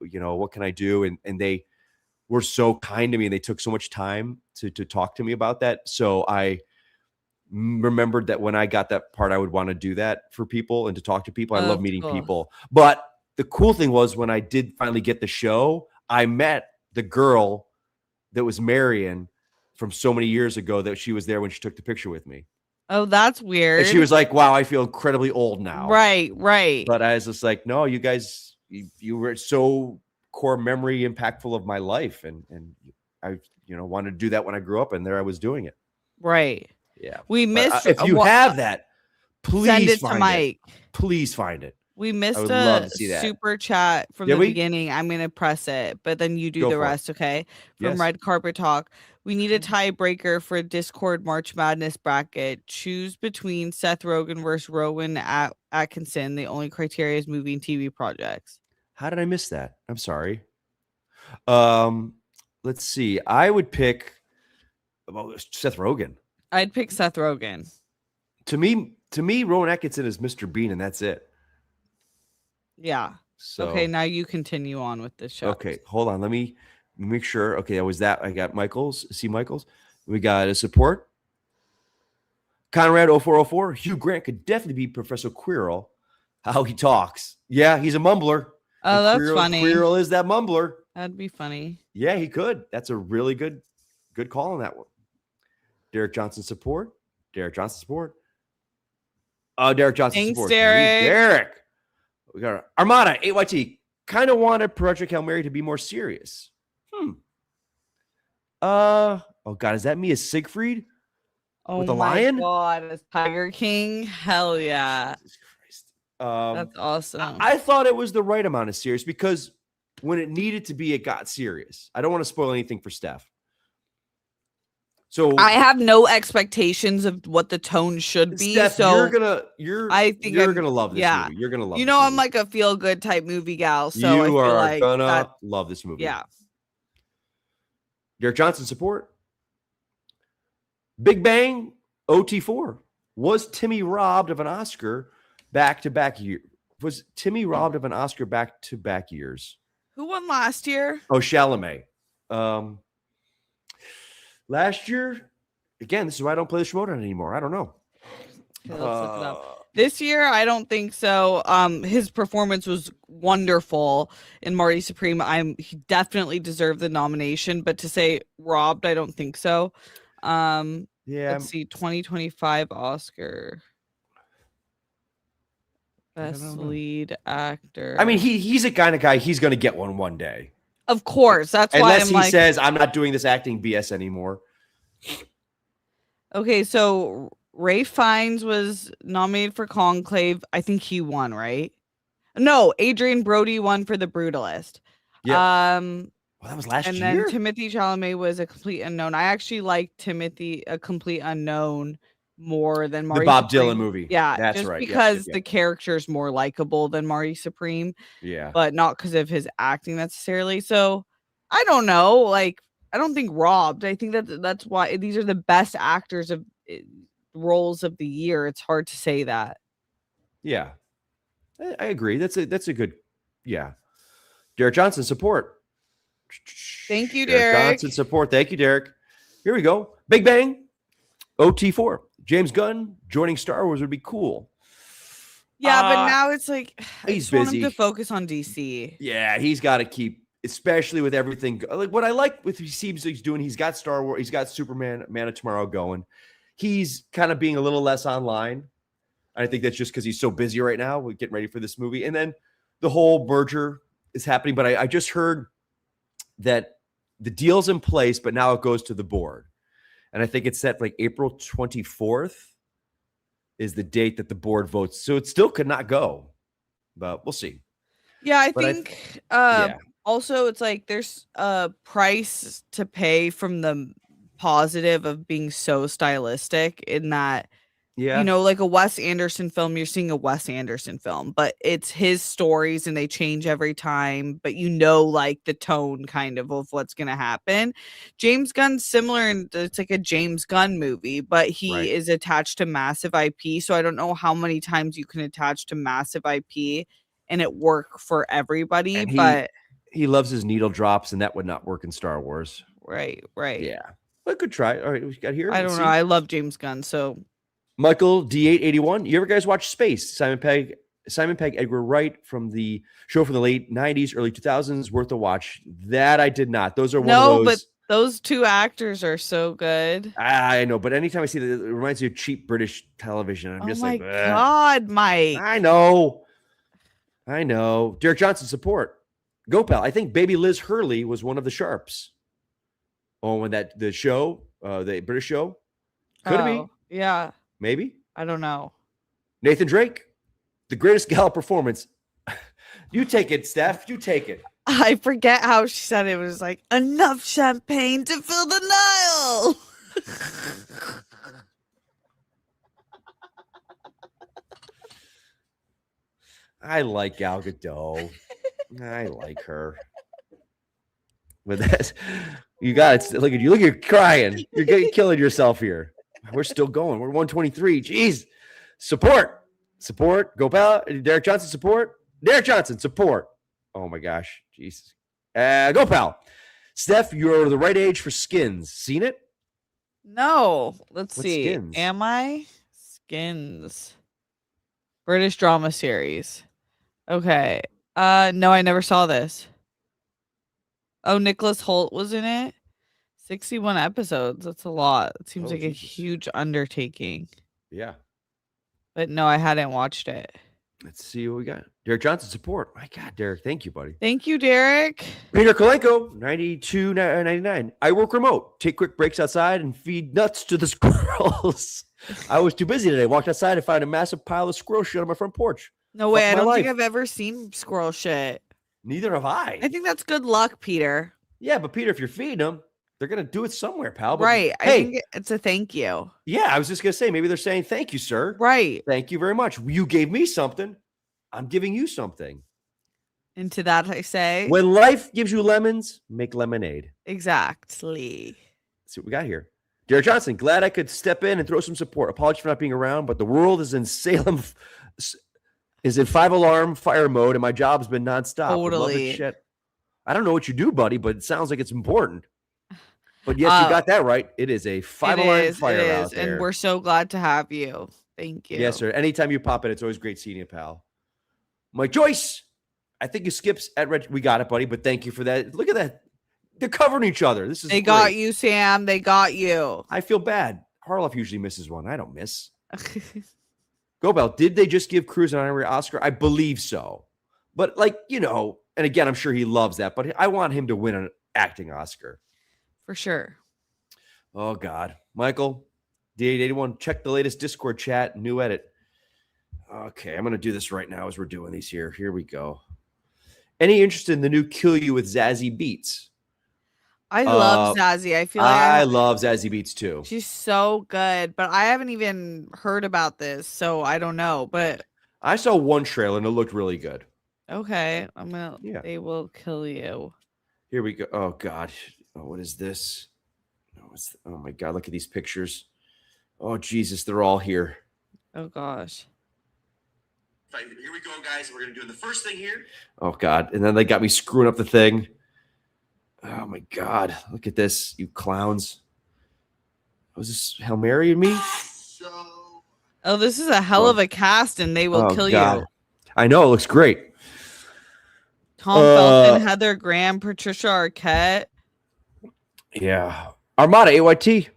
What can I do? And they were so kind to me, and they took so much time to talk to me about that. So I remembered that when I got that part, I would want to do that for people and to talk to people. I love meeting people. But the cool thing was when I did finally get the show, I met the girl that was Marion from so many years ago, that she was there when she took the picture with me. Oh, that's weird. And she was like, wow, I feel incredibly old now. Right. But I was just like, no, you guys, you were so core memory impactful of my life. And I, wanted to do that when I grew up, and there I was doing it. Right. Yeah. We missed. If you have that, please send it find to Mike. Please find it. We missed love a to see that. super chat from the beginning. I'm going to press it, but then you do the rest, okay? From Yes. Red Carpet Talk. We need a tiebreaker for Discord March Madness bracket. Choose between Seth Rogen versus Rowan Atkinson. The only criteria is movie and TV projects. How did I miss that? I'm sorry. Let's see. I would pick Seth Rogen. I'd pick Seth Rogen. To me, Rowan Atkinson is Mr. Bean, and that's it. Yeah. So okay, now you continue on with this show. Okay, hold on. Let me make sure. Okay, that was that. I got Michaels. We got a support. Conrad 0404. Hugh Grant could definitely be Professor Quirrell. How he talks. Yeah, he's a mumbler. Oh, that's Quirrell, funny. Quirrell is that mumbler. That'd be funny. Yeah, he could. That's a really good call on that one. Derek Johnson support. Derek Johnson support. Thanks, support. Derek. Derek. We got Armada 8YT. Kind of wanted Project Hail Mary to be more serious. Oh God, is that me as Siegfried? Oh With a my lion? God, as Tiger King? Hell yeah. Jesus Christ. That's awesome. I thought it was the right amount of serious, because when it needed to be, it got serious. I don't want to spoil anything for Steph. So I have no expectations of what the tone should be. Steph, so you're gonna love this movie. You're gonna love. I'm like a feel good type movie gal. So I feel like gonna love this movie. Yeah. Derek Johnson support. Big Bang OT4. Was Timmy robbed of an Oscar back-to-back year? Was Timmy robbed of an Oscar back-to-back years? Who won last year? Oh, Chalamet. Last year, again, this is why I don't play the Schmodown anymore. I don't know. Okay, let's look it up. This year, I don't think so. His performance was wonderful in Marty Supreme. He definitely deserved the nomination, but to say robbed, I don't think so. Let's see, 2025 Oscar. Best lead actor. I mean, he's a kind of guy, he's going to get one day. Of course. That's why Unless he says, I'm not doing this acting BS anymore. Okay, so Ray Fiennes was nominated for Conclave. I think he won, right? No, Adrian Brody won for The Brutalist. Yeah. Well, that was last year. And then Timothy Chalamet was A Complete Unknown. I actually like Timothy A Complete Unknown more than Marty the Bob Supreme. Dylan movie. Yeah, that's just right. because the character is more likable than Marty Supreme. Yeah. But not because of his acting necessarily. So I don't know. Like, I don't think robbed. I think that's why these are the best actors of roles of the year. It's hard to say that. Yeah. I agree. That's a good, yeah. Derek Johnson support. Thank you, Derek. Johnson support. Thank you, Derek. Here we go. Big Bang. OT4. James Gunn joining Star Wars would be cool. Yeah, but now it's like he's I just busy. want him to focus on DC. Yeah, he's got to keep, especially with everything. Like what I like with he seems he's doing. He's got Star Wars. He's got Superman, Man of Tomorrow going. He's kind of being a little less online. I think that's just because he's so busy right now with getting ready for this movie. And then the whole merger is happening. But I just heard that the deal's in place, but now it goes to the board. And I think it's set like April 24th is the date that the board votes. So it still could not go, but we'll see. Yeah, I think also it's like there's a price to pay from the positive of being so stylistic in that Yeah. You know, like a Wes Anderson film, you're seeing a Wes Anderson film, but it's his stories and they change every time, but you know, like the tone kind of what's going to happen. James Gunn's similar, and it's like a James Gunn movie, but he Right. is attached to massive IP. So I don't know how many times you can attach to massive IP and it work for everybody, And but he loves his needle drops, and that would not work in Star Wars. right. Yeah. But good try. All right, we got here. I don't know. I love James Gunn, so Michael D881. You ever guys watch Space? Simon Pegg, Edgar Wright from the show from the late 90s, early 2000s. Worth a watch. That I did not. Those are one of those. but those two actors are so good. I know, but anytime I see that, it reminds me of cheap British television. I'm just like, God, Mike. I know. Derek Johnson support. Go pal. I think Baby Liz Hurley was one of the sharps. Oh, when the show, the British show, could it be? Yeah. Maybe. I don't know. Nathan Drake, the greatest gala performance. You take it, Steph. You take it. I forget how she said it. It was like enough champagne to fill the Nile. I like Gal Gadot. I like her. But that, you got it. Look at you. Look, you're crying. You're killing yourself here. We're still going. We're 123. Jeez. Support. Go pal. Derek Johnson support. Oh my gosh. Jesus. Go pal. Steph, you're the right age for Skins. Seen it? No. Let's What's see. Skins? Am I? Skins. British drama series. Okay. No, I never saw this. Oh, Nicholas Hoult was in it. 61 episodes. That's a lot. It seems like Jesus. a huge undertaking. Yeah. But no, I hadn't watched it. Let's see what we got. Derek Johnson support. My God, Derek. Thank you, buddy. Thank you, Derek. Peter Kolenko, 92.99. I work remote. Take quick breaks outside and feed nuts to the squirrels. I was too busy today. Walked outside and found a massive pile of squirrel shit on my front porch. No way. I my don't think life. I've ever seen squirrel shit. Neither have I. I think that's good luck, Peter. Yeah, but Peter, if you're feeding them, they're gonna do it somewhere, pal. But, Right. I Hey, think it's a thank you. yeah, I was just gonna say maybe they're saying thank you, sir. Right. Thank you very much. You gave me something. I'm giving you something. And to that I say, When life gives you lemons, make lemonade. exactly. Let's see what we got here. Derek Johnson, glad I could step in and throw some support. Apologies for not being around, but the world is in Salem, is in 5-alarm fire mode, and my job's been nonstop. Would love to Totally. chat. I don't know what you do, buddy, but it sounds like it's important. But yes, you got that right. It is a 5-alarm fire out there. And we're so glad to have you. Thank you. Yes, sir. Anytime you pop in, it's always great seeing you, pal. Mike Joyce, I think you skips at Red. We got it, buddy, but thank you for that. Look at that. They're covering each other. This is They got great. you, Sam. They got you. I feel bad. Harloff usually misses one. I don't miss. Go Bell. Did they just give Cruz an honorary Oscar? I believe so. But and again, I'm sure he loves that, but I want him to win an acting Oscar. For sure. Oh, God. Michael, D881, check the latest Discord chat, new edit. Okay, I'm going to do this right now as we're doing these here. Here we go. Any interest in the new Kill You with Zazie Beetz? I love Zazie. I feel like I love Zazie Beetz too. she's so good, but I haven't even heard about this, so I don't know. But I saw one trailer and it looked really good. okay, Yeah. They will kill you. Here we go. Oh, God. Oh, what is this? Oh, my God. Look at these pictures. Oh, Jesus. They're all here. Oh gosh. Here we go, guys. We're going to do the first thing here. Oh, God. And then they got me screwing up the thing. Oh, my God. Look at this, you clowns. Was this Hail Mary and me? Oh, this is a hell of a cast, and they will kill God. you. I know. It looks great. Tom Felton, Heather Graham, Patricia Arquette. Yeah. Armada, AYT.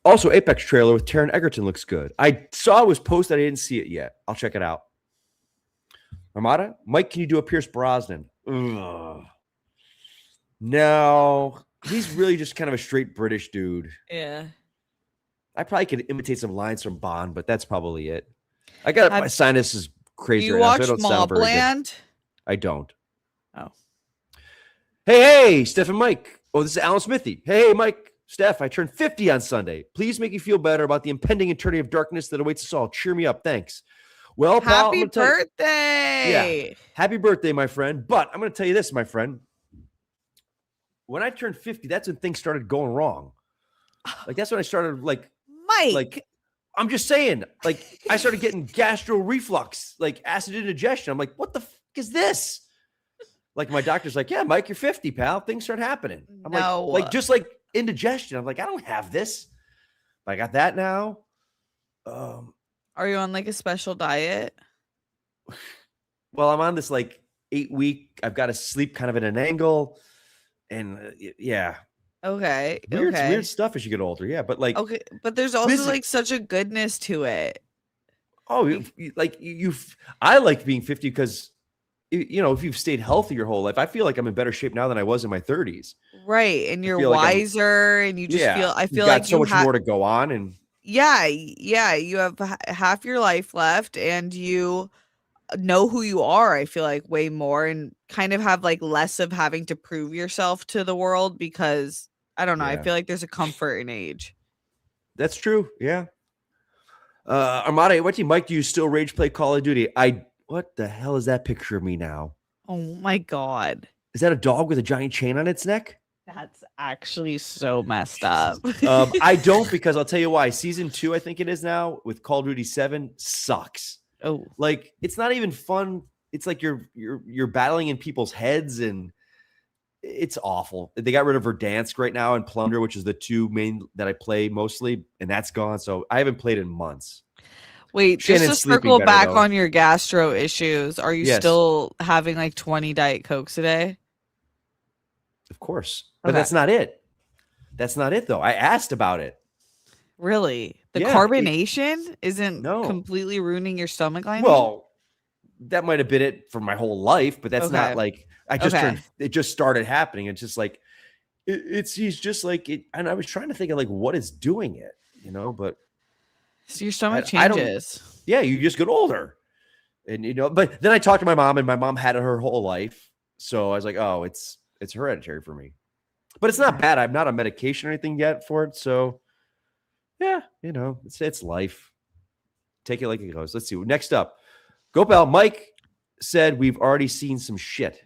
Also, Apex trailer with Taron Egerton looks good. I saw it was posted. I didn't see it yet. I'll check it out. Armada, Mike, can you do a Pierce Brosnan? Ugh. No, he's really just kind of a straight British dude. Yeah. I probably could imitate some lines from Bond, but that's probably it. I got my sinus is crazy. You right now, watch so I don't sound very good. Mobland? I don't. Oh. Hey, Steph and Mike. Oh, this is Alan Smithy. Hey, Mike. Steph, I turned 50 on Sunday. Please make me feel better about the impending eternity of darkness that awaits us all. Cheer me up. Thanks. Well, pal, I'm Happy gonna tell you- birthday. happy birthday, my friend. But I'm going to tell you this, my friend. When I turned 50, that's when things started going wrong. Like, that's when I started, Mike. I'm just saying, I started getting gastro reflux, acid indigestion. I'm like, what the fuck is this? Like, my doctor's like, yeah, Mike, you're 50, pal. Things start happening. I'm No. just like indigestion. I'm like, I don't have this. But I got that now. Are you on like a special diet? Well, I'm on this 8-week. I've got to sleep kind of at an angle, and yeah, Okay. weird stuff as you get older. Yeah, but Okay, but there's also Listen- such a goodness to it. I like being 50 because if you've stayed healthy your whole life, I feel like I'm in better shape now than I was in my 30s. Right. And you're feel like I'm- wiser and you just I You've feel got like so you much more to go on, and yeah, you have half your life left and you know who you are, I feel like way more, and kind of have less of having to prove yourself to the world because I don't know, I Yeah. feel like there's a comfort in age. that's true. Yeah. Armada, what do you, Mike? Do you still rage play Call of Duty? What the hell is that picture of me now? Oh my god. Is that a dog with a giant chain on its neck? That's actually so messed up. I don't, because I'll tell you why. Season 2, I think it is now, with Call of Duty 7 sucks. Oh, It's not even fun. It's like you're battling in people's heads, and it's awful. They got rid of Verdansk right now and Plunder, which is the two main that I play mostly, and that's gone. So I haven't played in months. wait, Shannon's just to sleeping circle better, back though. on your gastro issues, are you Yes. still having 20 Diet Cokes a day? Of course, but Okay. that's not it. That's not it, though. I asked about it. Really? The Yeah, carbonation isn't No. completely ruining your stomach lining? Well, that might have been it for my whole life, but that's not Okay. I just Okay. turned. It just started happening. It's just he's just it. And I was trying to think of what is doing it, but So your stomach I don't- changes. yeah, you just get older. And but then I talked to my mom, and my mom had it her whole life. So I was like, oh, it's hereditary for me. But it's not bad. I'm not on medication or anything yet for it. So yeah, it's life. Take it like it goes. Let's see. Next up, Gopal Mike said we've already seen some shit.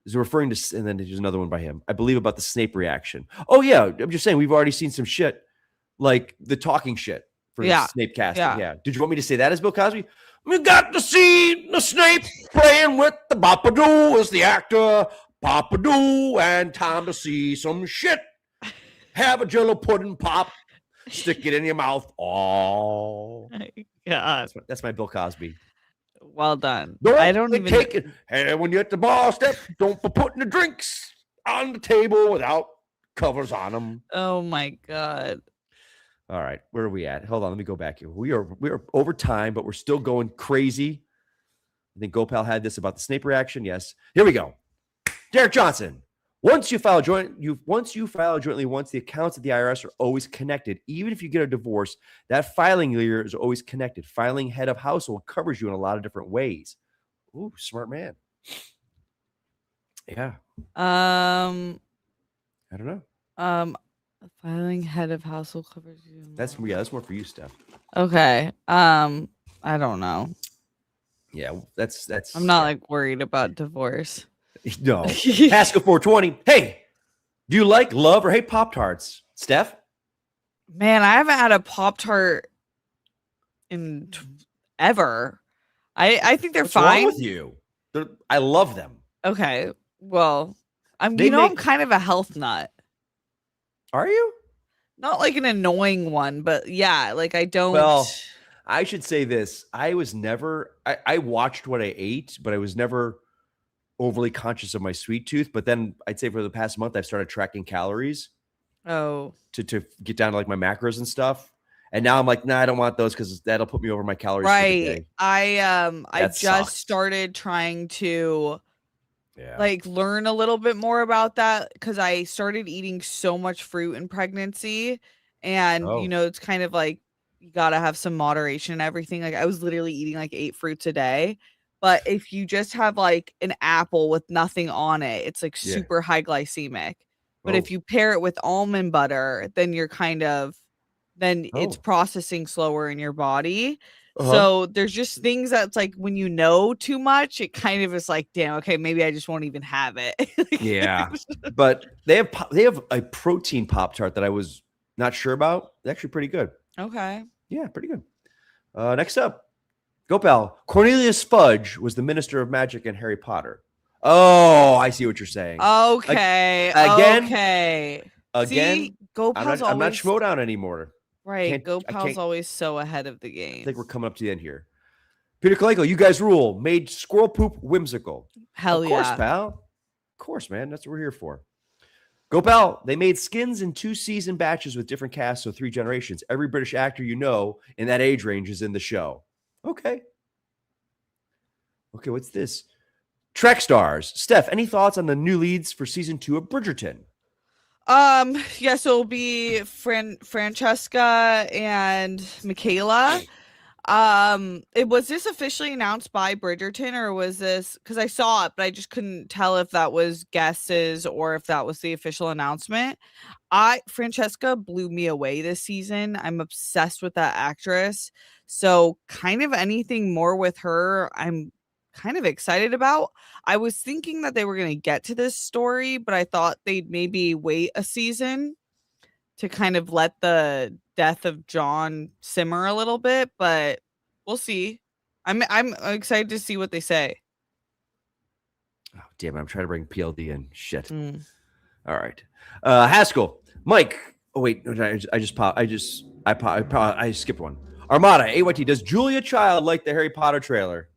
Is referring to, and then there's another one by him, I believe, about the Snape reaction. Oh yeah, I'm just saying we've already seen some shit, like the talking shit for Yeah. Snape casting. Yeah. Yeah. Did you want me to say that as Bill Cosby? We got to see the Snape playing with the Bapadoo as the actor. Papadoo, and time to see some shit. Have a Jello pudding pop. Stick it in your mouth. Oh, Yeah. that's my Bill Cosby. Well done. Don't I don't be even taking. And when you're at the bar step, don't be putting the drinks on the table without covers on them. Oh my god. All right, where are we at? Hold on, let me go back here. We are over time, but we're still going crazy. I think Gopal had this about the Snape reaction. Yes, here we go. Derek Johnson. Once you file jointly, once the accounts at the IRS are always connected. Even if you get a divorce, that filing year is always connected. Filing head of household covers you in a lot of different ways. Ooh, smart man. Yeah, Um I don't know. filing head of household covers you. That's more for you, Steph. Okay. I don't know. Yeah, that's. I'm not worried about divorce. No. Pascal 420. Hey, do you love, or hate Pop-Tarts? Steph? Man, I haven't had a Pop-Tart in ever. I think they're What's fine. wrong with you? I love them. Okay. Well, I'm They I'm make- kind of a health nut. Are you? Not like an annoying one, but yeah, I don't Well, I should say this. I was never, I watched what I ate, but I was never overly conscious of my sweet tooth. But then I'd say for the past month, I've started tracking calories Oh. to get down to my macros and stuff. And now I'm like, nah, I don't want those because that'll put me over my calories. For the Right. day. I That just sucks. started trying to Yeah. learn a little bit more about that because I started eating so much fruit in pregnancy. And Oh. it's kind of you gotta have some moderation and everything. I was literally eating 8 fruits a day. But if you just have an apple with nothing on it, it's Yeah. super high glycemic. But if you pair it with almond butter, then you're it's processing slower in your body. So there's just things that's like when you know too much, it kind of is like, damn, okay, maybe I just won't even have it. Yeah, but they have a protein Pop-Tart that I was not sure about. It's actually pretty good. Okay. Yeah, pretty good. Next up, go pal. Cornelius Fudge was the Minister of Magic in Harry Potter. Oh, I see what you're saying. Okay. Again? Okay. Again, See, GoPal's I'm not always Schmodown anymore. right. GoPal's always so ahead of the game. I think we're coming up to the end here. Peter Kaleko, you guys rule. Made squirrel poop whimsical. Hell of course, yeah, pal. Of course, man. That's what we're here for. Go pal. They made skins in 2-season batches with different casts, so 3 generations. Every British actor you know in that age range is in the show. Okay. Okay, what's this? Trek stars. Steph, any thoughts on the new leads for season 2 of Bridgerton? Yeah, so it'll be Francesca and Michaela. Was this officially announced by Bridgerton, or was this, because I saw it, but I just couldn't tell if that was guesses or if that was the official announcement. Francesca blew me away this season. I'm obsessed with that actress. So kind of anything more with her, I'm kind of excited about. I was thinking that they were going to get to this story, but I thought they'd maybe wait a season to kind of let the death of John simmer a little bit, but we'll see. I'm excited to see what they say. Oh, damn it. I'm trying to bring PLD in. Shit. All right. Haskell, Mike. Oh, wait. I skipped one. Armada, AYT. Does Julia Child like the Harry Potter trailer?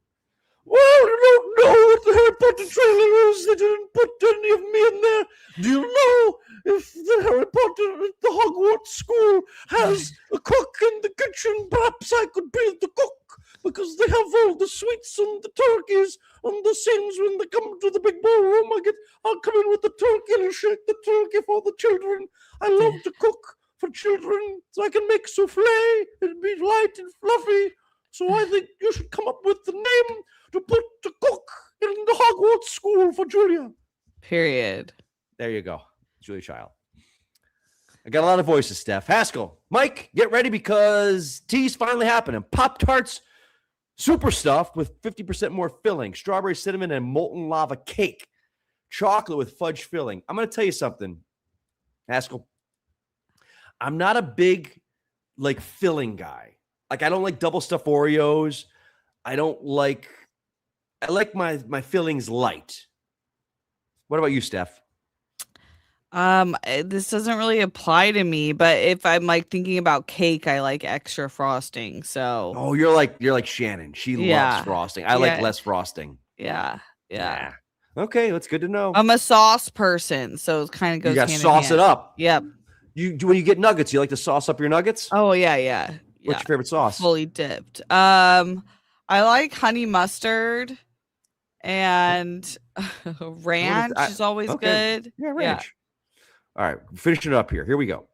Well, I don't know what the Harry Potter trailer is. They didn't put any of me in there. Do you know if the Harry Potter at the Hogwarts school has a cook in the kitchen? Perhaps I could be the cook, because they have all the sweets and the turkeys on the scenes when they come to the big ballroom. I'll come in with the turkey and shake the turkey for the children. I love to cook for children, so I can make souffle. It'd be light and fluffy. So I think you should come up with the name to put to cook in the Hogwarts school for Julia. Period. There you go. Julia Child. I got a lot of voices, Steph. Haskell, Mike, get ready because tea's finally happening. Pop-Tarts super stuffed with 50% more filling. Strawberry, cinnamon, and molten lava cake. Chocolate with fudge filling. I'm going to tell you something, Haskell. I'm not a big, filling guy. I don't like double stuffed Oreos. I like my fillings light. What about you, Steph? This doesn't really apply to me, but if I'm thinking about cake, I like extra frosting. So you're like Shannon. She loves frosting. I like less frosting. Yeah. Okay, that's good to know. I'm a sauce person, so it kind of goes. You got to hand sauce in hand. it up. Yep. When you get nuggets, you like to sauce up your nuggets? Oh yeah. What's your favorite sauce? Fully dipped. I like honey mustard and ranch is always good. Yeah, ranch. Yeah. All right, finishing it up here. Here we go.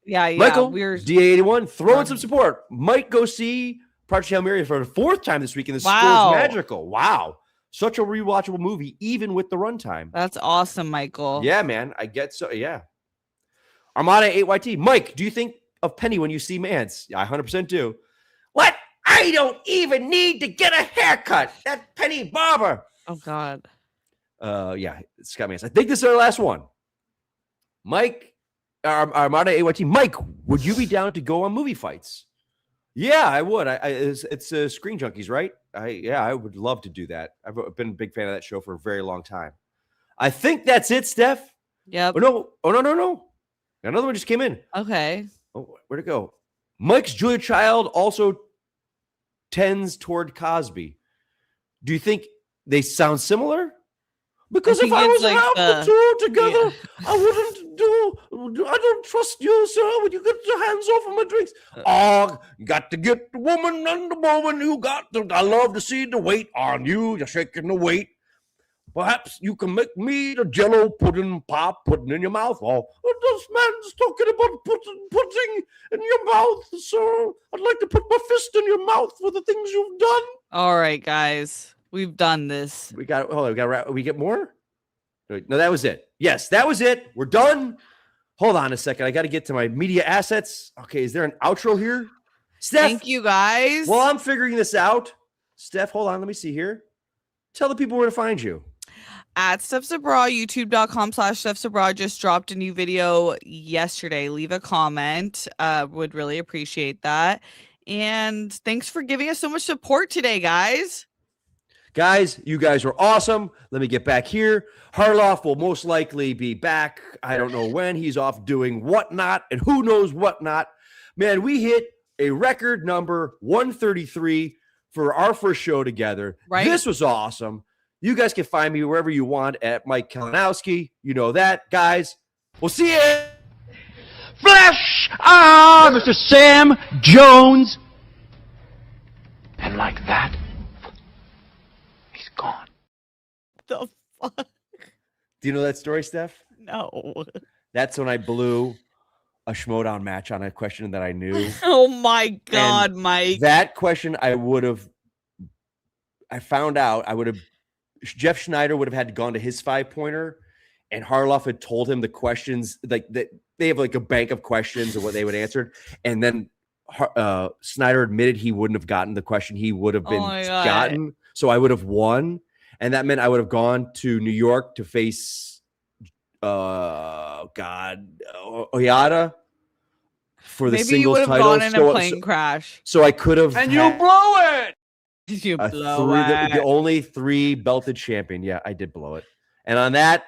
Yeah. Michael, DA81, throw in some support. Might go see Project Hail Mary for the 4th time this week, and the score is magical. Wow. Such a rewatchable movie, even with the runtime. That's awesome, Michael. Yeah, man. I get so, yeah. Armada 8YT. Mike, do you think of Penny when you see Mance? Yeah, I 100% do. What? I don't even need to get a haircut. That Penny barber. Oh, God. Yeah, Scott Mance. I think this is our last one. Mike, Armada 8YT. Mike, would you be down to go on movie fights? Yeah, I would. It's Screen Junkies, right? I would love to do that. I've been a big fan of that show for a very long time. I think that's it, Steph. Yep. Oh no. Another one just came in. Okay. Oh, where'd it go? Mike's Julia Child also tends toward Cosby. Do you think they sound similar? Because if I was to have the two together, I wouldn't do. I don't trust you, sir. When you get your hands off of my drinks, you got to get the woman and the woman. You got to. I love to see the weight on you. You're shaking the weight. Perhaps you can make me the Jello pudding pop pudding in your mouth. Oh, this man's talking about pudding in your mouth, sir. I'd like to put my fist in your mouth for the things you've done. All right, guys. We've done this. We get more? No, that was it. Yes, that was it. We're done. Hold on a second. I got to get to my media assets. Okay, is there an outro here? Steph. Thank you guys. Well, I'm figuring this out. Steph, hold on. Let me see here. Tell the people where to find you. At Steph's Abroad, youtube.com/Steph's Abroad just dropped a new video yesterday. Leave a comment. Would really appreciate that. And thanks for giving us so much support today, guys. Guys, you guys were awesome. Let me get back here. Harloff will most likely be back. I don't know when. He's off doing whatnot and who knows whatnot. Man, we hit a record number 133 for our first show together. Right. This was awesome. You guys can find me wherever you want at Mike Kalinowski. You know that, guys. We'll see you. Flesh! Mr. Sam Jones. And like that, he's gone. The fuck? Do you know that story, Steph? No. That's when I blew a Schmodown match on a question that I knew. Oh my God, And Mike. That question I found out Jeff Schneider would have had gone to his 5-pointer, and Harloff had told him the questions, like that they have like a bank of questions of what they would answer. And then Snyder admitted he wouldn't have gotten the question he would have been gotten. So I would have won. And that meant I would have gone to New York to face Oyata for the Maybe singles you would have title. gone in a plane crash. So I could have And you blow it! You the blow it. only 3 belted champion. Yeah, I did blow it. And on that,